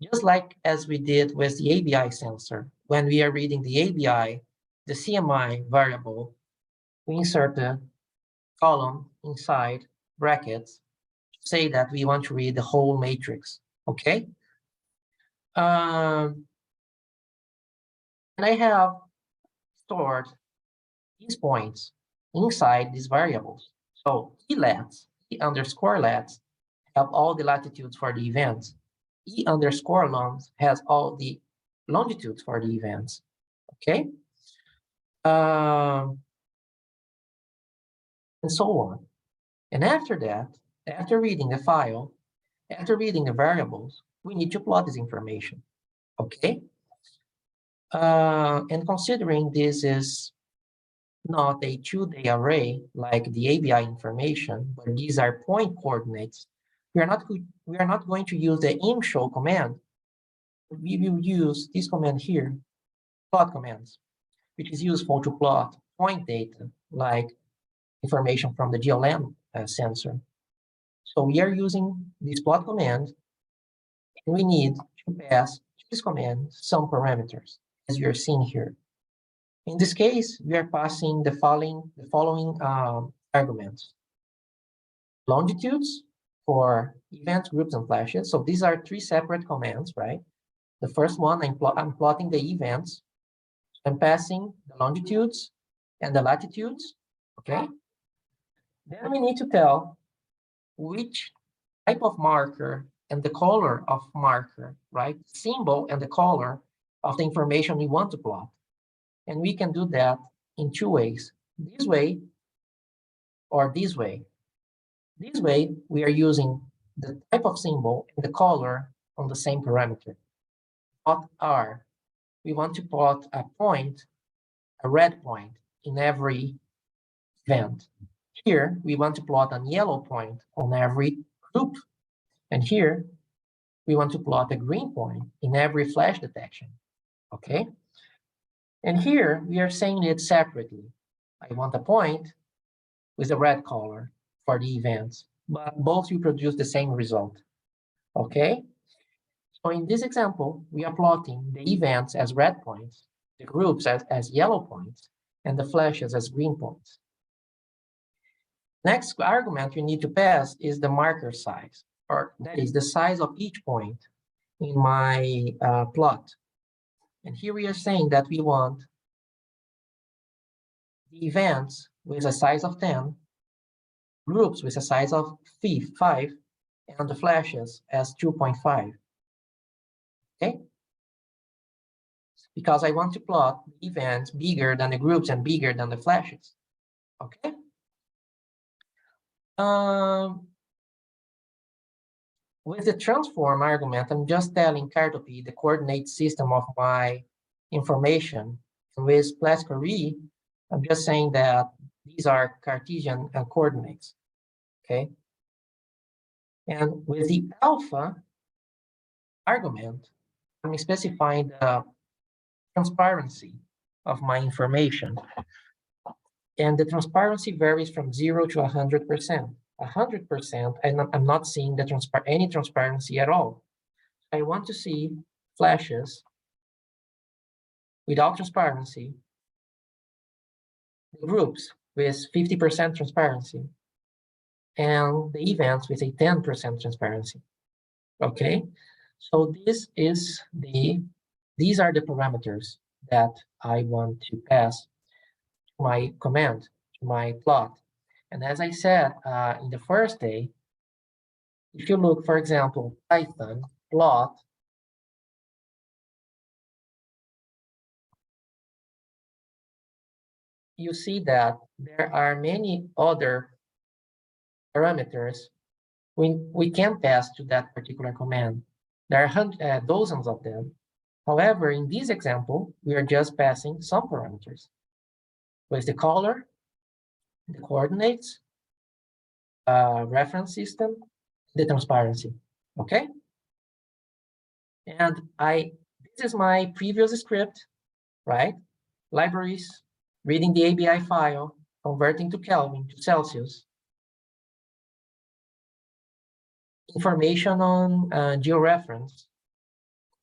Just like as we did with the ABI sensor, when we are reading the ABI, the CMI variable, we insert the column inside brackets to say that we want to read the whole matrix, okay? And I have stored these points inside these variables. So E-lats, E_lats, have all the latitudes for the events. E_longs has all the longitudes for the events, okay? And so on. And after that, after reading the file, after reading the variables, we need to plot this information, okay? And considering this is not a 2-day array like the ABI information, but these are point coordinates, we are not going to use the imshow command. We will use this command here, plot commands, which is useful to plot point data like information from the GLM sensor. So we are using this plot command, and we need to pass to this command some parameters, as you're seeing here. In this case, we are passing the following arguments. Longitudes for events, groups, and flashes. So these are 3 separate commands, right? The first one, I'm plotting the events. I'm passing the longitudes and the latitudes, okay? Then we need to tell which type of marker and the color of marker, right? Symbol and the color of the information we want to plot. And we can do that in 2 ways, this way or this way. This way, we are using the type of symbol and the color on the same parameter. Plot R, we want to plot a point, a red point in every event. Here, we want to plot a yellow point on every group. And here, we want to plot a green point in every flash detection, okay? And here, we are saying it separately. I want a point with a red color for the events, but both will produce the same result, okay? So in this example, we are plotting the events as red points, the groups as yellow points, and the flashes as green points. Next argument we need to pass is the marker size, or that is the size of each point in my plot. And here we are saying that we want the events with a size of 10, groups with a size of 5, and the flashes as 2.5. Okay? Because I want to plot the events bigger than the groups and bigger than the flashes. Okay? With the transform argument, I'm just telling Cartopy the coordinate system of my information. And with Plascari, I'm just saying that these are Cartesian coordinates. Okay? And with the alpha argument, I'm specifying the transparency of my information. And the transparency varies from 0 to 100%. 100%, I'm not seeing any transparency at all. I want to see flashes without transparency, the groups with 50% transparency, and the events with a 10% transparency. Okay, so these are the parameters that I want to pass to my command, to my plot. And as I said in the first day, if you look, for example, Python plot, you see that there are many other parameters we can pass to that particular command. There are dozens of them. However, in this example, we are just passing some parameters. With the color, the coordinates, reference system, the transparency, okay? And this is my previous script, right? Libraries, reading the ABI file, converting to Kelvin, to Celsius. Information on georeference,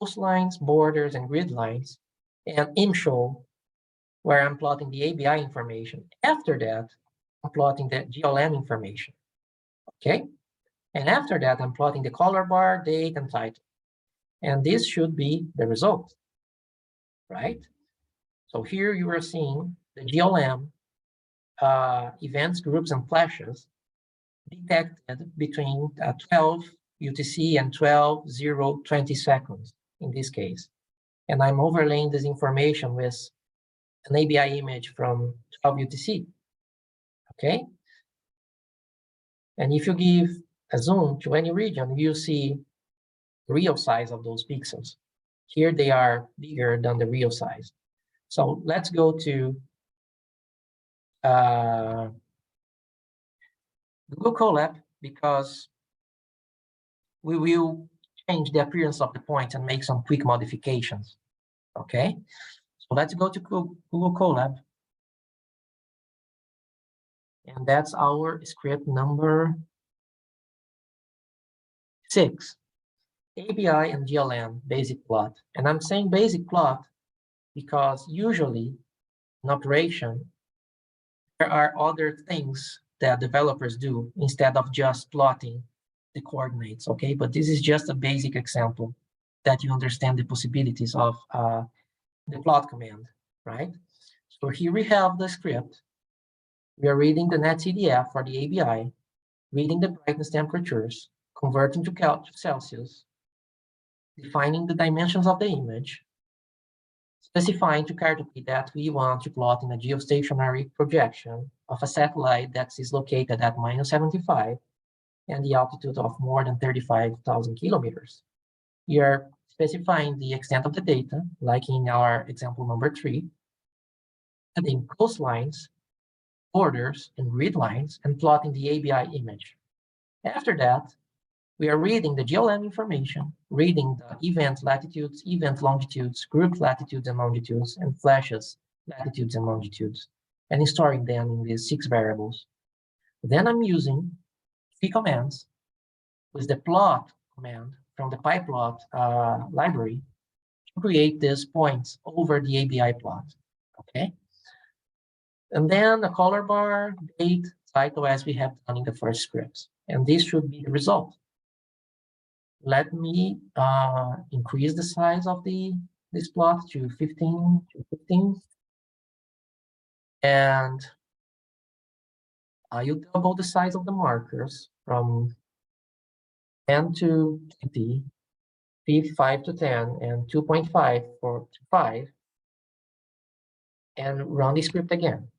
coastlines, borders, and grid lines, and IMSHO, where I'm plotting the ABI information. After that, I'm plotting the GLM information, okay? And after that, I'm plotting the color bar, date, and title. And this should be the result, right? So here you are seeing the GLM events, groups, and flashes detected between 12 UTC and 12:0:20 seconds in this case. And I'm overlaying this information with an ABI image from 12 UTC, okay? And if you give a zoom to any region, you see the real size of those pixels. Here they are bigger than the real size. So let's go to Google Colab, because we will change the appearance of the points and make some quick modifications, okay? So let's go to Google Colab. And that's our script number 6, ABI and GLM basic plot. And I'm saying basic plot because usually in operation, there are other things that developers do instead of just plotting the coordinates, okay? But this is just a basic example that you understand the possibilities of the plot command, right? So here we have the script. We are reading the net CDF for the ABI, reading the brightness temperatures, converting to Celsius, defining the dimensions of the image, specifying to Cartopy that we want to plot in a geostationary projection of a satellite that is located at -75 and the altitude of more than 35,000 kilometers. We are specifying the extent of the data, like in our example number 3, adding coastlines, borders, and grid lines, and plotting the ABI image. After that, we are reading the GLM information, reading the event latitudes, event longitudes, group latitudes and longitudes, and flashes latitudes and longitudes, and storing them in these 6 variables. Then I'm using 3 commands with the plot command from the PyPlot library to create these points over the ABI plot, okay? And then a color bar, date, title, as we have done in the first scripts. And this should be the result. Let me increase the size of this plot to 15 to 15. And you double the size of the markers from 10 to 20, 5 to 10, and 2.5 to 5, and run the script again.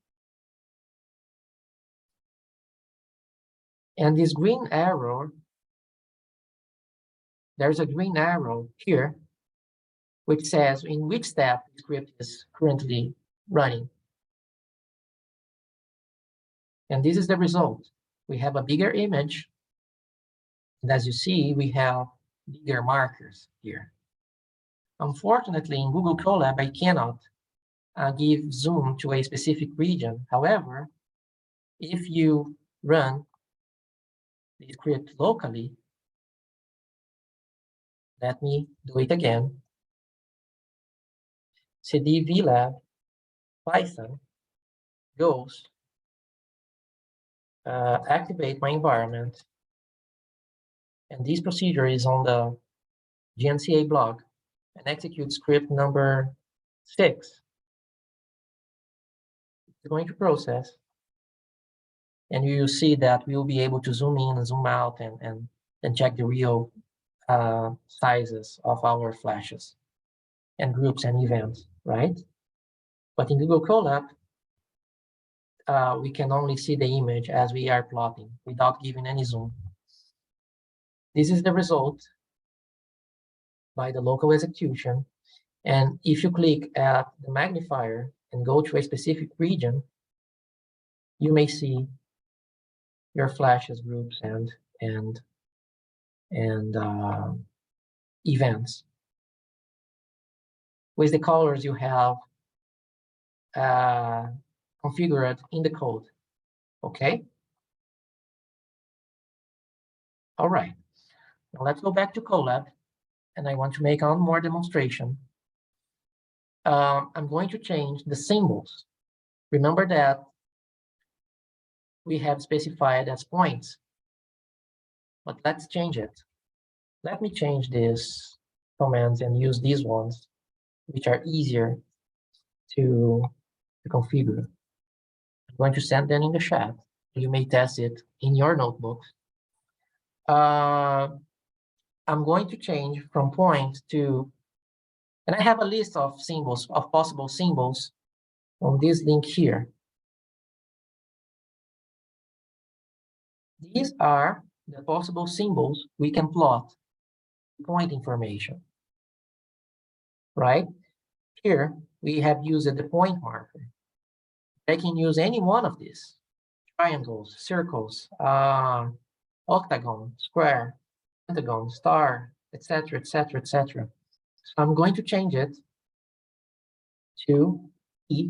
And this green arrow, there's a green arrow here, which says in which step the script is currently running. And this is the result. We have a bigger image. And as you see, we have bigger markers here. Unfortunately, in Google Colab, I cannot give zoom to a specific region. However, if you run the script locally, let me do it again. cd vlab python goes activate my environment. And this procedure is on the GNC-A blog, and execute script number 6. It's going to process. And you will see that we will be able to zoom in and zoom out and check the real sizes of our flashes and groups and events, right? But in Google Colab, we can only see the image as we are plotting without giving any zoom. This is the result by the local execution. And if you click at the magnifier and go to a specific region, you may see your flashes, groups, and events. With the colors you have configured in the code. Okay? All right. Now let's go back to Colab, and I want to make one more demonstration. I'm going to change the symbols. Remember that we have specified as points, but let's change it. Let me change these commands and use these ones, which are easier to configure. I'm going to send them in the chat. You may test it in your notebook. I'm going to change from point to, and I have a list of symbols, of possible symbols on this link here. These are the possible symbols we can plot point information, right? Here, we have used the point marker. I can use any one of these: triangles, circles, octagon, square, pentagon, star, etc., etc., etc. So I'm going to change it to E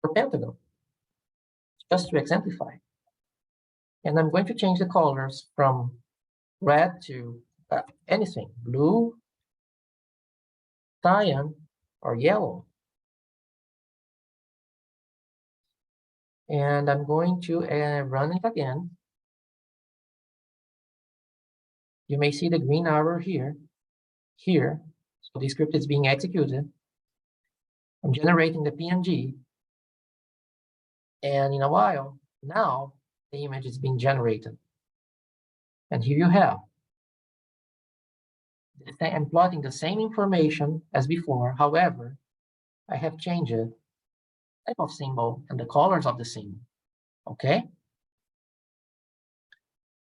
for pentagon, just to exemplify. And I'm going to change the colors from red to anything, blue, cyan, or yellow. And I'm going to run it again. You may see the green arrow here. So the script is being executed. I'm generating the PNG. And in a while, now the image is being generated. And here you have. I'm plotting the same information as before. However, I have changed the type of symbol and the colors of the symbol. Okay?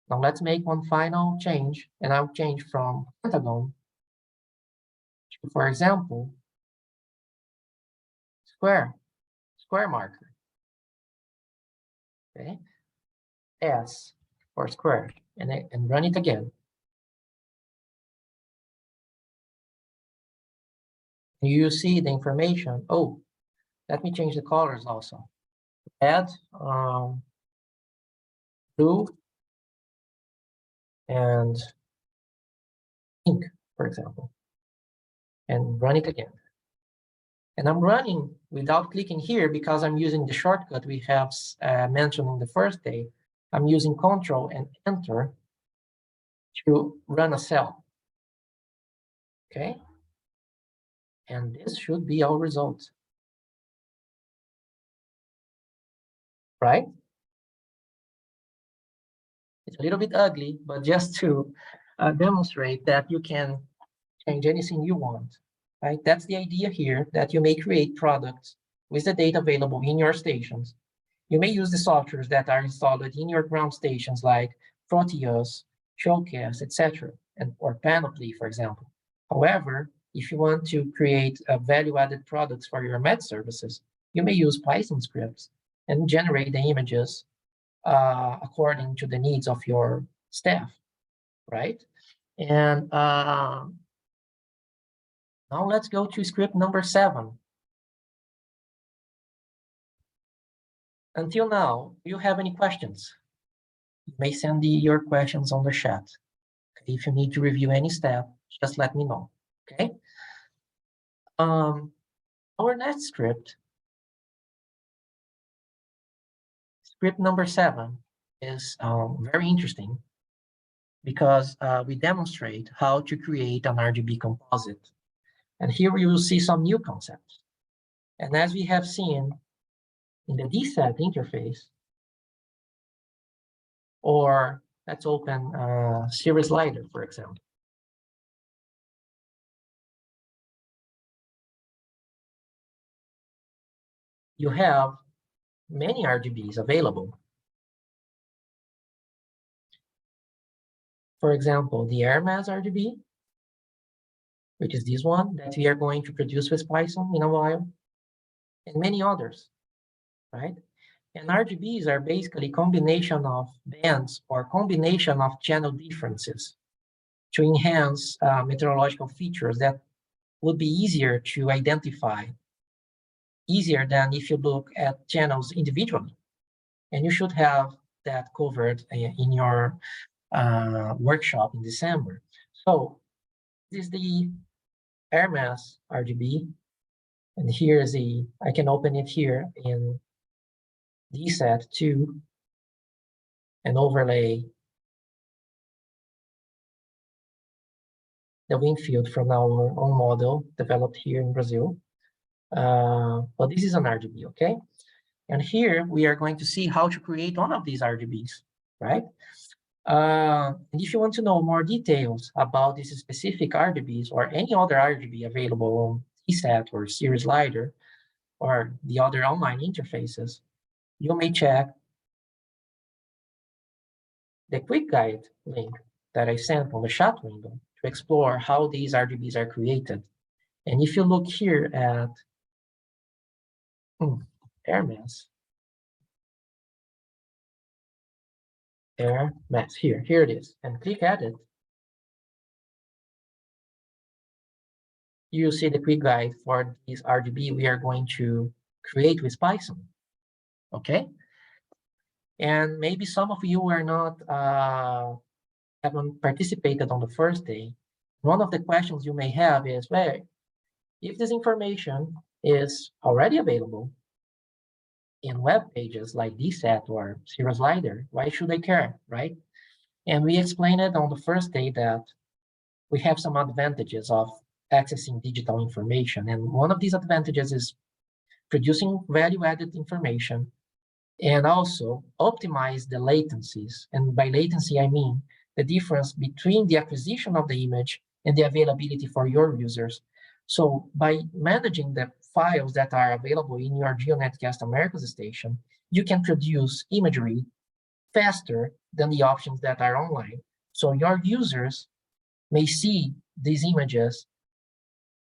Now let's make one final change, and I'll change from pentagon to, for example, square marker. Okay? S for square, and run it again. You see the information. Oh, let me change the colors also. Add blue and pink, for example, and run it again. And I'm running without clicking here because I'm using the shortcut we have mentioned in the first day. I'm using Control and Enter to run a cell. Okay? And this should be our result. Right? It's a little bit ugly, but just to demonstrate that you can change anything you want. Right? That's the idea here, that you may create products with the data available in your stations. You may use the softwares that are installed in your ground stations like Proteus, Showcase, etc., or Panoply, for example. However, if you want to create value-added products for your med services, you may use Python scripts and generate the images according to the needs of your staff, right? And now let's go to script number 7. Until now, do you have any questions? You may send your questions on the chat. If you need to review any step, just let me know, okay? Our next script number 7, is very interesting because we demonstrate how to create an RGB composite. And here you will see some new concepts. And as we have seen in the DSET interface, or let's open Series Slider, for example. You have many RGBs available. For example, the air mass RGB, which is this one that we are going to produce with Python in a while, and many others, right? And RGBs are basically combination of bands or combination of channel differences to enhance meteorological features that would be easier to identify, easier than if you look at channels individually. And you should have that covered in your workshop in December. So this is the air mass RGB. And here is I can open it here in DSAT2 and overlay the wind field from our own model developed here in Brazil. But this is an RGB, okay? And here we are going to see how to create one of these RGBs, right? And if you want to know more details about this specific RGBs or any other RGB available on DSAT or Series Lider or the other online interfaces, you may check the quick guide link that I sent on the chat window to explore how these RGBs are created. And if you look here at air mass, here it is, and click at it, you see the quick guide for this RGB we are going to create with Python, okay? And maybe some of you are not, haven't participated on the first day. One of the questions you may have is, well, if this information is already available in web pages like DSAT or Cirrus Lider, why should I care, right? And we explained it on the first day that we have some advantages of accessing digital information. And one of these advantages is producing value-added information and also optimize the latencies. And by latency, I mean the difference between the acquisition of the image and the availability for your users. So by managing the files that are available in your GEONETCast-Americas station, you can produce imagery faster than the options that are online. So your users may see these images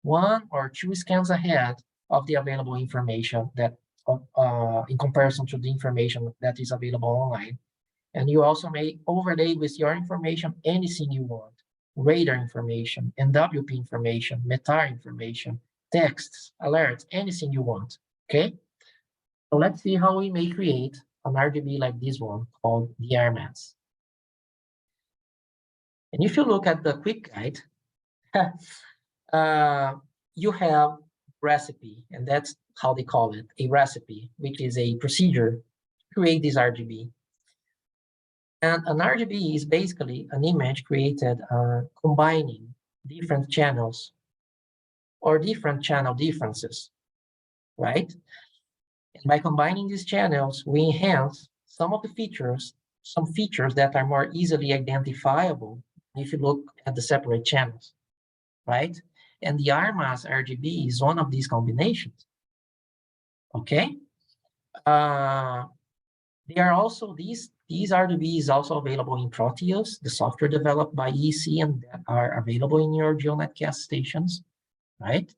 1 or 2 scans ahead of the available information that in comparison to the information that is available online. And you also may overlay with your information anything you want: radar information, NWP information, METAR information, texts, alerts, anything you want, okay? So let's see how we may create an RGB like this one called the air mass. And if you look at the quick guide, you have recipe, and that's how they call it, a recipe, which is a procedure to create this RGB. And an RGB is basically an image created combining different channels or different channel differences, right? And by combining these channels, we enhance some of the features, some features that are more easily identifiable if you look at the separate channels, right? And the RMAS RGB is one of these combinations, okay? They are also, these RGBs also available in Proteus, the software developed by EC and that are available in your GeoNetcast stations, right?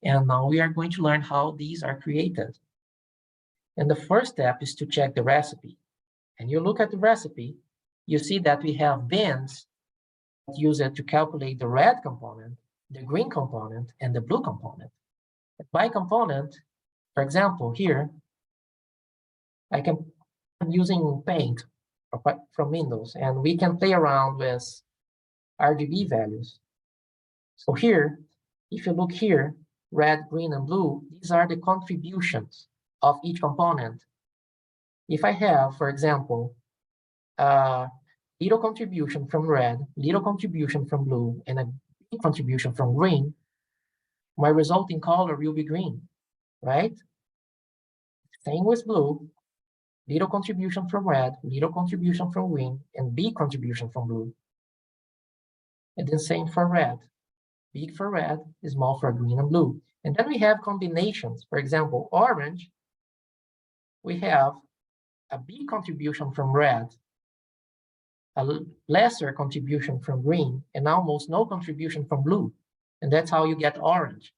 And now we are going to learn how these are created. And the first step is to check the recipe. And you look at the recipe, you see that we have bins that use it to calculate the red component, the green component, and the blue component. By component, for example, here, I'm using Paint from Windows, and we can play around with RGB values. So here, if you look here, red, green, and blue, these are the contributions of each component. If I have, for example, little contribution from red, little contribution from blue, and a big contribution from green, my resulting color will be green, right? Same with blue, little contribution from red, little contribution from green, and big contribution from blue. And then same for red, big for red, small for green and blue. And then we have combinations. For example, orange we have a big contribution from red, a lesser contribution from green, and almost no contribution from blue. And that's how you get orange.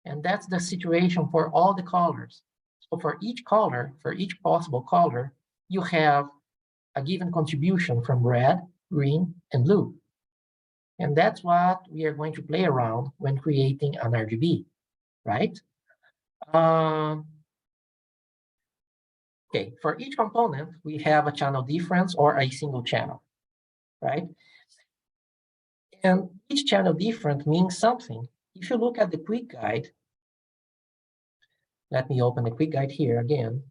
And that's the situation for all the colors. So for each color, for each possible color, you have a given contribution from red, green, and blue. And that's what we are going to play around when creating an RGB, right? Okay, for each component, we have a channel difference or a single channel, right? And each channel difference means something. If you look at the quick guide, let me open the quick guide here again,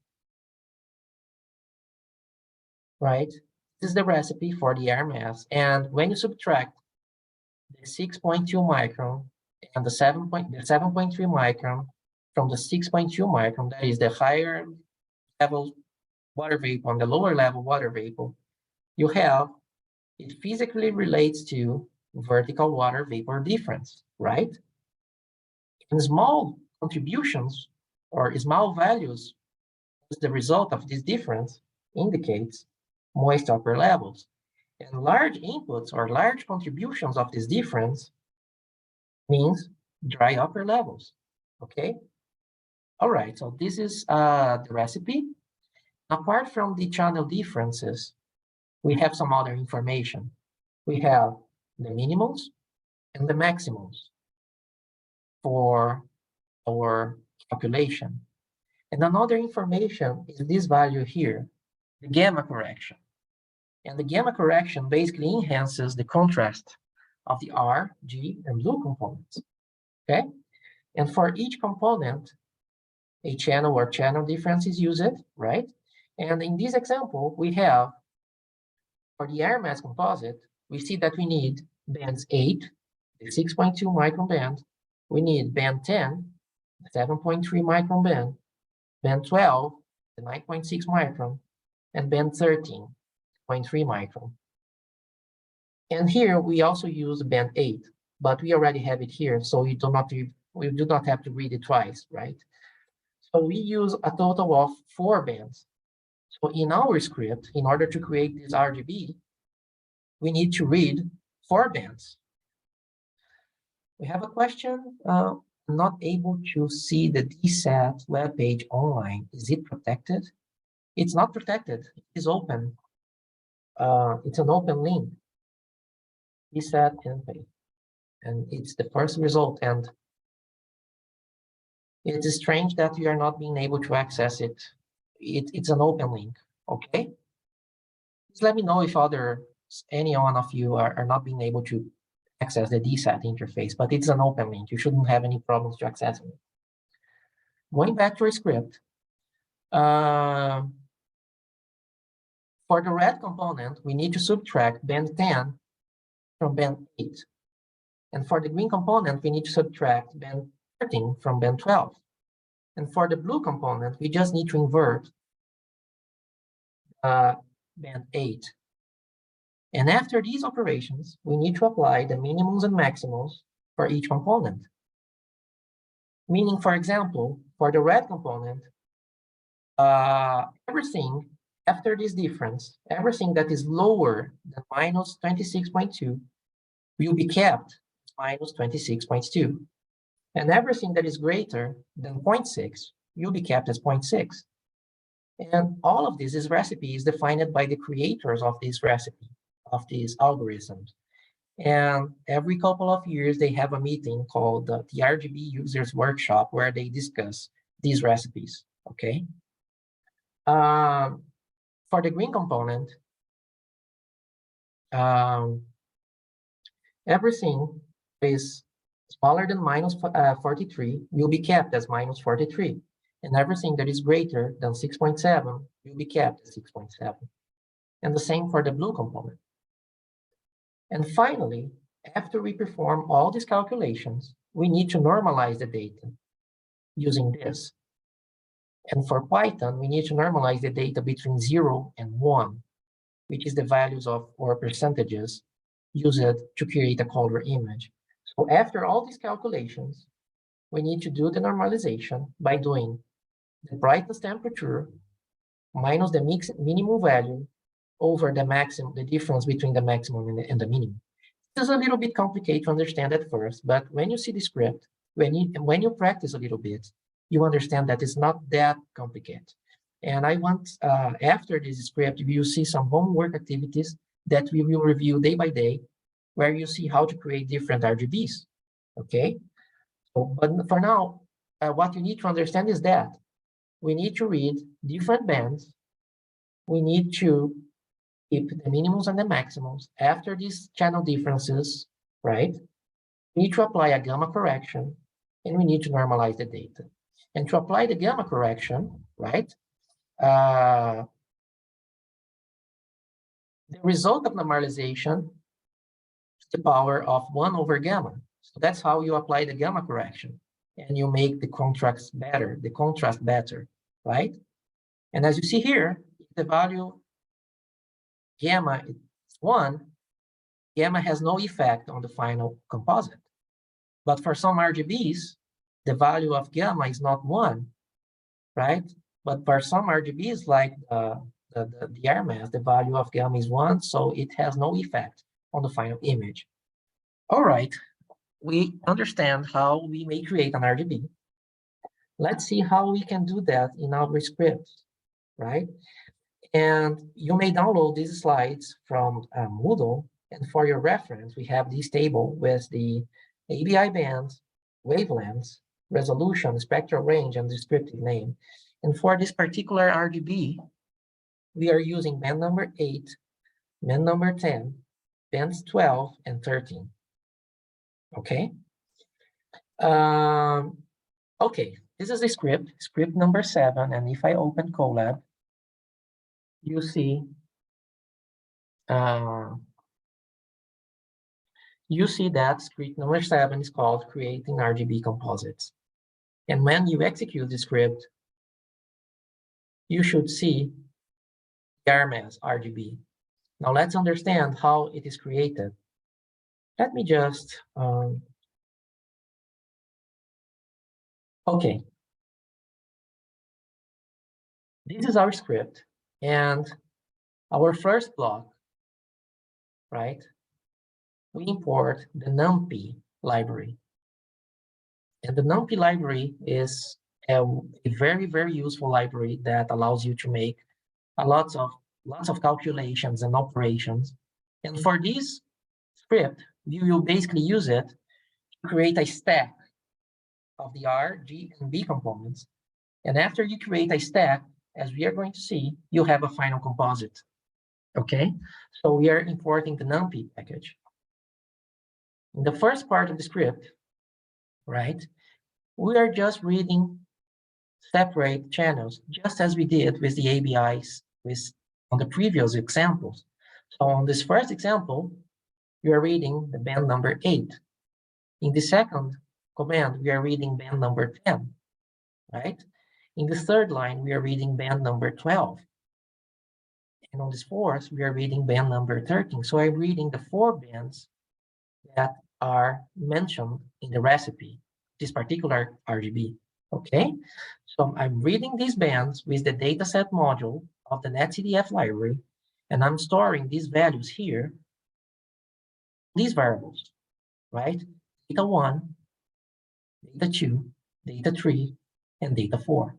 right? This is the recipe for the air mass. And when you subtract the 6.2 micron and the 7.3 micron from the 6.2 micron, that is the higher level water vapor and the lower level water vapor, you have, it physically relates to vertical water vapor difference, right? And small contributions or small values as the result of this difference indicates moist upper levels. And large inputs or large contributions of this difference means dry upper levels, okay? All right, so this is the recipe. Apart from the channel differences, we have some other information. We have the minimums and the maximums for our calculation. And another information is this value here, the gamma correction. And the gamma correction basically enhances the contrast of the R, G, and blue components, okay? And for each component, a channel or channel difference is used, right? And in this example, we have, for the air mass composite, we see that we need bands 8, the 6.2 micron band, we need band 10, the 7.3 micron band, band 12, the 9.6 micron, and band 13.3 micron. And here we also use band 8, but we already have it here, so we do not have to read it twice, right? So we use a total of 4 bands. So in our script, in order to create this RGB, we need to read 4 bands. We have a question. I'm not able to see the DSAT webpage online. Is it protected? It's not protected. It is open. It's an open link. DSAT template. And it's the first result. And it is strange that we are not being able to access it. It's an open link, okay? Just let me know if any one of you are not being able to access the DSAT interface, but it's an open link. You shouldn't have any problems to accessing it. Going back to our script, for the red component, we need to subtract band 10 from band 8. And for the green component, we need to subtract band 13 from band 12. And for the blue component, we just need to invert band 8. And after these operations, we need to apply the minimums and maximums for each component. Meaning, for example, for the red component, everything after this difference, everything that is lower than minus 26.2 will be kept as minus 26.2. And everything that is greater than 0.6 will be kept as 0.6. And all of this recipe is defined by the creators of this recipe, of these algorithms. And every couple of years, they have a meeting called the RGB Users Workshop where they discuss these recipes, okay? For the green component, everything is smaller than minus 43 will be kept as minus 43. And everything that is greater than 6.7 will be kept as 6.7. And the same for the blue component. And finally, after we perform all these calculations, we need to normalize the data using this. And for Python, we need to normalize the data between 0 and 1, which is the values of or percentages used to create a color image. So after all these calculations, we need to do the normalization by doing the brightness temperature minus the minimum value over the maximum, the difference between the maximum and the minimum. This is a little bit complicated to understand at first, but when you see the script, when you practice a little bit, you understand that it's not that complicated. And I want, after this script, you will see some homework activities that we will review day by day, where you see how to create different RGBs, okay? So, but for now, what you need to understand is that we need to read different bands. We need to keep the minimums and the maximums after these channel differences, right? We need to apply a gamma correction, and we need to normalize the data. And to apply the gamma correction, right? The result of normalization is the power of 1 over gamma. So that's how you apply the gamma correction, and you make the contrast better, right? And as you see here, the value gamma is 1, gamma has no effect on the final composite. But for some RGBs, the value of gamma is not 1, right? But for some RGBs, like the air mass, the value of gamma is 1, so it has no effect on the final image. All right, we understand how we may create an RGB. Let's see how we can do that in our scripts, right? And you may download these slides from Moodle, and for your reference, we have this table with the ABI bands, wavelengths, resolution, spectral range, and descriptive name. And for this particular RGB, we are using band number 8, band number 10, bands 12, and 13. Okay? Okay, this is the script number 7, and if I open Colab, you see that script number 7 is called Creating RGB Composites. And when you execute the script, you should see the RMS RGB. Now let's understand how it is created. Let me just, okay. This is our script, and our first block, right? We import the NumPy library. And the NumPy library is a very, very useful library that allows you to make lots of calculations and operations. And for this script, you will basically use it to create a stack of the R, G, and B components. And after you create a stack, as we are going to see, you have a final composite. Okay, so we are importing the NumPy package. In the first part of the script, right, we are just reading separate channels, just as we did with the ABIs on the previous examples. So on this first example, we are reading the band number 8. In the second command, we are reading band number 10, right? In the third line, we are reading band number 12. And on this fourth, we are reading band number 13. So I'm reading the 4 bands that are mentioned in the recipe, this particular RGB, okay? So I'm reading these bands with the dataset module of the NetCDF library, and I'm storing these values here, these variables, right? Data 1, data 2, data 3, and data 4.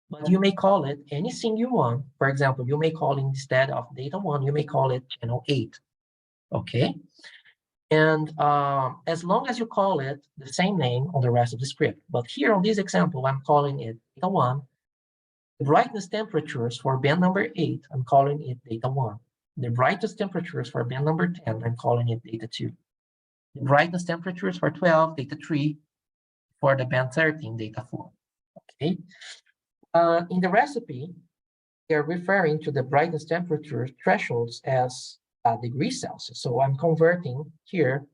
But you may call it anything you want. For example, you may call it, instead of data 1, you may call it channel 8, okay? And as long as you call it the same name on the rest of the script. But here on this example, I'm calling it data 1. The brightness temperatures for band number 8, I'm calling it data 1. The brightest temperatures for band number 10, I'm calling it data 2. The brightness temperatures for 12, data 3. For the band 13, data 4, okay? In the recipe, they are referring to the brightness temperature thresholds as degrees Celsius. So I'm converting here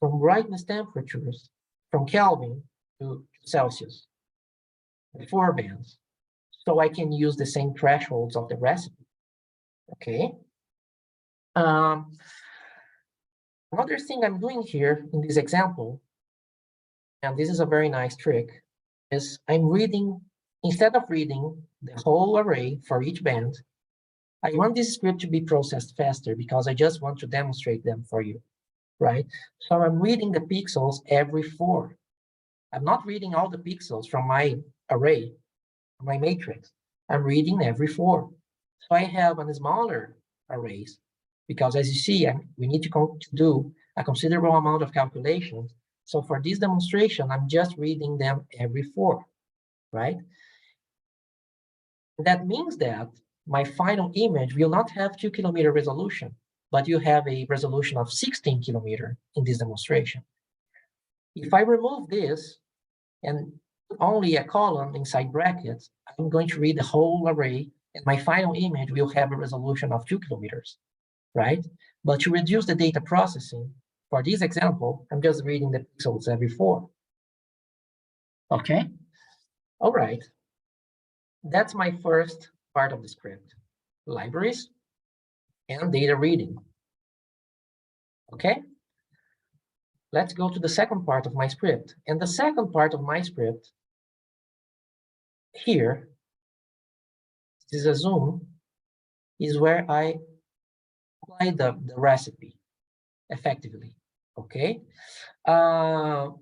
from brightness temperatures from Kelvin to Celsius, the 4 bands. So I can use the same thresholds of the recipe, okay? Another thing I'm doing here in this example, and this is a very nice trick, is I'm reading instead of reading the whole array for each band, I want this script to be processed faster because I just want to demonstrate them for you, right? So I'm reading the pixels every 4. I'm not reading all the pixels from my array, my matrix. I'm reading every 4. So I have a smaller arrays because as you see, we need to do a considerable amount of calculations. So for this demonstration, I'm just reading them every 4, right? That means that my final image will not have 2 kilometer resolution, but you have a resolution of 16 kilometer in this demonstration. If I remove this and only a column inside brackets, I'm going to read the whole array, and my final image will have a resolution of 2 kilometers, right? But to reduce the data processing, for this example, I'm just reading the pixels every 4. Okay? All right. That's my first part of the script, libraries and data reading. Okay? Let's go to the second part of my script. And the second part of my script here, this is a zoom, is where I apply the recipe effectively. Okay? So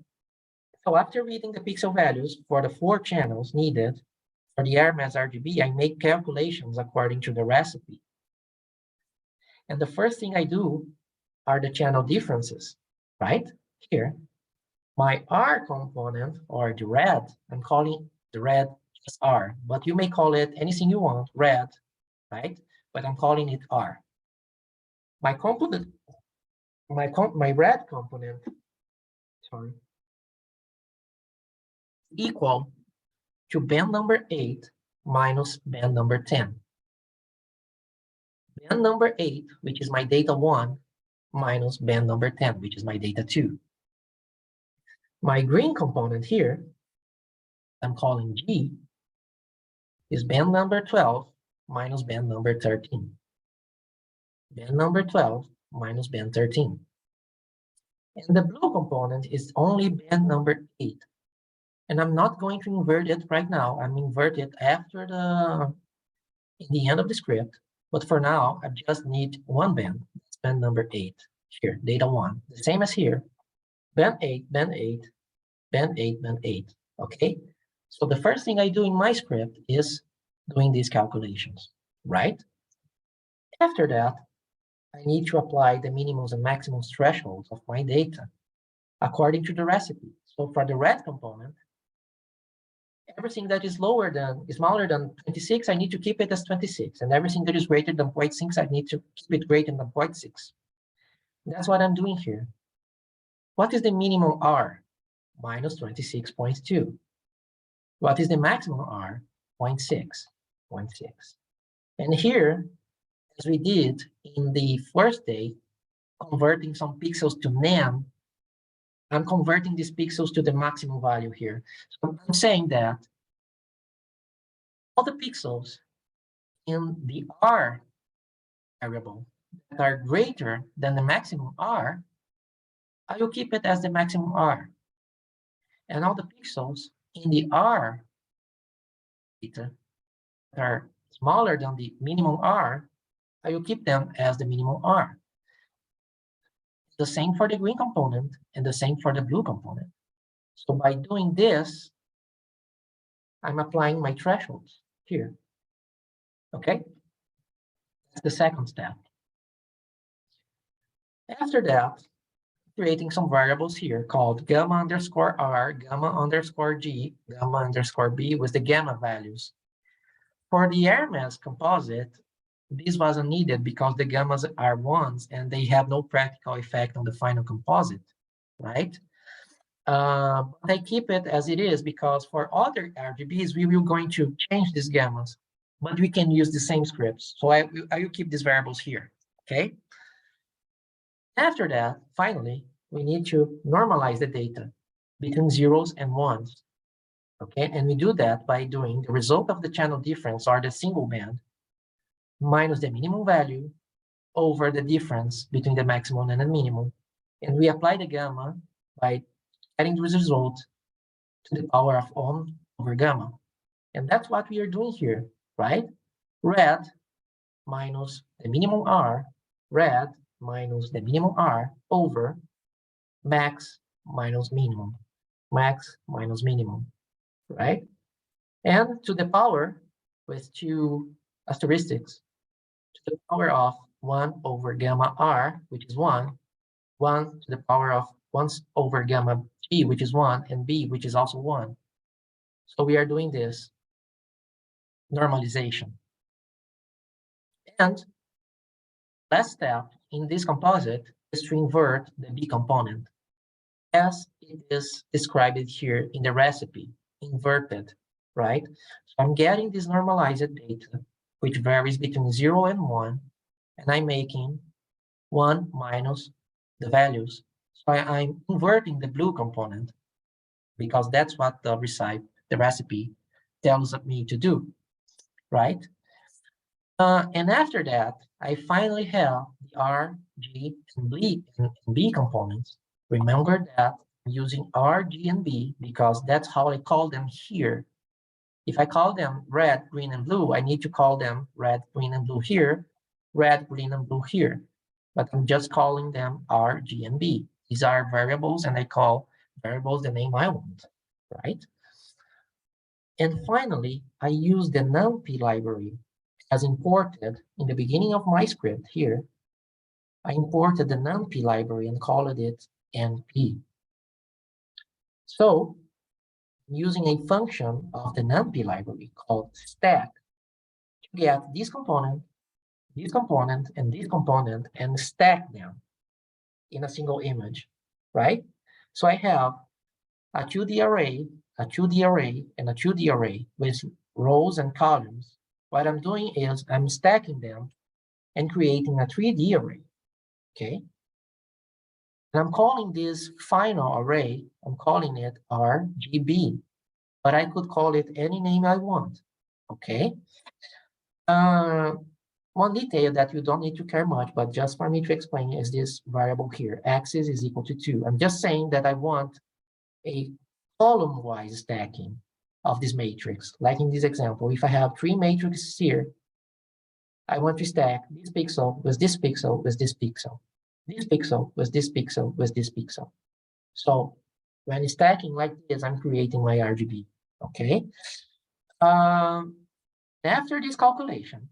after reading the pixel values for the 4 channels needed for the Hermes RGB, I make calculations according to the recipe. And the first thing I do are the channel differences, right? Here, my R component, or the red, I'm calling the red just R, but you may call it anything you want, red, right? But I'm calling it R. My component, my red component, sorry, equal to band number 8 minus band number 10. Band number 8, which is my data 1, minus band number 10, which is my data 2. My green component here, I'm calling G, is band number 12 minus band number 13. Band number 12 minus band 13. And the blue component is only band number 8. And I'm not going to invert it right now. I'm invert it after in the end of the script. But for now, I just need one band. It's band number 8 here, data 1. The same as here. Band 8, band 8, band 8, band 8. Okay? So the first thing I do in my script is doing these calculations, right? After that, I need to apply the minimums and maximums thresholds of my data according to the recipe. So for the red component, everything that is smaller than 26, I need to keep it as 26. And everything that is greater than 0.6, I need to keep it greater than 0.6. That's what I'm doing here. What is the minimum R? Minus 26.2. What is the maximum R? 0.6. 0.6. And here, as we did in the first day, converting some pixels to NAM, I'm converting these pixels to the maximum value here. So I'm saying that all the pixels in the R variable that are greater than the maximum R, I will keep it as the maximum R. And all the pixels in the R data that are smaller than the minimum R, I will keep them as the minimum R. The same for the green component and the same for the blue component. So by doing this, I'm applying my thresholds here. Okay? That's the second step. After that, creating some variables here called gamma underscore R, gamma underscore G, gamma underscore B with the gamma values. For the Hermes composite, this wasn't needed because the gammas are ones and they have no practical effect on the final composite, right? But I keep it as it is because for other RGBs, we will going to change these gammas, but we can use the same scripts. So I will keep these variables here, okay? After that, finally, we need to normalize the data between zeros and ones, okay? And we do that by doing the result of the channel difference or the single band minus the minimum value over the difference between the maximum and the minimum. And we apply the gamma by adding this result to the power of 1 over gamma. And that's what we are doing here, right? Red minus the minimum R, red minus the minimum R over max minus minimum, max minus minimum, right? And to the power with two asterisks, to the power of 1 over gamma R, which is 1, 1 to the power of 1 over gamma G, which is 1, and B, which is also 1. So we are doing this normalization. And last step in this composite is to invert the B component as it is described here in the recipe, inverted, right? So I'm getting this normalized data, which varies between 0 and 1, and I'm making 1 minus the values. So I'm inverting the blue component because that's what the recipe tells me to do, right? And after that, I finally have the R, G, and B components. Remember that I'm using R, G, and B because that's how I call them here. If I call them red, green, and blue, I need to call them red, green, and blue here, red, green, and blue here. But I'm just calling them R, G, and B. These are variables, and I call variables the name I want, right? And finally, I use the NumPy library as imported in the beginning of my script here. I imported the NumPy library and called it NP. So using a function of the NumPy library called stack to get this component, and this component, and stack them in a single image, right? So I have a 2D array, a 2D array, and a 2D array with rows and columns. What I'm doing is I'm stacking them and creating a 3D array, okay? And I'm calling this final array, I'm calling it RGB, but I could call it any name I want, okay? One detail that you don't need to care much, but just for me to explain is this variable here, axis is equal to 2. I'm just saying that I want a column-wise stacking of this matrix. Like in this example, if I have 3 matrices here, I want to stack this pixel with this pixel with this pixel, this pixel with this pixel with this pixel. So when stacking like this, I'm creating my RGB, okay? After this calculation,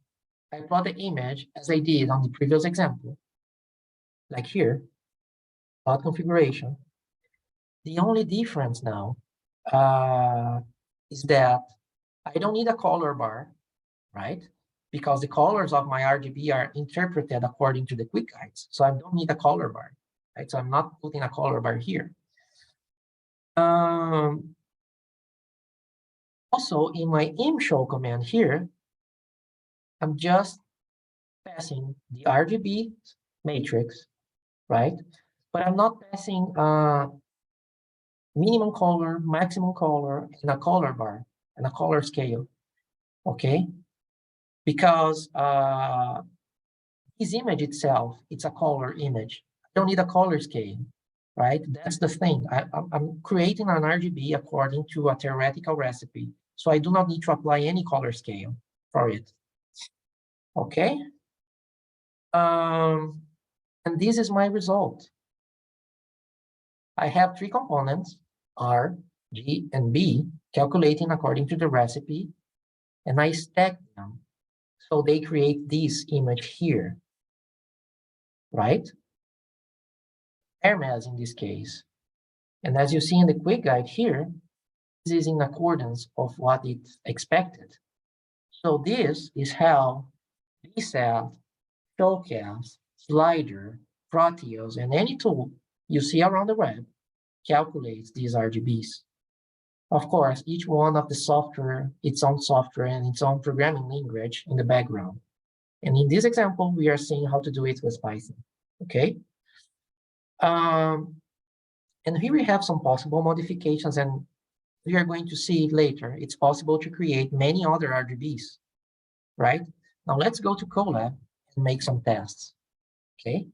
I plot the image as I did on the previous example, like here, plot configuration. The only difference now is that I don't need a color bar, right? Because the colors of my RGB are interpreted according to the quick guides. So I don't need a color bar, right? So I'm not putting a color bar here. Also, in my imshow command here, I'm just passing the RGB matrix, right? But I'm not passing minimum color, maximum color, and a color bar, and a color scale, okay? Because this image itself, it's a color image. I don't need a color scale, right? That's the thing. I'm creating an RGB according to a theoretical recipe, so I do not need to apply any color scale for it, okay? And this is my result. I have 3 components, R, G, and B, calculating according to the recipe, and I stack them. So they create this image here, right? Hermes in this case. And as you see in the quick guide here, this is in accordance of what it's expected. So this is how VSAT, Showcast, Slider, Proteus, and any tool you see around the web calculates these RGBs. Of course, each one of the software, its own software and its own programming language in the background. And in this example, we are seeing how to do it with Python, okay? And here we have some possible modifications, and we are going to see it later. It's possible to create many other RGBs, right? Now let's go to Colab and make some tests, okay?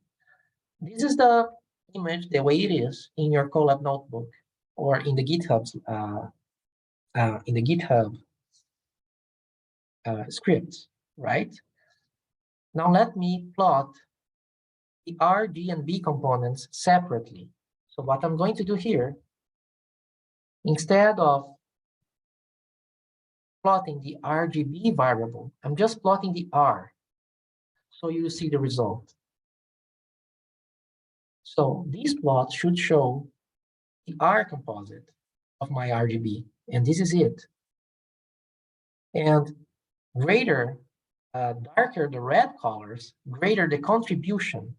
This is the image, the way it is in your Colab notebook or in the GitHub script, right? Now let me plot the R, G, and B components separately. So what I'm going to do here, instead of plotting the RGB variable, I'm just plotting the R. So you see the result. So this plot should show the R composite of my RGB, and this is it. And darker the red colors, greater the contribution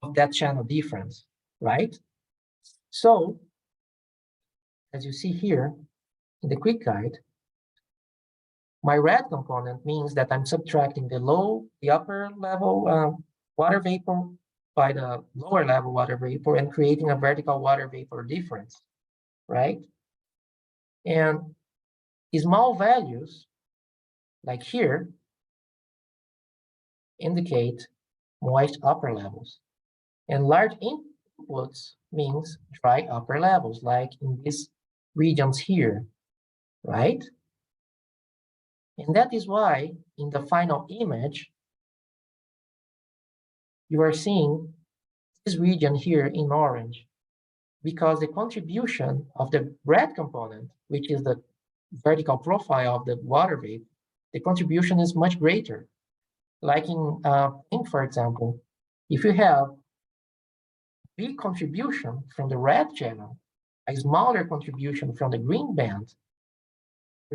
of that channel difference, right? So, as you see here in the quick guide, my red component means that I'm subtracting the upper level water vapor by the lower level water vapor and creating a vertical water vapor difference, right? And small values, like here, indicate moist upper levels. And large inputs means dry upper levels, like in these regions here, right? And that is why in the final image, you are seeing this region here in orange, because the contribution of the red component, which is the vertical profile of the water vapor, the contribution is much greater. Like in pink, for example, if you have big contribution from the red channel, a smaller contribution from the green band,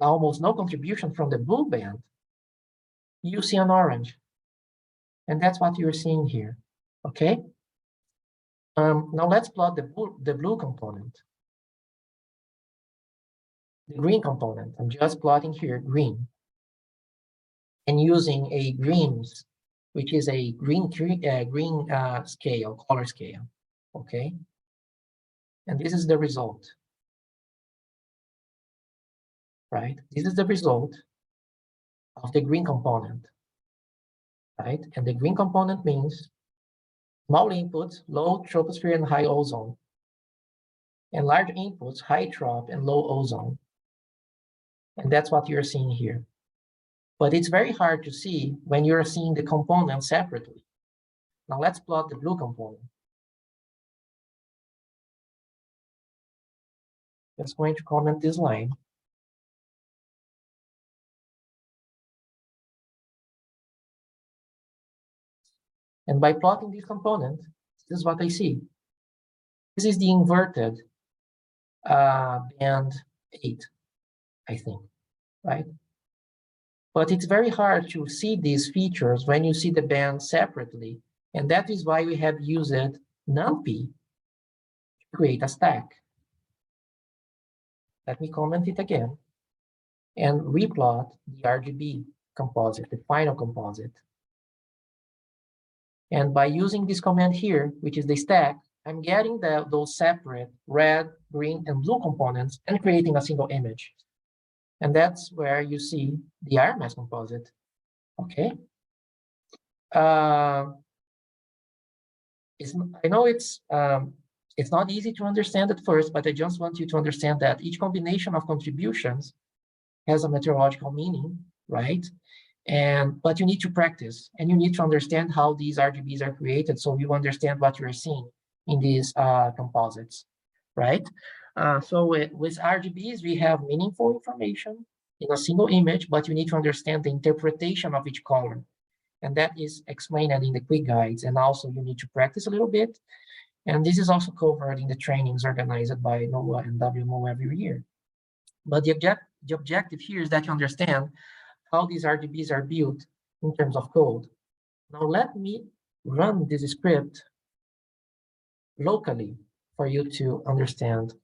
almost no contribution from the blue band, you see an orange. And that's what you're seeing here, okay? Now let's plot the blue component. The green component, I'm just plotting here green. And using a greens, which is a green scale, color scale, okay? And this is the result, right? This is the result of the green component, right? And the green component means small inputs, low troposphere and high ozone, and large inputs, high trop and low ozone. And that's what you're seeing here. But it's very hard to see when you're seeing the components separately. Now let's plot the blue component. Just going to comment this line. And by plotting this component, this is what I see. This is the inverted band 8, I think, right? But it's very hard to see these features when you see the band separately. And that is why we have used NumPy to create a stack. Let me comment it again and replot the RGB composite, the final composite. And by using this command here, which is the stack, I'm getting those separate red, green, and blue components and creating a single image. And that's where you see the RMS composite, okay? I know it's not easy to understand at first, but I just want you to understand that each combination of contributions has a meteorological meaning, right? But you need to practice and you need to understand how these RGBs are created so you understand what you're seeing in these composites, right? So with RGBs, we have meaningful information in a single image, but you need to understand the interpretation of each color. And that is explained in the quick guides. And also you need to practice a little bit. And this is also covered in the trainings organized by NOAA and WMO every year. But the objective here is that you understand how these RGBs are built in terms of code. Now let me run this script locally for you to understand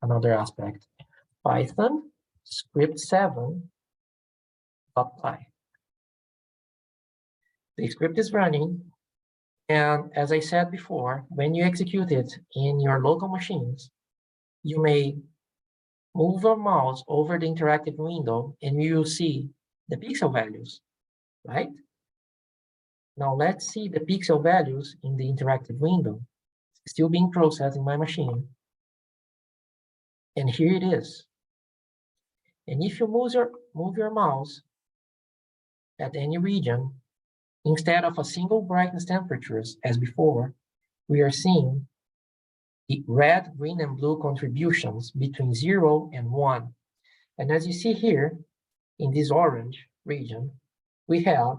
another aspect. Python script 7.py. The script is running, and as I said before, when you execute it in your local machines, you may move your mouse over the interactive window and you will see the pixel values, right? Now let's see the pixel values in the interactive window. It's still being processed in my machine. And here it is. And if you move your mouse at any region, instead of a single brightness temperatures as before, we are seeing the red, green, and blue contributions between 0 and 1. And as you see here, in this orange region, we have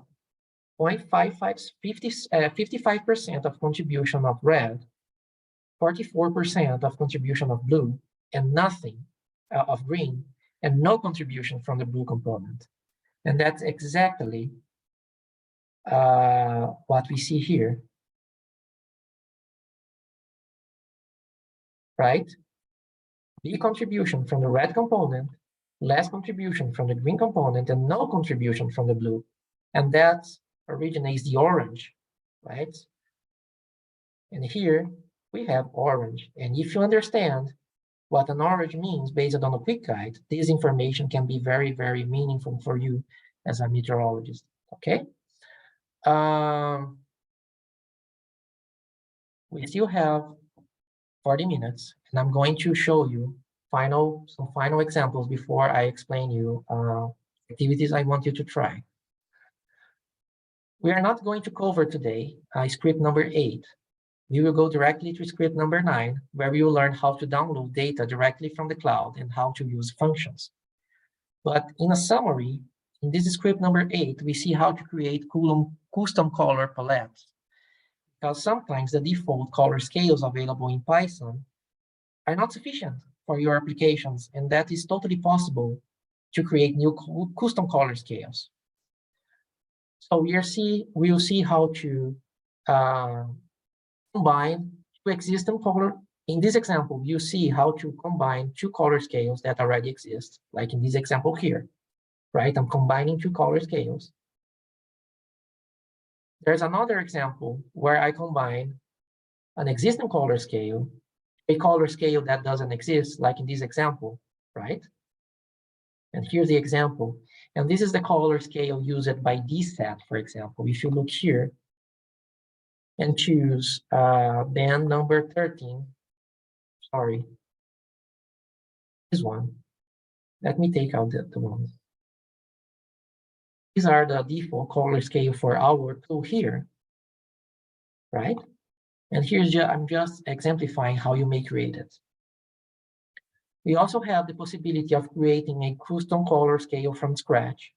55% of contribution of red, 44% of contribution of blue, and nothing of green, and no contribution from the blue component. And that's exactly what we see here, right? Big contribution from the red component, less contribution from the green component, and no contribution from the blue. And that originates the orange, right? And here we have orange. And if you understand what an orange means based on a quick guide, this information can be very, very meaningful for you as a meteorologist, okay? We still have 40 minutes, and I'm going to show you some final examples before I explain you activities I want you to try. We are not going to cover today script number 8. We will go directly to script number 9, where we will learn how to download data directly from the cloud and how to use functions. But in a summary, in this script number 8, we see how to create custom color palettes. Because sometimes the default color scales available in Python are not sufficient for your applications, and that is totally possible to create new custom color scales. So we'll see how to combine two existing color. In this example, you see how to combine two color scales that already exist, like in this example here, right? I'm combining two color scales. There's another example where I combine an existing color scale, a color scale that doesn't exist, like in this example, right? And here's the example. And this is the color scale used by DSAT, for example. If you look here and choose band number 13, sorry, this one. Let me take out the ones. These are the default color scale for our tool here, right? And here's I'm just exemplifying how you may create it. We also have the possibility of creating a custom color scale from scratch.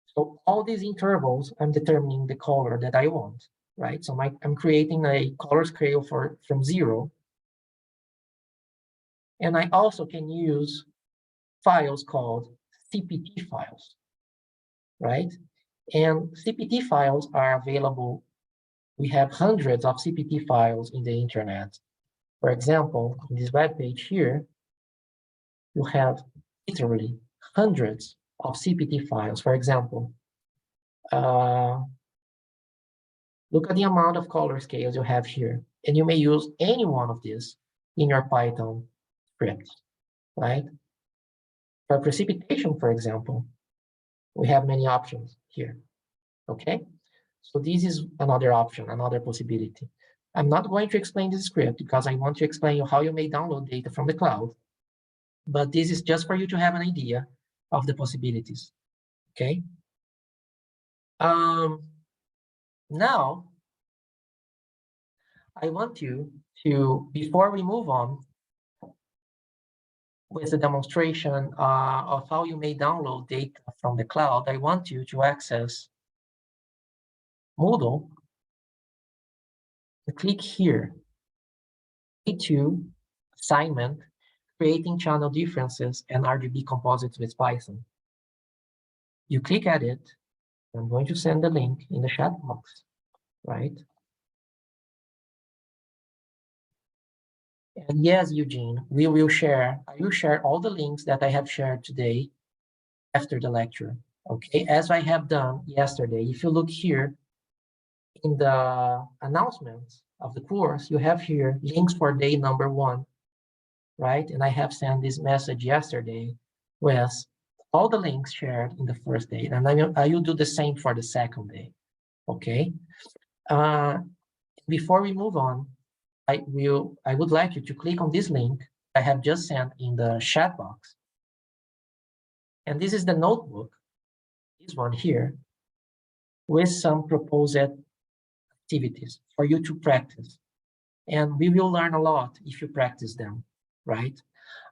So all these intervals, I'm determining the color that I want, right? So I'm creating a color scale from 0. And I also can use files called CPT files, right? And CPT files are available. We have hundreds of CPT files in the internet. For example, in this web page here, you have literally hundreds of CPT files. For example, look at the amount of color scales you have here, and you may use any one of these in your Python script, right? For precipitation, for example, we have many options here, okay? So this is another option, another possibility. I'm not going to explain this script because I want to explain you how you may download data from the cloud, but this is just for you to have an idea of the possibilities, okay? Now, I want you to, before we move on with the demonstration of how you may download data from the cloud, I want you to access Moodle. Click here, A2, assignment, creating channel differences and RGB composites with Python. You click at it. I'm going to send the link in the chat box, right? And yes, Eugene, I will share all the links that I have shared today after the lecture, okay? As I have done yesterday. If you look here in the announcements of the course, you have here links for day number 1, right? And I have sent this message yesterday with all the links shared in the first day, and I will do the same for the second day, okay? Before we move on, I would like you to click on this link I have just sent in the chat box. And this is the notebook, this one here, with some proposed activities for you to practice. And we will learn a lot if you practice them, right?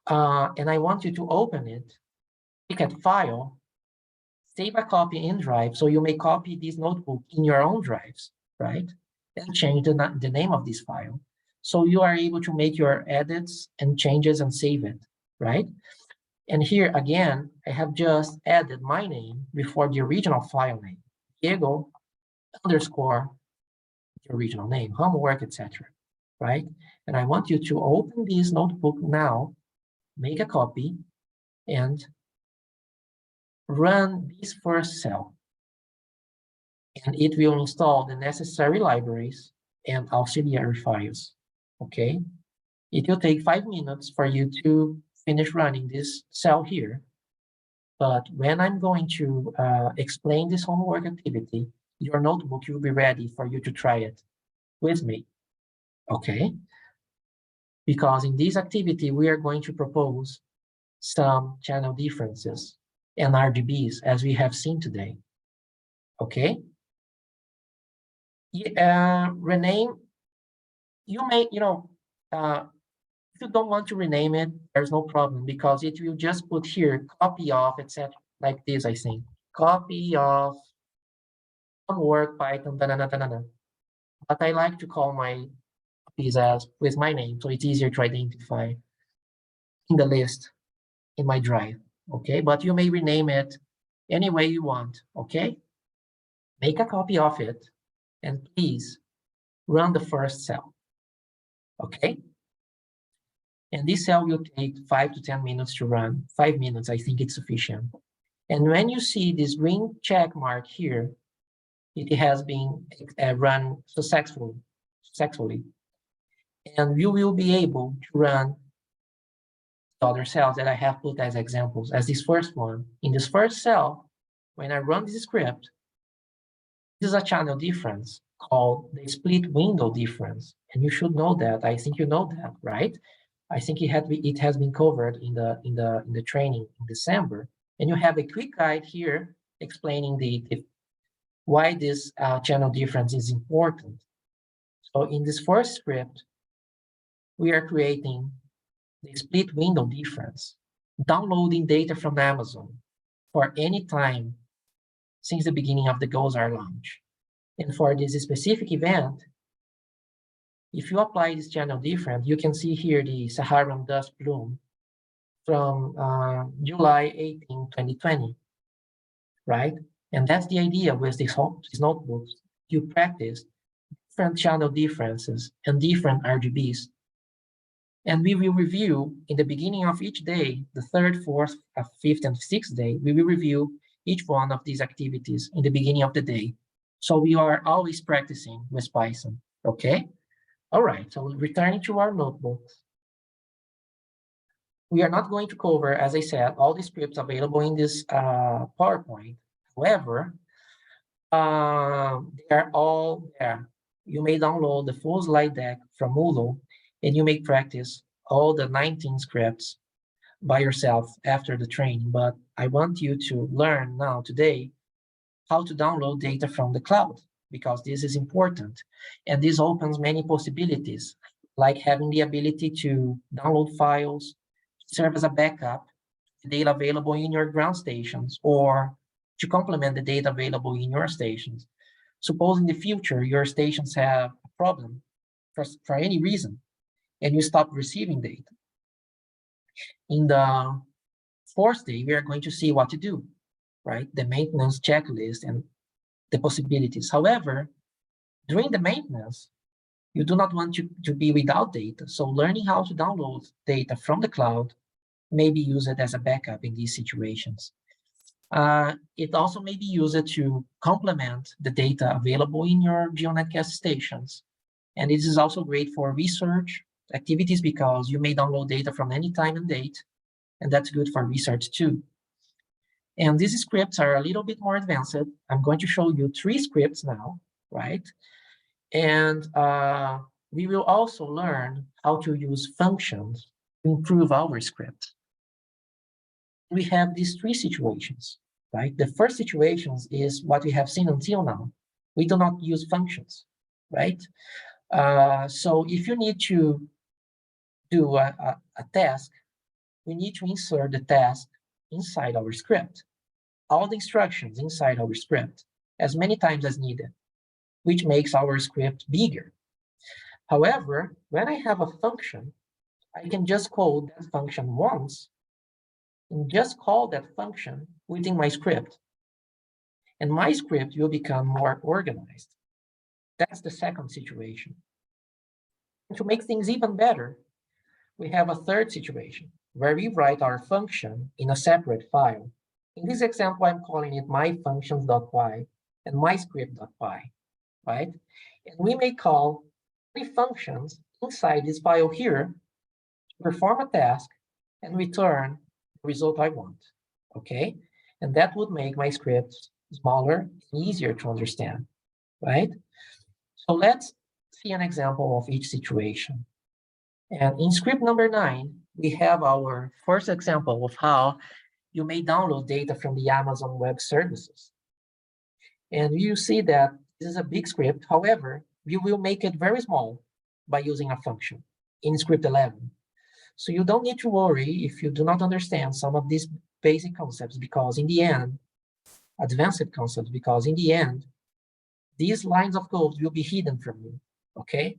And I want you to open it, click at File, save a copy in Drive, so you may copy this notebook in your own drives, right? And change the name of this file. So you are able to make your edits and changes and save it, right? And here again, I have just added my name before the original file name, Diego underscore the original name, homework, etc. Right? And I want you to open this notebook now, make a copy, and run this first cell. And it will install the necessary libraries and auxiliary files. Okay? It will take 5 minutes for you to finish running this cell here. But when I'm going to explain this homework activity, your notebook will be ready for you to try it with me. Okay? Because in this activity, we are going to propose some channel differences and RGBs as we have seen today. Okay? Rename, you may, if you don't want to rename it, there's no problem because it will just put here copy of, etc. Like this, I think. Copy of homework Python, but I like to call my copies as with my name, so it's easier to identify in the list in my drive, okay? But you may rename it any way you want, okay? Make a copy of it, and please run the first cell, okay? And this cell will take 5 to 10 minutes to run. 5 minutes, I think it's sufficient. And when you see this green check mark here, it has been run successfully. And you will be able to run the other cells that I have put as examples, as this first one. In this first cell, when I run this script, this is a channel difference called the split window difference. And you should know that. I think you know that, right? I think it has been covered in the training in December. And you have a quick guide here explaining why this channel difference is important. So in this first script, we are creating the split window difference, downloading data from Amazon for any time since the beginning of the GOES-R launch. And for this specific event, if you apply this channel difference, you can see here the Saharan dust plume from July 18, 2020, right? And that's the idea with these notebooks. You practice different channel differences and different RGBs. And we will review in the beginning of each day, the third, fourth, fifth, and sixth day, we will review each one of these activities in the beginning of the day. So we are always practicing with Python, okay? All right, so returning to our notebooks. We are not going to cover, as I said, all the scripts available in this PowerPoint. However, they are all there. You may download the full slide deck from Moodle, and you may practice all the 19 scripts by yourself after the training. But I want you to learn now today how to download data from the cloud, because this is important. And this opens many possibilities, like having the ability to download files, serve as a backup, the data available in your ground stations, or to complement the data available in your stations. Suppose in the future, your stations have a problem for any reason, and you stop receiving data. In the fourth day, we are going to see what to do, right? The maintenance checklist and the possibilities. However, during the maintenance, you do not want to be without data. So learning how to download data from the cloud may be used as a backup in these situations. It also may be used to complement the data available in your GeoNetcast stations. And this is also great for research activities because you may download data from any time and date, and that's good for research too. And these scripts are a little bit more advanced. I'm going to show you 3 scripts now, right? And we will also learn how to use functions to improve our script. We have these 3 situations. right? The first situations is what we have seen until now. We do not use functions, right? So if you need to do a task, we need to insert the task inside our script, all the instructions inside our script, as many times as needed, which makes our script bigger. However, when I have a function, I can just call that function once and just call that function within my script. And my script will become more organized. That's the second situation. And to make things even better, we have a third situation where we write our function in a separate file. In this example, I'm calling it myfunctions.py and myscript.py, right? And we may call three functions inside this file here to perform a task and return the result I want, okay? And that would make my script smaller and easier to understand, right? So let's see an example of each situation. And in script number 9, we have our first example of how you may download data from the Amazon Web Services. And you see that this is a big script. However, we will make it very small by using a function in script 11. So you don't need to worry if you do not understand some of these basic concepts, because in the end, advanced concepts, because in the end, these lines of code will be hidden from you, okay?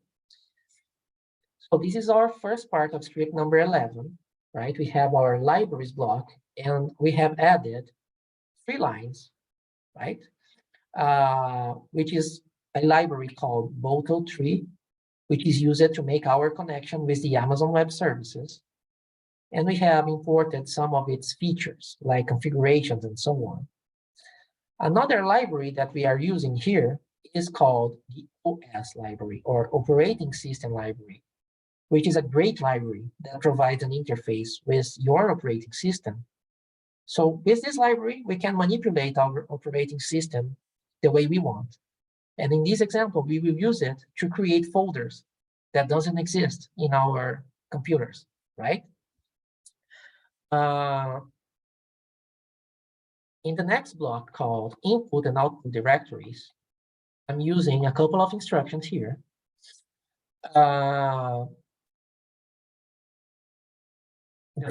So this is our first part of script number 11, right? We have our libraries block, and we have added 3 lines, right? Which is a library called Boto3, which is used to make our connection with the Amazon Web Services. And we have imported some of its features, like configurations and so on. Another library that we are using here is called the OS library, or Operating System Library, which is a great library that provides an interface with your operating system. So with this library, we can manipulate our operating system the way we want. And in this example, we will use it to create folders that doesn't exist in our computers, right? In the next block called input and output directories, I'm using a couple of instructions here. The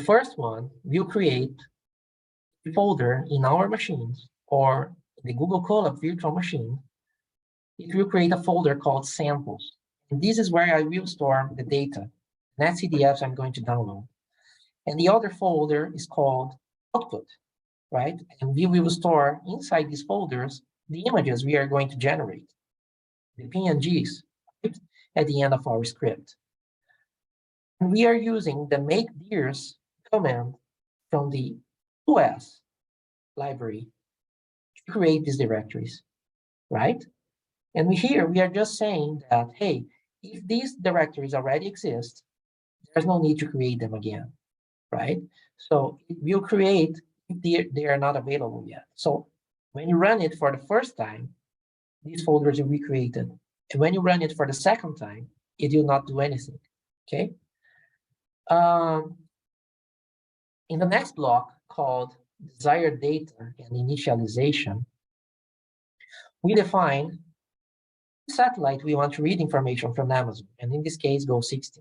first one will create a folder in our machines, or the Google Colab virtual machine. It will create a folder called samples. And this is where I will store the data, not CDFs I'm going to download. And the other folder is called output, right? And we will store inside these folders the images we are going to generate, the PNGs, right, at the end of our script. And we are using the make_dirs command from the OS library to create these directories, right? And here we are just saying that, hey, if these directories already exist, there's no need to create them again, right? So it will create if they are not available yet. So when you run it for the first time, these folders will be created. And when you run it for the second time, it will not do anything, okay? In the next block called desired data and initialization, we define satellite we want to read information from Amazon, and in this case, Go16.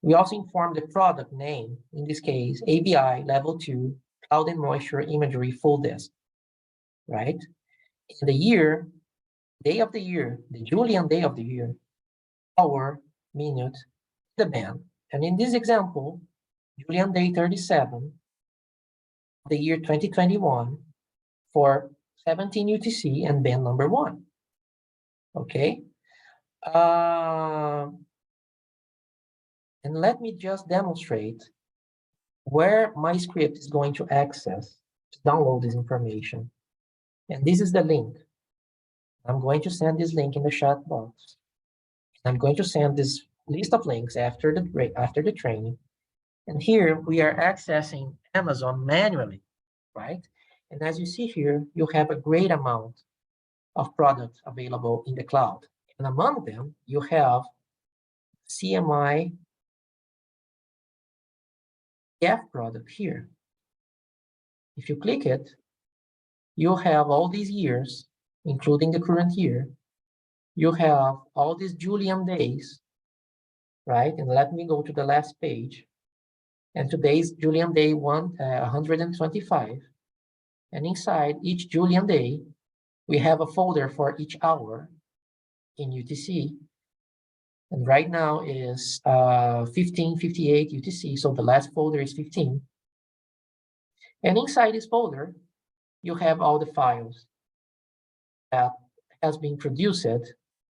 We also inform the product name, in this case, ABI Level 2 Cloud and Moisture Imagery Full Disk, right? In the year, day of the year, the Julian day of the year, hour, minute, the band. And in this example, Julian day 37, the year 2021, for 17 UTC and band number 1. Okay. And let me just demonstrate where my script is going to access to download this information. And this is the link. I'm going to send this link in the chat box. I'm going to send this list of links after the training. And here we are accessing Amazon manually, right? And as you see here, you have a great amount of products available in the cloud. And among them, you have CMI F product here. If you click it, you have all these years, including the current year. You have all these Julian days, right? And let me go to the last page. And today's Julian day 125. And inside each Julian day, we have a folder for each hour in UTC. And right now is 1558 UTC, so the last folder is 15. And inside this folder, you have all the files that has been produced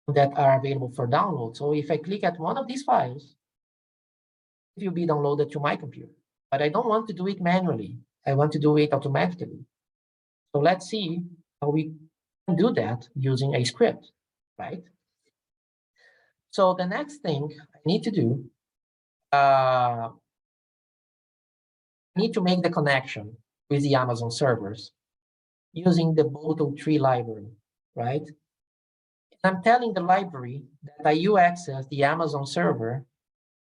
that are available for download. So if I click at one of these files, it will be downloaded to my computer. But I don't want to do it manually. I want to do it automatically. So let's see how we can do that using a script, right? So the next thing I need to do, I need to make the connection with the Amazon servers using the Boto3 library, right? And I'm telling the library that you access the Amazon server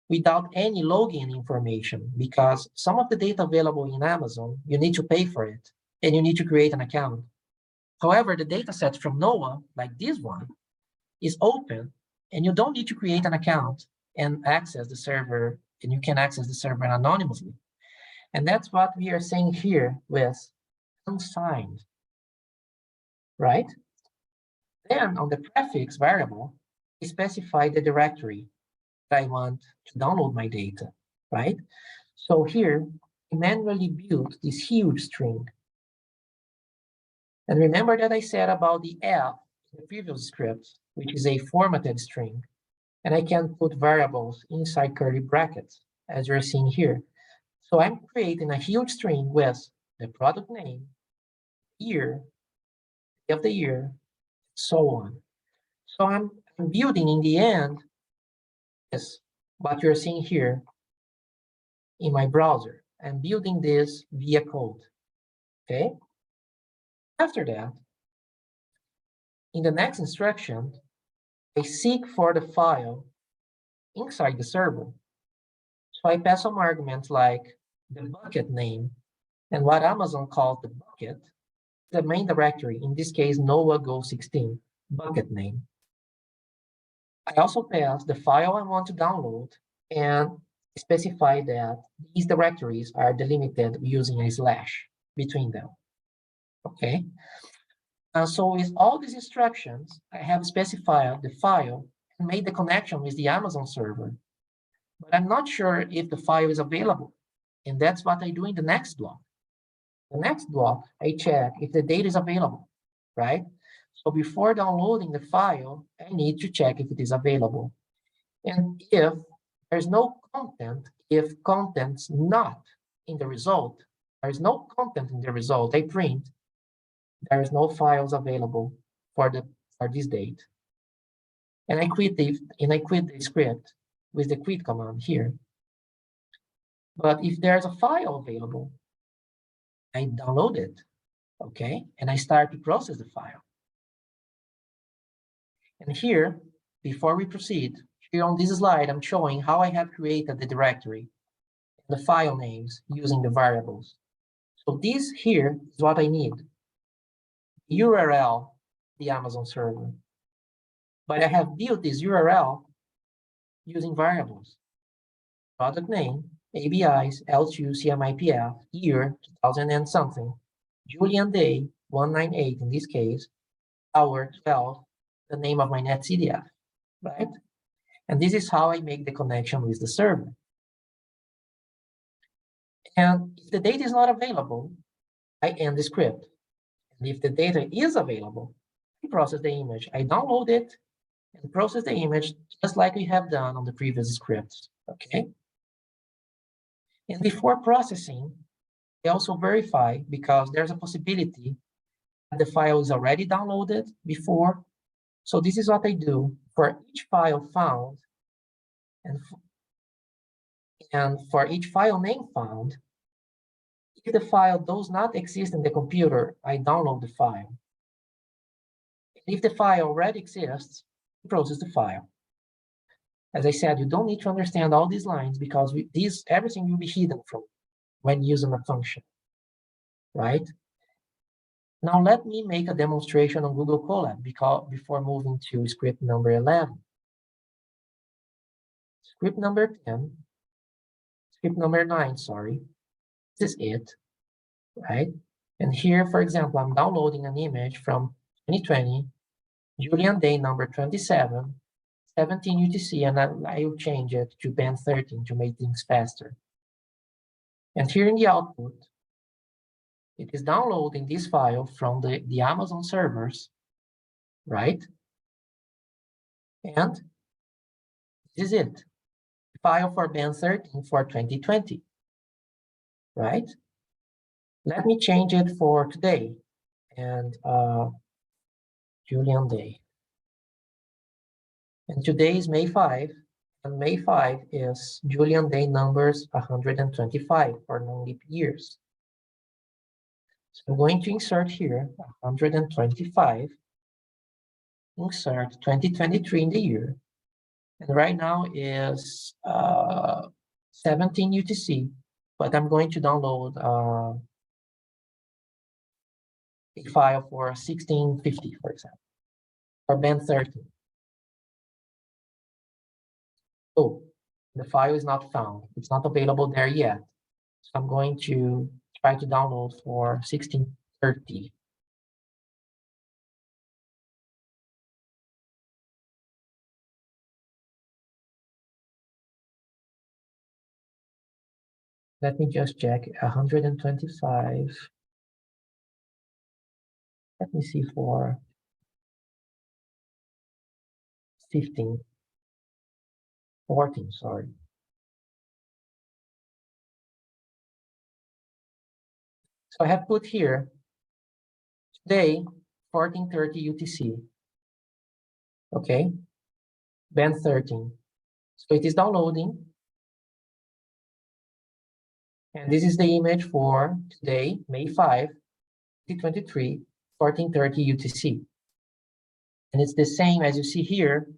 without any login information, because some of the data available in Amazon, you need to pay for it and you need to create an account. However, the data sets from NOAA, like this one, is open and you don't need to create an account and access the server, and you can access the server anonymously. And that's what we are saying here with unsigned, right? Then on the prefix variable, we specify the directory that I want to download my data, right? So here, we manually build this huge string. And remember that I said about the F in the previous script, which is a formatted string. And I can put variables inside curly brackets, as you're seeing here. So I'm creating a huge string with the product name, year, day of the year, so on. So I'm building in the end this, what you're seeing here in my browser. I'm building this via code, okay? After that, in the next instruction, I seek for the file inside the server. So I pass some arguments like the bucket name and what Amazon calls the bucket, the main directory, in this case, NOAA Go 16, bucket name. I also pass the file I want to download and specify that these directories are delimited using a slash between them, okay? So with all these instructions, I have specified the file and made the connection with the Amazon server, but I'm not sure if the file is available. And that's what I do in the next block. The next block, I check if the data is available, right? So before downloading the file, I need to check if it is available. And if there's no content, if content's not in the result, there's no content in the result, I print, there is no files available for this date. And I quit the script with the quit command here. But if there's a file available, I download it, okay? And I start to process the file. And here, before we proceed, here on this slide, I'm showing how I have created the directory and the file names using the variables. So this here is what I need. URL, the Amazon server. But I have built this URL using variables. Product name, ABIs, L2, CMIPF, year, 2000 and something, Julian day, 198 in this case, hour, 12, the name of my netcdf, right? And this is how I make the connection with the server. And if the data is not available, I end the script. And if the data is available, I process the image. I download it and process the image just like we have done on the previous scripts, okay? And before processing, I also verify, because there's a possibility that the file is already downloaded before. So this is what I do for each file found, and for each file name found. If the file does not exist in the computer, I download the file. And if the file already exists, I process the file. As I said, you don't need to understand all these lines, because everything will be hidden from when using a function, right? Now let me make a demonstration on Google Colab before moving to script number 11. Script number 10, script number 9, sorry. This is it, right? And here, for example, I'm downloading an image from 2020, Julian day number 27, 17 UTC, and I will change it to band 13 to make things faster. And here in the output, it is downloading this file from the Amazon servers, right? And this is it, file for band 13 for 2020, right? Let me change it for today and Julian day. And today is May 5, and May 5 is Julian day numbers 125 for non-leap years. So I'm going to insert here 125, insert 2023 in the year, and right now is 17 UTC, but I'm going to download a file for 1650, for example, or band 13. Oh, the file is not found. It's not available there yet. So I'm going to try to download for 1630. Let me just check 125. Let me see for 15, 14, sorry. So I have put here today 1430 UTC. Okay, band 13. So it is downloading. And this is the image for today, May 5, 2023, 1430 UTC. And it's the same as you see here,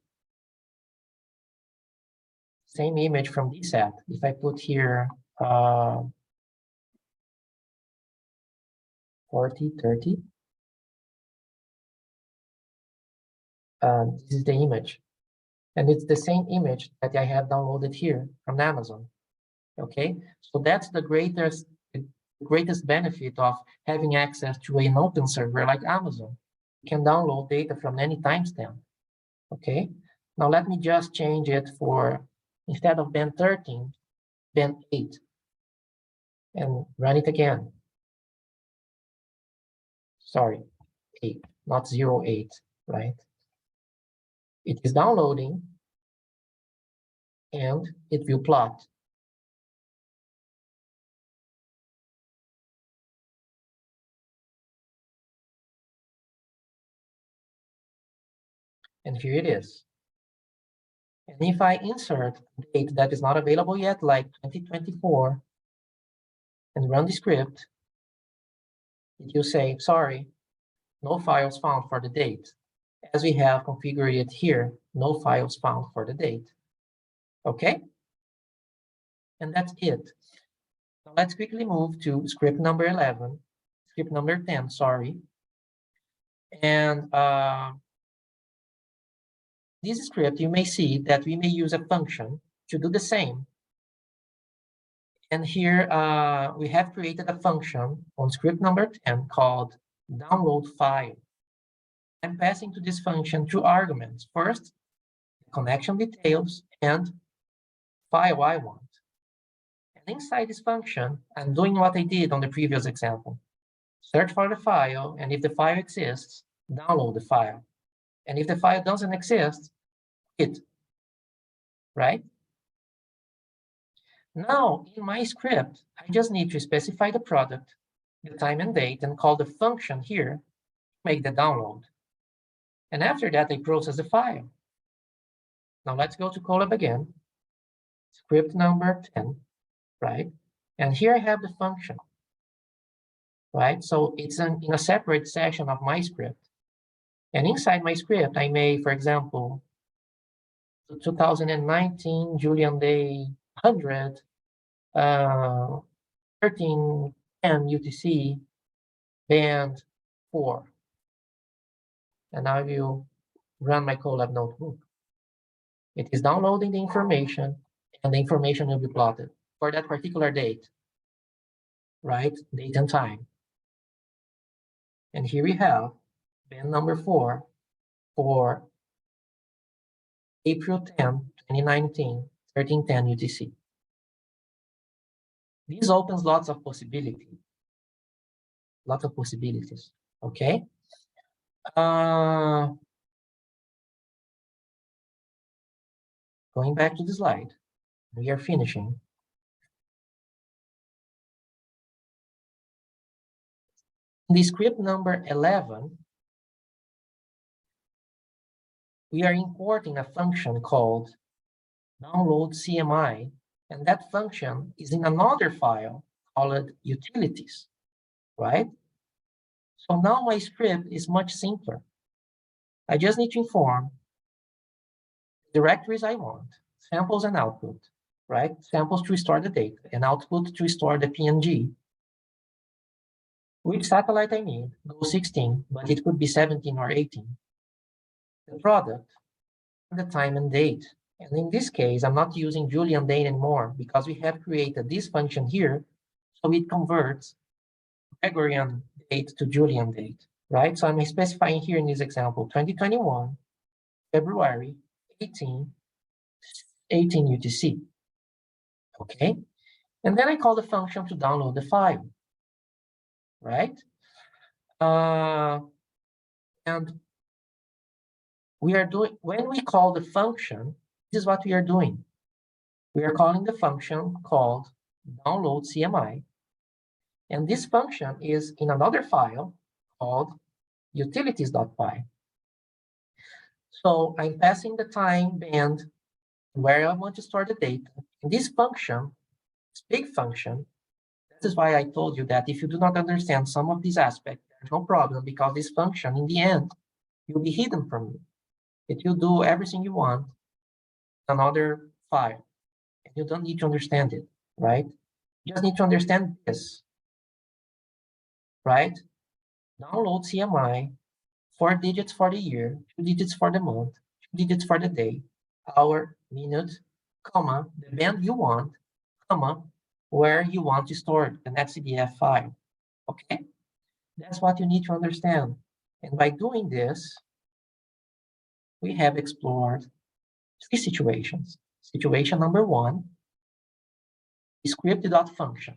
same image from DSAT. If I put here 4030, this is the image. And it's the same image that I have downloaded here from Amazon. Okay, so that's the greatest benefit of having access to an open server like Amazon. You can download data from any timestamp. Okay, now let me just change it for, instead of band 13, band 8, and run it again. Sorry, 8, not 08, right? It is downloading, and it will plot. And here it is. And if I insert a date that is not available yet, like 2024, and run the script, it will say, sorry, no files found for the date. As we have configured it here, no files found for the date. Okay? And that's it. Now let's quickly move to script number 11, script number 10, sorry. And this script, you may see that we may use a function to do the same. And here we have created a function on script number 10 called download file. I'm passing to this function two arguments. First, connection details and file I want. And inside this function, I'm doing what I did on the previous example. Search for the file, and if the file exists, download the file. And if the file doesn't exist, quit, right? Now, in my script, I just need to specify the product, the time and date, and call the function here to make the download. And after that, I process the file. Now let's go to Colab again, script number 10, right? And here I have the function, right? So it's in a separate section of my script. And inside my script, I may, for example, 2019 Julian day 100, 1310 UTC, band 4. And I will run my Colab notebook. It is downloading the information, and the information will be plotted for that particular date, right? Date and time. And here we have band number 4 for April 10, 2019, 1310 UTC. This opens lots of possibilities, okay? Going back to the slide, we are finishing. In the script number 11, we are importing a function called download CMI, and that function is in another file called utilities, right? So now my script is much simpler. I just need to inform directories I want, samples and output, right? Samples to store the data and output to store the PNG. Which satellite I need, go 16, but it could be 17 or 18. The product, the time and date. And in this case, I'm not using Julian date anymore because we have created this function here, so it converts Gregorian date to Julian date, right? So I'm specifying here in this example, 2021, February 18 UTC, okay? And then I call the function to download the file, right? And we are doing, when we call the function, this is what we are doing. We are calling the function called download CMI. And this function is in another file called utilities.py. So I'm passing the time band where I want to store the data. And this function, this big function, this is why I told you that if you do not understand some of these aspects, there's no problem, because this function in the end will be hidden from you. It will do everything you want in another file. And you don't need to understand it, right? You just need to understand this, right? Download CMI, 4 digits for the year, 2 digits for the month, 2 digits for the day, hour, minute, comma, the band you want, comma, where you want to store the netcdf file, okay? That's what you need to understand. And by doing this, we have explored 3 situations. Situation number 1, script.function.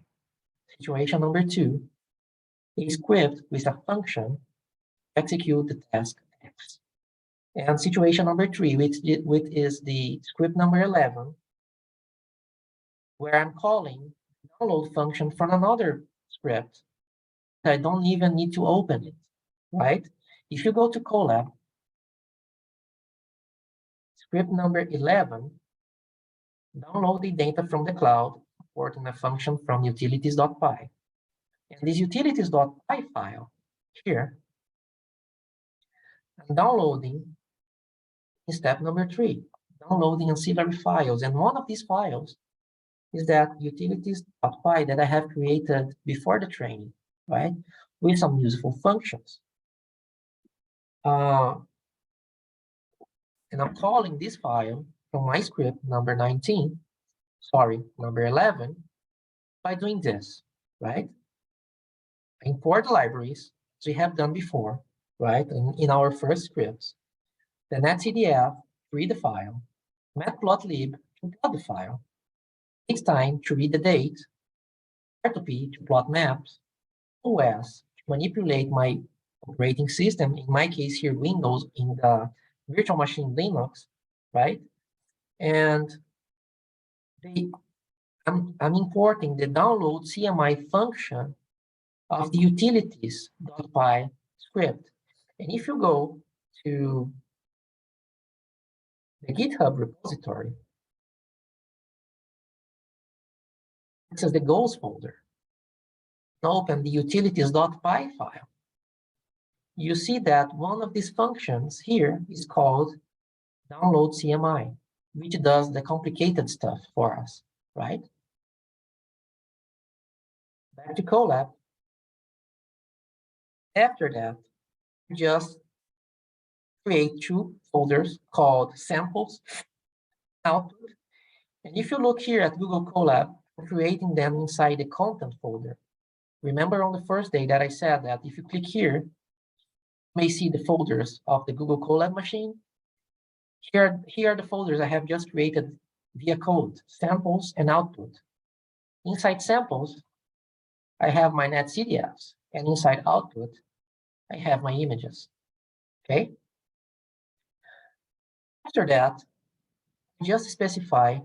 Situation number 2, a script with a function to execute the task X. And situation number 3, which is the script number 11, where I'm calling the download function from another script. I don't even need to open it, right? If you go to Colab, script number 11, download the data from the cloud, importing a function from utilities.py. And this utilities.py file here, I'm downloading in step number 3, downloading ancillary files. And one of these files is that utilities.py that I have created before the training, right? With some useful functions. And I'm calling this file from my script number 11, by doing this, right? I import the libraries, as we have done before, right? In our first scripts. The netcdf, read the file, matplotlib to plot the file, takes time to read the date, R2P to plot maps, OS to manipulate my operating system, in my case here, Windows, in the virtual machine Linux, right? And I'm importing the download CMI function of the utilities.py script. And if you go to the GitHub repository, this is the goals folder. Open the utilities.py file. You see that one of these functions here is called download CMI, which does the complicated stuff for us, right? Back to Colab. After that, just create two folders called samples, output. And if you look here at Google Colab, I'm creating them inside the content folder. Remember on the first day that I said that if you click here, you may see the folders of the Google Colab machine. Here are the folders I have just created via code, samples and output. Inside samples, I have my netcdfs, and inside output, I have my images, okay? After that, I just specify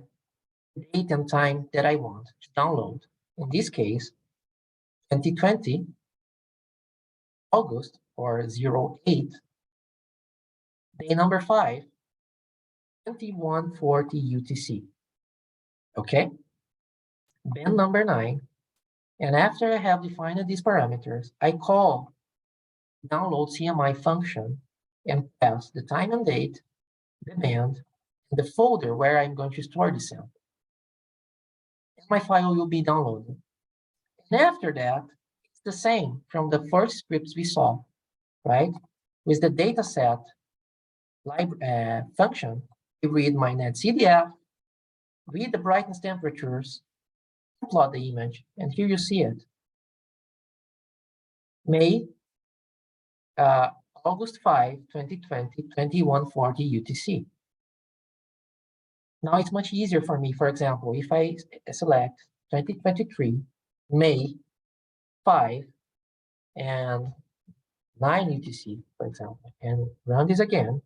the date and time that I want to download. In this case, 2020, August, or 08, day number 5, 2140 UTC, okay? Then number 9, and after I have defined these parameters, I call download CMI function and pass the time and date, the band, and the folder where I'm going to store the sample. And my file will be downloaded. And after that, it's the same from the first scripts we saw, right? With the dataset function, I read my netcdf, read the brightness temperatures, plot the image, and here you see it. August 5, 2020, 2140 UTC. Now it's much easier for me. For example, if I select 2023, May 5 and 9 UTC, for example, and run this again,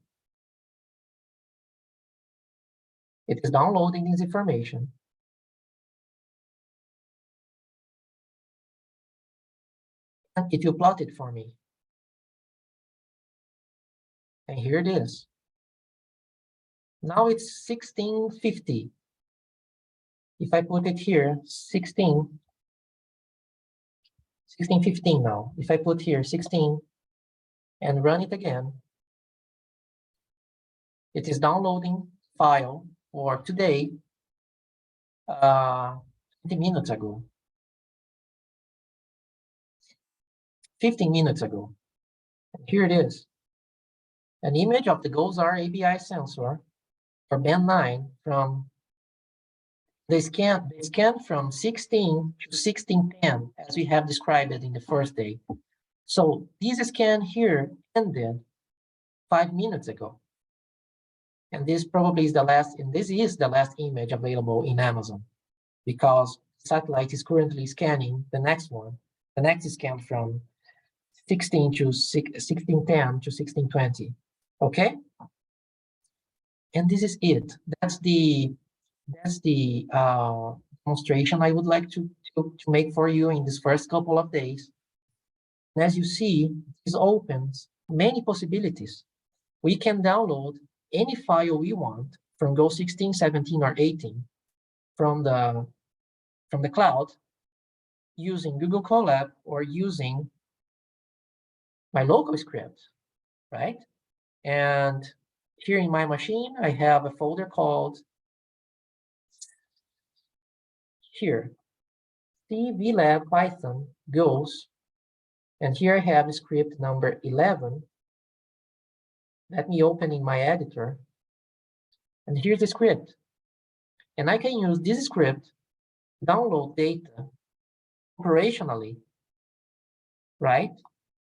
it is downloading this information. And it will plot it for me. And here it is. Now it's 1650. If I put it here, 1615 now. If I put here 16 and run it again, it is downloading file for today, 20 minutes ago, 15 minutes ago. And here it is. An image of the GOES-R ABI sensor for band 9 from the scan from 16 to 1610, as we have described it in the first day. So this scan here ended 5 minutes ago. And this probably is the last, and this is the last image available in Amazon, because satellite is currently scanning the next one. The next scan from 1610 to 1620. Okay? And this is it. That's the demonstration I would like to make for you in this first couple of days. And as you see, this opens many possibilities. We can download any file we want from Go 16, 17, or 18 from the cloud using Google Colab or using my local script, right? And here in my machine, I have a folder called here, CVLab Python goes, and here I have script number 11. Let me open in my editor, and here's the script. And I can use this script, download data operationally, right?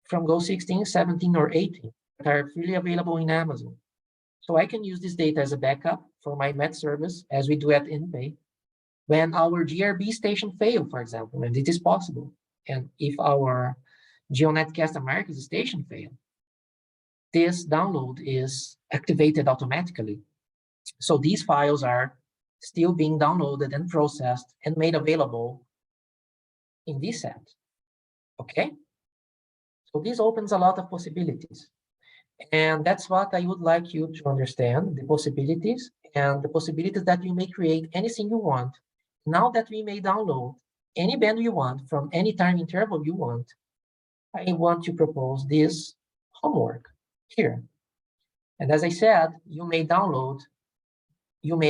From Go 16, 17, or 18 that are freely available in Amazon. So I can use this data as a backup for my Met service, as we do at InPay, when our GRB station fail, for example, and it is possible. And if our GEONETCast-Americas station fail, this download is activated automatically. So these files are still being downloaded and processed and made available in this set, okay? So this opens a lot of possibilities. And that's what I would like you to understand, the possibilities, and the possibilities that you may create anything you want. Now that we may download any band you want from any time interval you want, I want to propose this homework here. And as I said, you may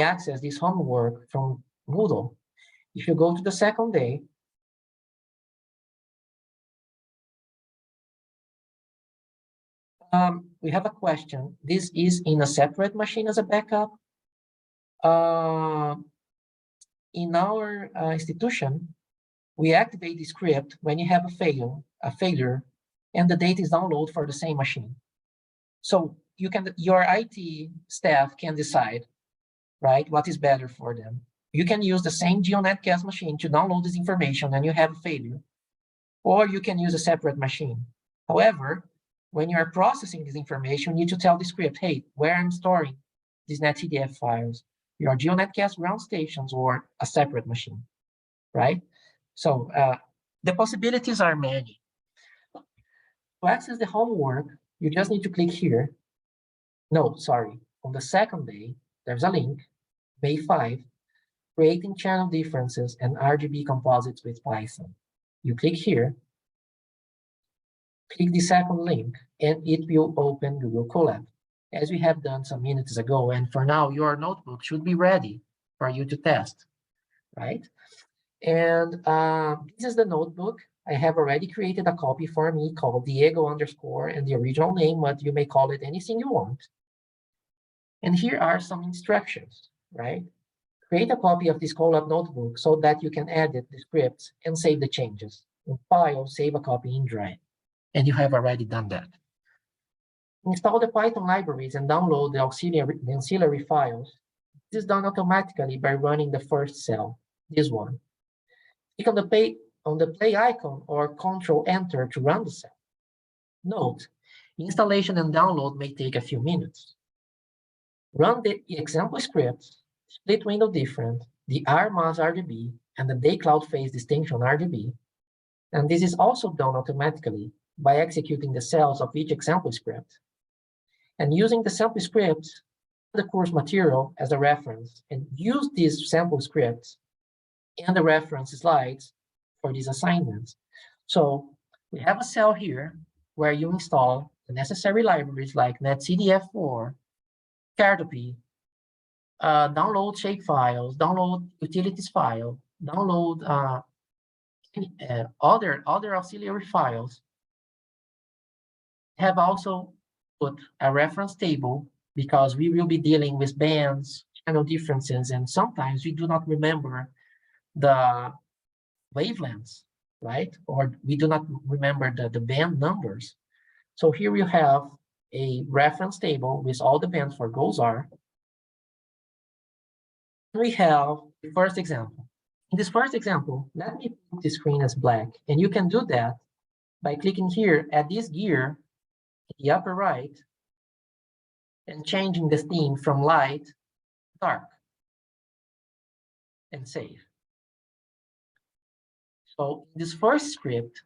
access this homework from Moodle. If you go to the second day, We have a question. This is in a separate machine as a backup. In our institution, we activate the script when you have a failure, and the data is downloaded for the same machine. So your IT staff can decide, right, what is better for them. You can use the same GeoNetCast machine to download this information and you have a failure, or you can use a separate machine. However, when you are processing this information, you need to tell the script, hey, where I'm storing these netcdf files, your GeoNetCast ground stations or a separate machine, right? So the possibilities are many. To access the homework, you just need to click here. No, sorry. On the second day, there's a link, May 5, creating channel differences and RGB composites with Python. You click here, click the second link, and it will open Google Colab, as we have done some minutes ago. And for now, your notebook should be ready for you to test, right? And this is the notebook. I have already created a copy for me called Diego _ and the original name, but you may call it anything you want. And here are some instructions, right? Create a copy of this Colab notebook so that you can edit the scripts and save the changes. In File, save a copy in Drive. And you have already done that. Install the Python libraries and download the ancillary files. This is done automatically by running the first cell, this one. Click on the play icon or Control-Enter to run the cell. Note, installation and download may take a few minutes. Run the example scripts, split window different, the RMAS RGB, and the day cloud phase distinction RGB. And this is also done automatically by executing the cells of each example script. And using the sample scripts, the course material as a reference, and use these sample scripts and the reference slides for these assignments. So we have a cell here where you install the necessary libraries like netcdf4, Cartopy, download shape files, download utilities file, download other auxiliary files. Have also put a reference table because we will be dealing with bands, channel differences, and sometimes we do not remember the wavelengths, right? Or we do not remember the band numbers. So here we have a reference table with all the bands for GOES-R. We have the first example. In this first example, let me put the screen as black, and you can do that by clicking here at this gear in the upper right and changing the theme from light to dark and save. So in this first script,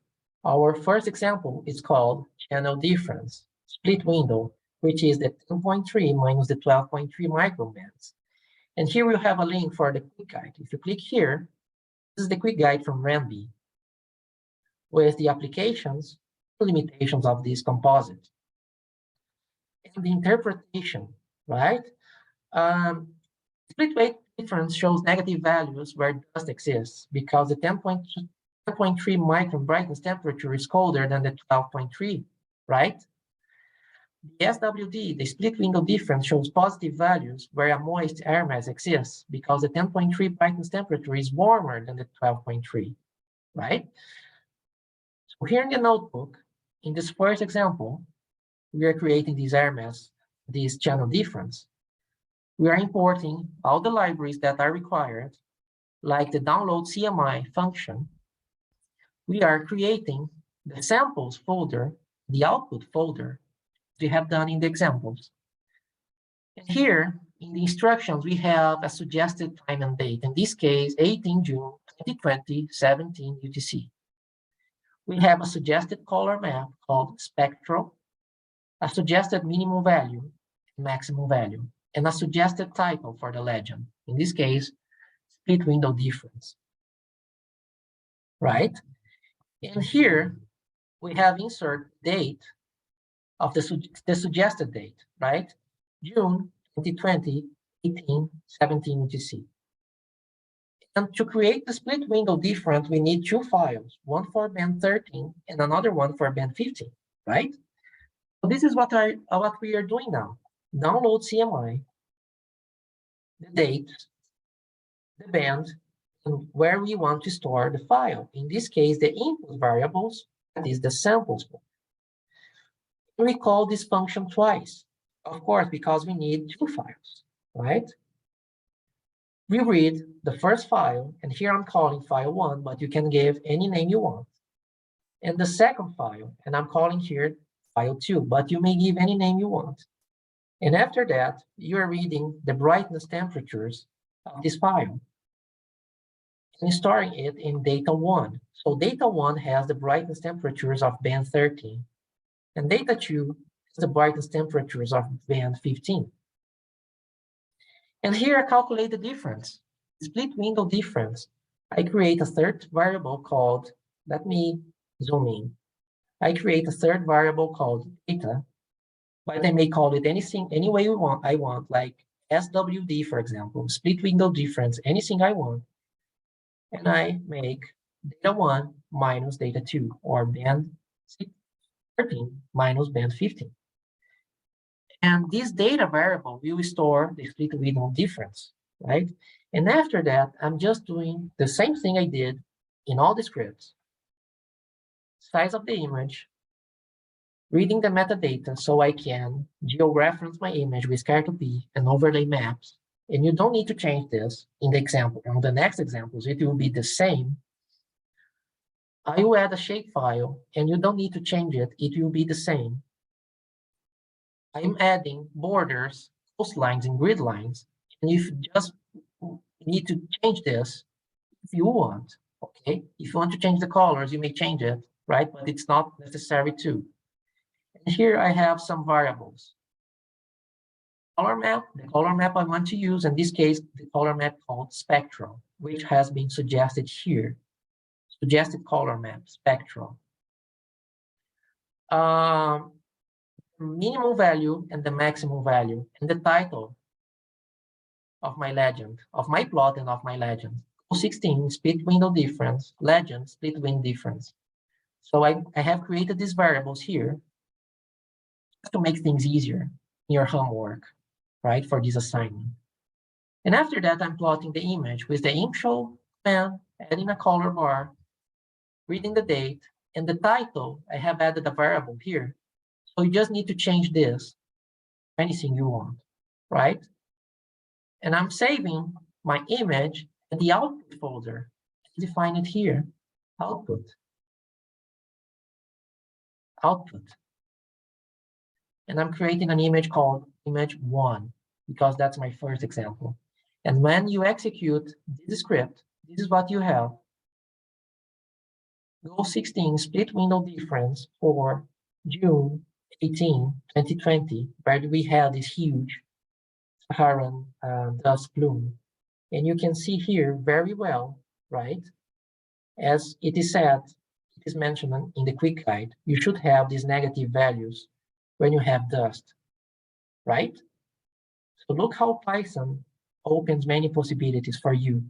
our first example is called channel difference, split window, which is the 10.3 minus the 12.3 microbands. And here we have a link for the quick guide. If you click here, this is the quick guide from RANB with the applications and limitations of this composite. And the interpretation, right? Split weight difference shows negative values where dust exists because the 10.3 micron brightness temperature is colder than the 12.3, right? The SWD, the split window difference, shows positive values where a moist air mass exists because the 10.3 brightness temperature is warmer than the 12.3, right? So here in the notebook, in this first example, we are creating this air mass, this channel difference. We are importing all the libraries that are required, like the download CMI function. We are creating the samples folder, the output folder, we have done in the examples. And here, in the instructions, we have a suggested time and date. In this case, 18 June 2020, 17 UTC. We have a suggested color map called spectral, a suggested minimum value, maximum value, and a suggested title for the legend. In this case, split window difference, right? And here, we have insert date of the suggested date, right? June 2020, 18, 17 UTC. And to create the split window difference, we need two files, one for band 13 and another one for band 15, right? So this is what we are doing now. Download CMI, the date, the band, and where we want to store the file. In this case, the input variables, that is the samples. We call this function twice, of course, because we need two files, right? We read the first file, and here I'm calling file 1, but you can give any name you want. And the second file, and I'm calling here file 2, but you may give any name you want. And after that, you are reading the brightness temperatures of this file and storing it in data 1. So data 1 has the brightness temperatures of band 13, and data 2 is the brightness temperatures of band 15. And here I calculate the difference, split window difference. I create a third variable called, let me zoom in. I create a third variable called data, but I may call it anything, any way I want, like SWD, for example, split window difference, anything I want. And I make data 1 minus data 2, or band 13 minus band 15. And this data variable will store the split window difference, right? And after that, I'm just doing the same thing I did in all the scripts. Size of the image, reading the metadata so I can georeference my image with Cartopy and overlay maps. And you don't need to change this in the example. On the next examples, it will be the same. I will add a shapefile, and you don't need to change it. It will be the same. I'm adding borders, coastlines, and grid lines. And you just need to change this if you want, okay? If you want to change the colors, you may change it, right? But it's not necessary to. And here I have some variables. Color map, the color map I want to use, in this case, the color map called spectral, which has been suggested here. Suggested color map, spectral. Minimum value and the maximum value, and the title of my legend, of my plot and of my legend. 16, split window difference, legend, split window difference. So I have created these variables here to make things easier in your homework, right, for this assignment. And after that, I'm plotting the image with the initial command, adding a color bar, reading the date, and the title. I have added a variable here. So you just need to change this, anything you want, right? And I'm saving my image in the output folder. Define it here, output. And I'm creating an image called image 1, because that's my first example. And when you execute this script, this is what you have. Goal 16 split window difference for June 18, 2020, where we had this huge Saharan dust plume. And you can see here very well, right? As it is said, it is mentioned in the quick guide, you should have these negative values when you have dust, right? So look how Python opens many possibilities for you,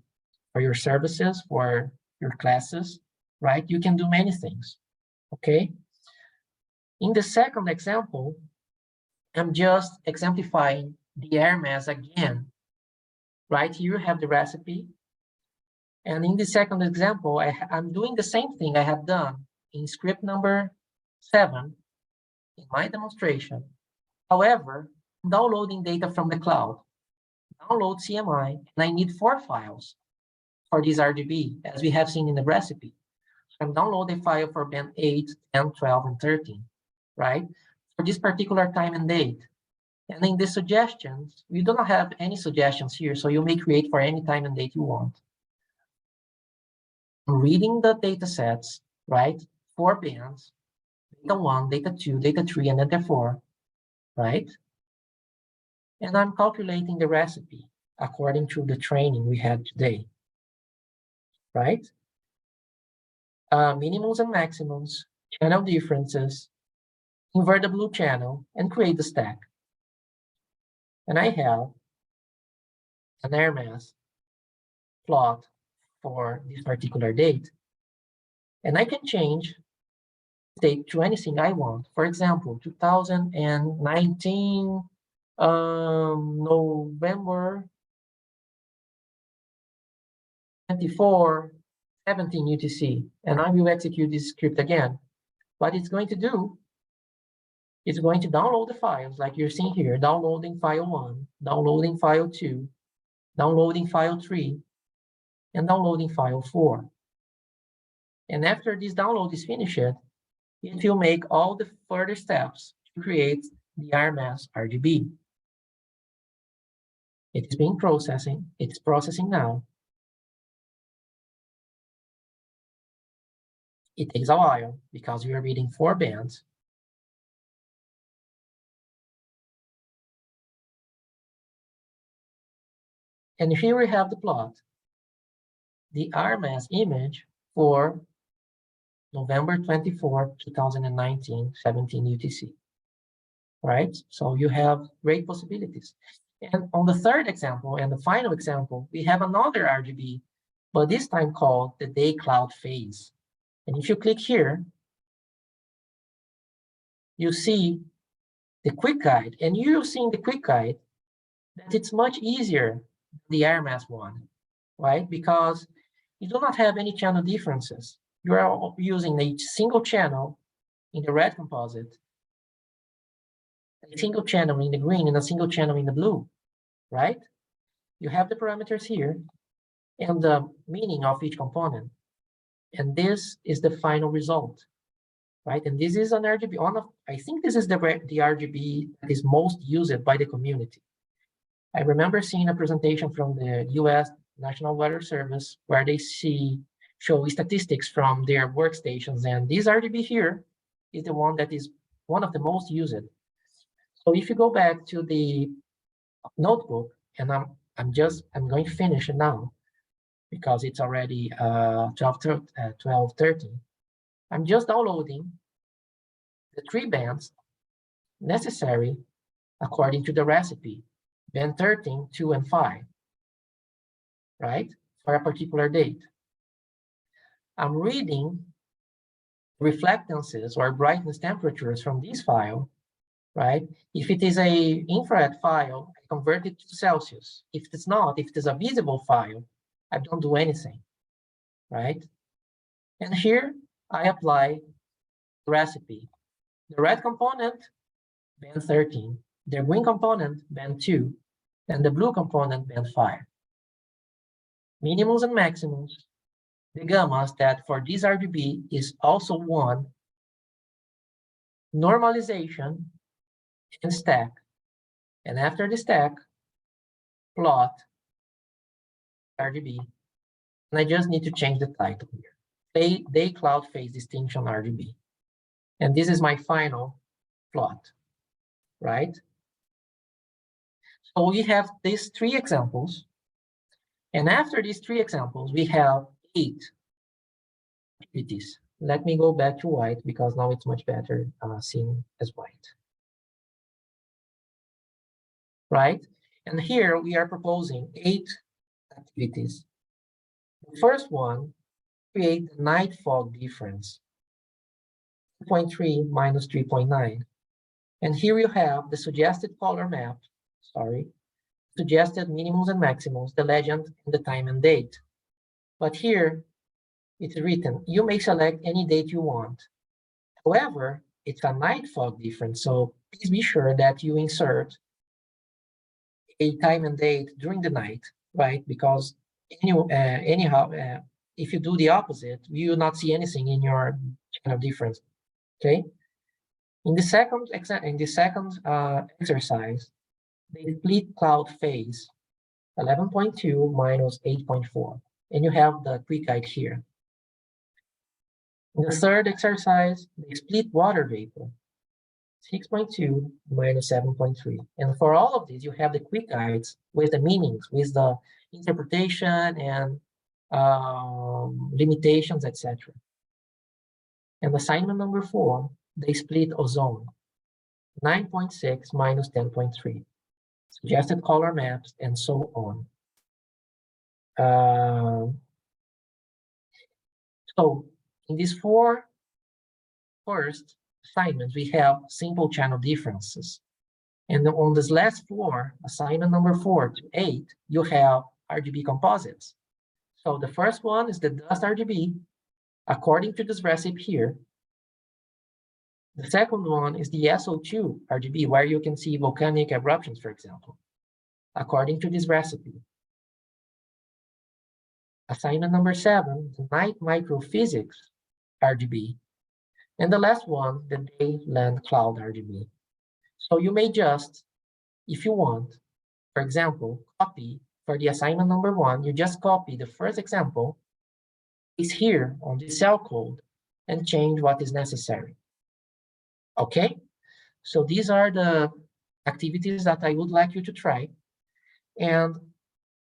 for your services, for your classes, right? You can do many things, okay? In the second example, I'm just exemplifying the air mass again, right? Here you have the recipe. And in the second example, I'm doing the same thing I have done in script number 7 in my demonstration. However, I'm downloading data from the cloud. Download CMI, and I need 4 files for this RGB, as we have seen in the recipe. So I'm downloading a file for band 8, 10, 12, and 13, right? For this particular time and date. And in the suggestions, we do not have any suggestions here, so you may create for any time and date you want. I'm reading the data sets, right? 4 bands, data 1, data 2, data 3, and data 4, right? And I'm calculating the recipe according to the training we had today, right? Minimums and maximums, channel differences, invert the blue channel, and create the stack. And I have an air mass plot for this particular date. And I can change take to anything I want. For example, 2019, November 24, 17 UTC, and I will execute this script again. What it's going to do, it's going to download the files like you're seeing here, downloading file 1, downloading file 2, downloading file 3, and downloading file 4. And after this download is finished, it will make all the further steps to create the RMS RGB. It is being processing, it's processing now. It takes a while because we are reading 4 bands. And here we have the plot, the RMS image for November 24, 2019, 17 UTC, right? So you have great possibilities. And on the third example and the final example, we have another RGB, but this time called the day cloud phase. And if you click here, you see the quick guide, and you'll see in the quick guide that it's much easier than the RMS one, right? Because you do not have any channel differences. You are using a single channel in the red composite, a single channel in the green, and a single channel in the blue, right? You have the parameters here and the meaning of each component. And this is the final result, right? And this is an RGB. I think this is the RGB that is most used by the community. I remember seeing a presentation from the US National Weather Service where they show statistics from their workstations, and this RGB here is the one that is one of the most used. So if you go back to the notebook, and I'm going to finish it now because it's already 12:30. I'm just downloading the 3 bands necessary according to the recipe, band 13, 2, and 5, right, for a particular date. I'm reading reflectances or brightness temperatures from this file, right? If it is a infrared file, I convert it to Celsius. If it's not, if it is a visible file, I don't do anything, right? And here I apply the recipe. The red component, band 13, the green component, band 2, and the blue component, band 5. Minimums and maximums, the gammas that for this RGB is also 1, normalization, and stack. And after the stack, plot RGB. And I just need to change the title here. Day cloud phase distinction RGB. And this is my final plot, right? So we have these 3 examples. And after these 3 examples, we have 8 activities. Let me go back to white because now it's much better seen as white. Right? And here we are proposing 8 activities. The first one, create the night fog difference, 2.3 minus 3.9. And here you have the suggested color map, suggested minimums and maximums, the legend, and the time and date. But here it's written, you may select any date you want. However, it's a night fog difference, so please be sure that you insert a time and date during the night, right? Because anyhow, if you do the opposite, you will not see anything in your channel difference, okay? In the second exercise, they split cloud phase, 11.2 minus 8.4, and you have the quick guide here. In the third exercise, they split water vapor, 6.2 minus 7.3. And for all of these, you have the quick guides with the meanings, with the interpretation and limitations, etc. And assignment number 4, they split ozone, 9.6 minus 10.3, suggested color maps, and so on. So in these 4 first assignment, we have simple channel differences. And on this last 4, assignment number 4 to 8, you have RGB composites. So the first one is the dust RGB, according to this recipe here. The second one is the SO2 RGB, where you can see volcanic eruptions, for example, according to this recipe. Assignment number 7, the night microphysics RGB. And the last one, the day land cloud RGB. So you may just, if you want, for example, copy for the assignment number 1, you just copy the first example is here on the cell code and change what is necessary. Okay? So these are the activities that I would like you to try. And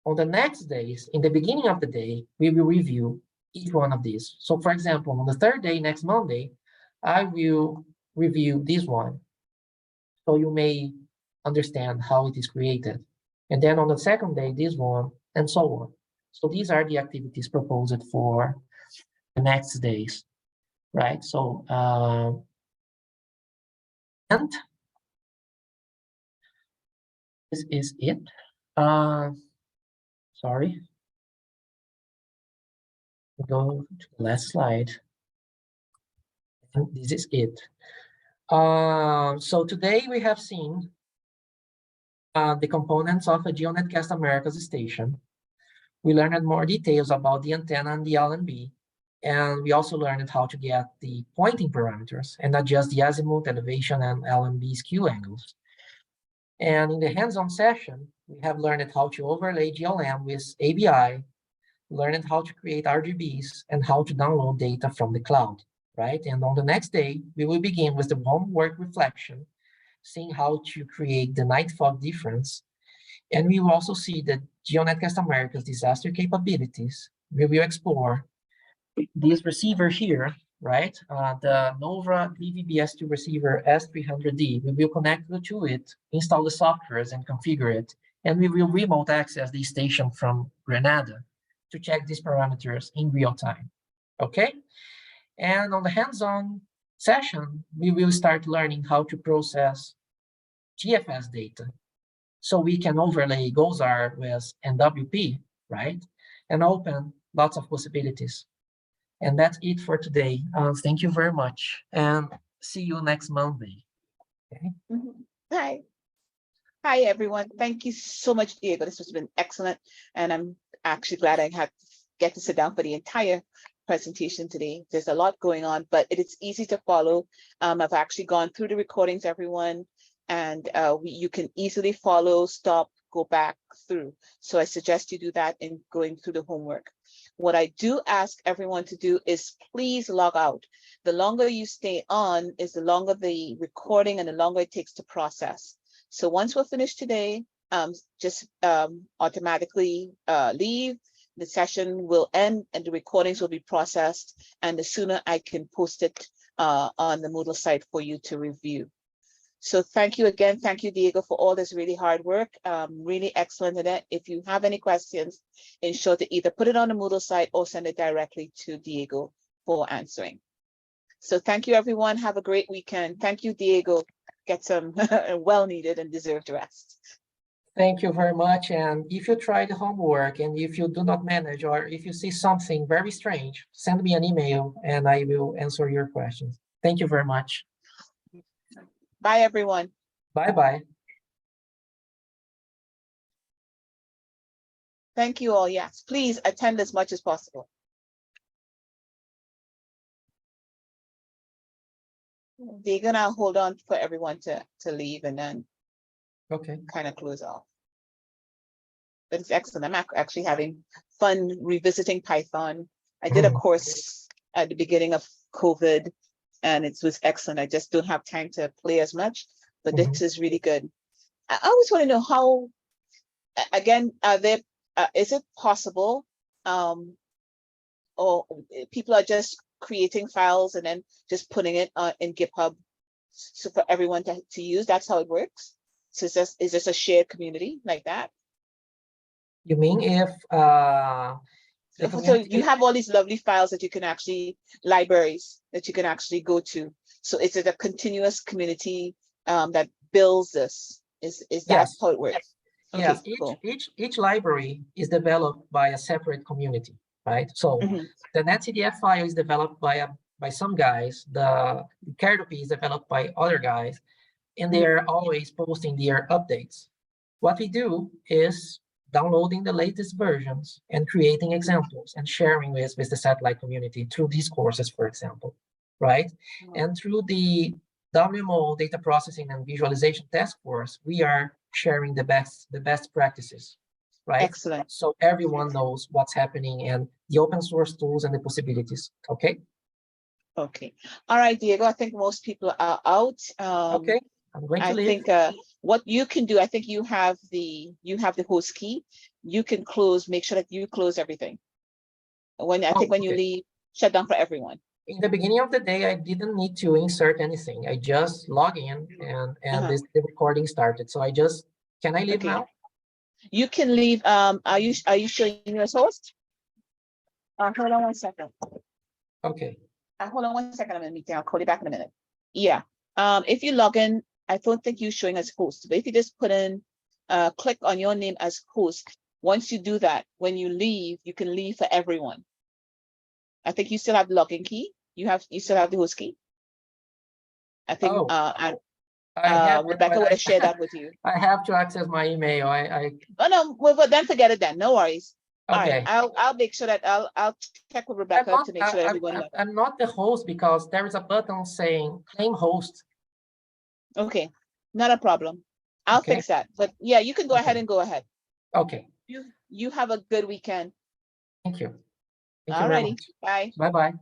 on the next days, in the beginning of the day, we will review each one of these. So for example, on the 3rd day, next Monday, I will review this one. So you may understand how it is created. And then on the 2nd day, this one, and so on. So these are the activities proposed for the next days, right? So, and this is it. Sorry. Go to the last slide. And this is it. So today we have seen the components of a GeoNetcast-Americas station. We learned more details about the antenna and the LNB, and we also learned how to get the pointing parameters and adjust the azimuth, elevation, and LNB skew angles. And in the hands-on session, we have learned how to overlay GLM with ABI, learned how to create RGBs, and how to download data from the cloud, right? And on the next day, we will begin with the homework reflection, seeing how to create the night fog difference. And we will also see the GeoNetcast-Americas disaster capabilities. We will explore this receiver here, right? The NOVA DVB-S2 receiver S300D. We will connect to it, install the softwares and configure it. And we will remote access the station from Grenada to check these parameters in real time, okay? And on the hands-on session, we will start learning how to process GFS data. So we can overlay GOSAR with NWP, right? And open lots of possibilities. And that's it for today. Thank you very much. And see you next Monday. Okay. Hi. Hi, everyone. Thank you so much, Diego. This has been excellent. And I'm actually glad I get to sit down for the entire presentation today. There's a lot going on, but it is easy to follow. I've actually gone through the recordings, everyone, and you can easily follow, stop, go back through. So I suggest you do that in going through the homework. What I do ask everyone to do is please log out. The longer you stay on is the longer the recording and the longer it takes to process. So once we're finished today, just automatically leave. The session will end and the recordings will be processed. And the sooner I can post it on the Moodle site for you to review. So thank you again. Thank you, Diego, for all this really hard work. Really excellent in it. If you have any questions, ensure to either put it on the Moodle site or send it directly to Diego for answering. So thank you, everyone. Have a great weekend. Thank you, Diego. Get some well-needed and deserved rest. Thank you very much. And if you try the homework and if you do not manage, or if you see something very strange, send me an email and I will answer your questions. Thank you very much. Bye, everyone. Bye-bye. Thank you all. Yes, please attend as much as possible. They're gonna hold on for everyone to leave and then kind of close off. But it's excellent. I'm actually having fun revisiting Python. I did a course at the beginning of COVID and it was excellent. I just don't have time to play as much, but this is really good. I always want to know how, again, is it possible, or people are just creating files and then just putting it in GitHub so for everyone to use? That's how it works. So is this a shared community like that? You mean if so you have all these lovely files that you can actually, libraries that you can actually go to So is it a continuous community that builds this? Is that Yes. how it works? Okay, Yes, cool. each library is developed by a separate community, right? So the NetCDF file is developed by some guys, the Cartopy is developed by other guys, and they're always posting their updates. What we do is downloading the latest versions and creating examples and sharing with the satellite community through these courses, for example, right? And through the WMO data processing and visualization task force, we are sharing the best practices, right? Excellent. So everyone knows what's happening and the open source tools and the possibilities. Okay. Okay. All right, Diego. I think most people are out. Okay. I'm going to leave. I think what you can do, I think you have the host key. You can close, make sure that you close everything. When when you leave, shut down for everyone. In the beginning of the day, I didn't need to insert anything. I just log in and the recording started. So can I leave now? You can leave. Are you showing me as host? Hold on 1 second. Okay. Hold on 1 second. I'm in a meeting. I'll call you back in a minute. Yeah. If you log in, I don't think you're showing as host, but if you just put in, click on your name as host. Once you do that, when you leave, you can leave for everyone. I think you still have the login key. You still have the host key. I think Rebecca would have shared that with you. I have to access my email. Oh no, well then forget it then. No worries. Okay. All right, I'll make sure that I'll check with Rebecca to make sure that everyone. I'm not the host because there is a button saying claim host. Okay, not a problem. I'll fix that. But yeah, you can go ahead and go ahead. Okay. You have a good weekend. Thank you. All righty. Bye. Bye-bye.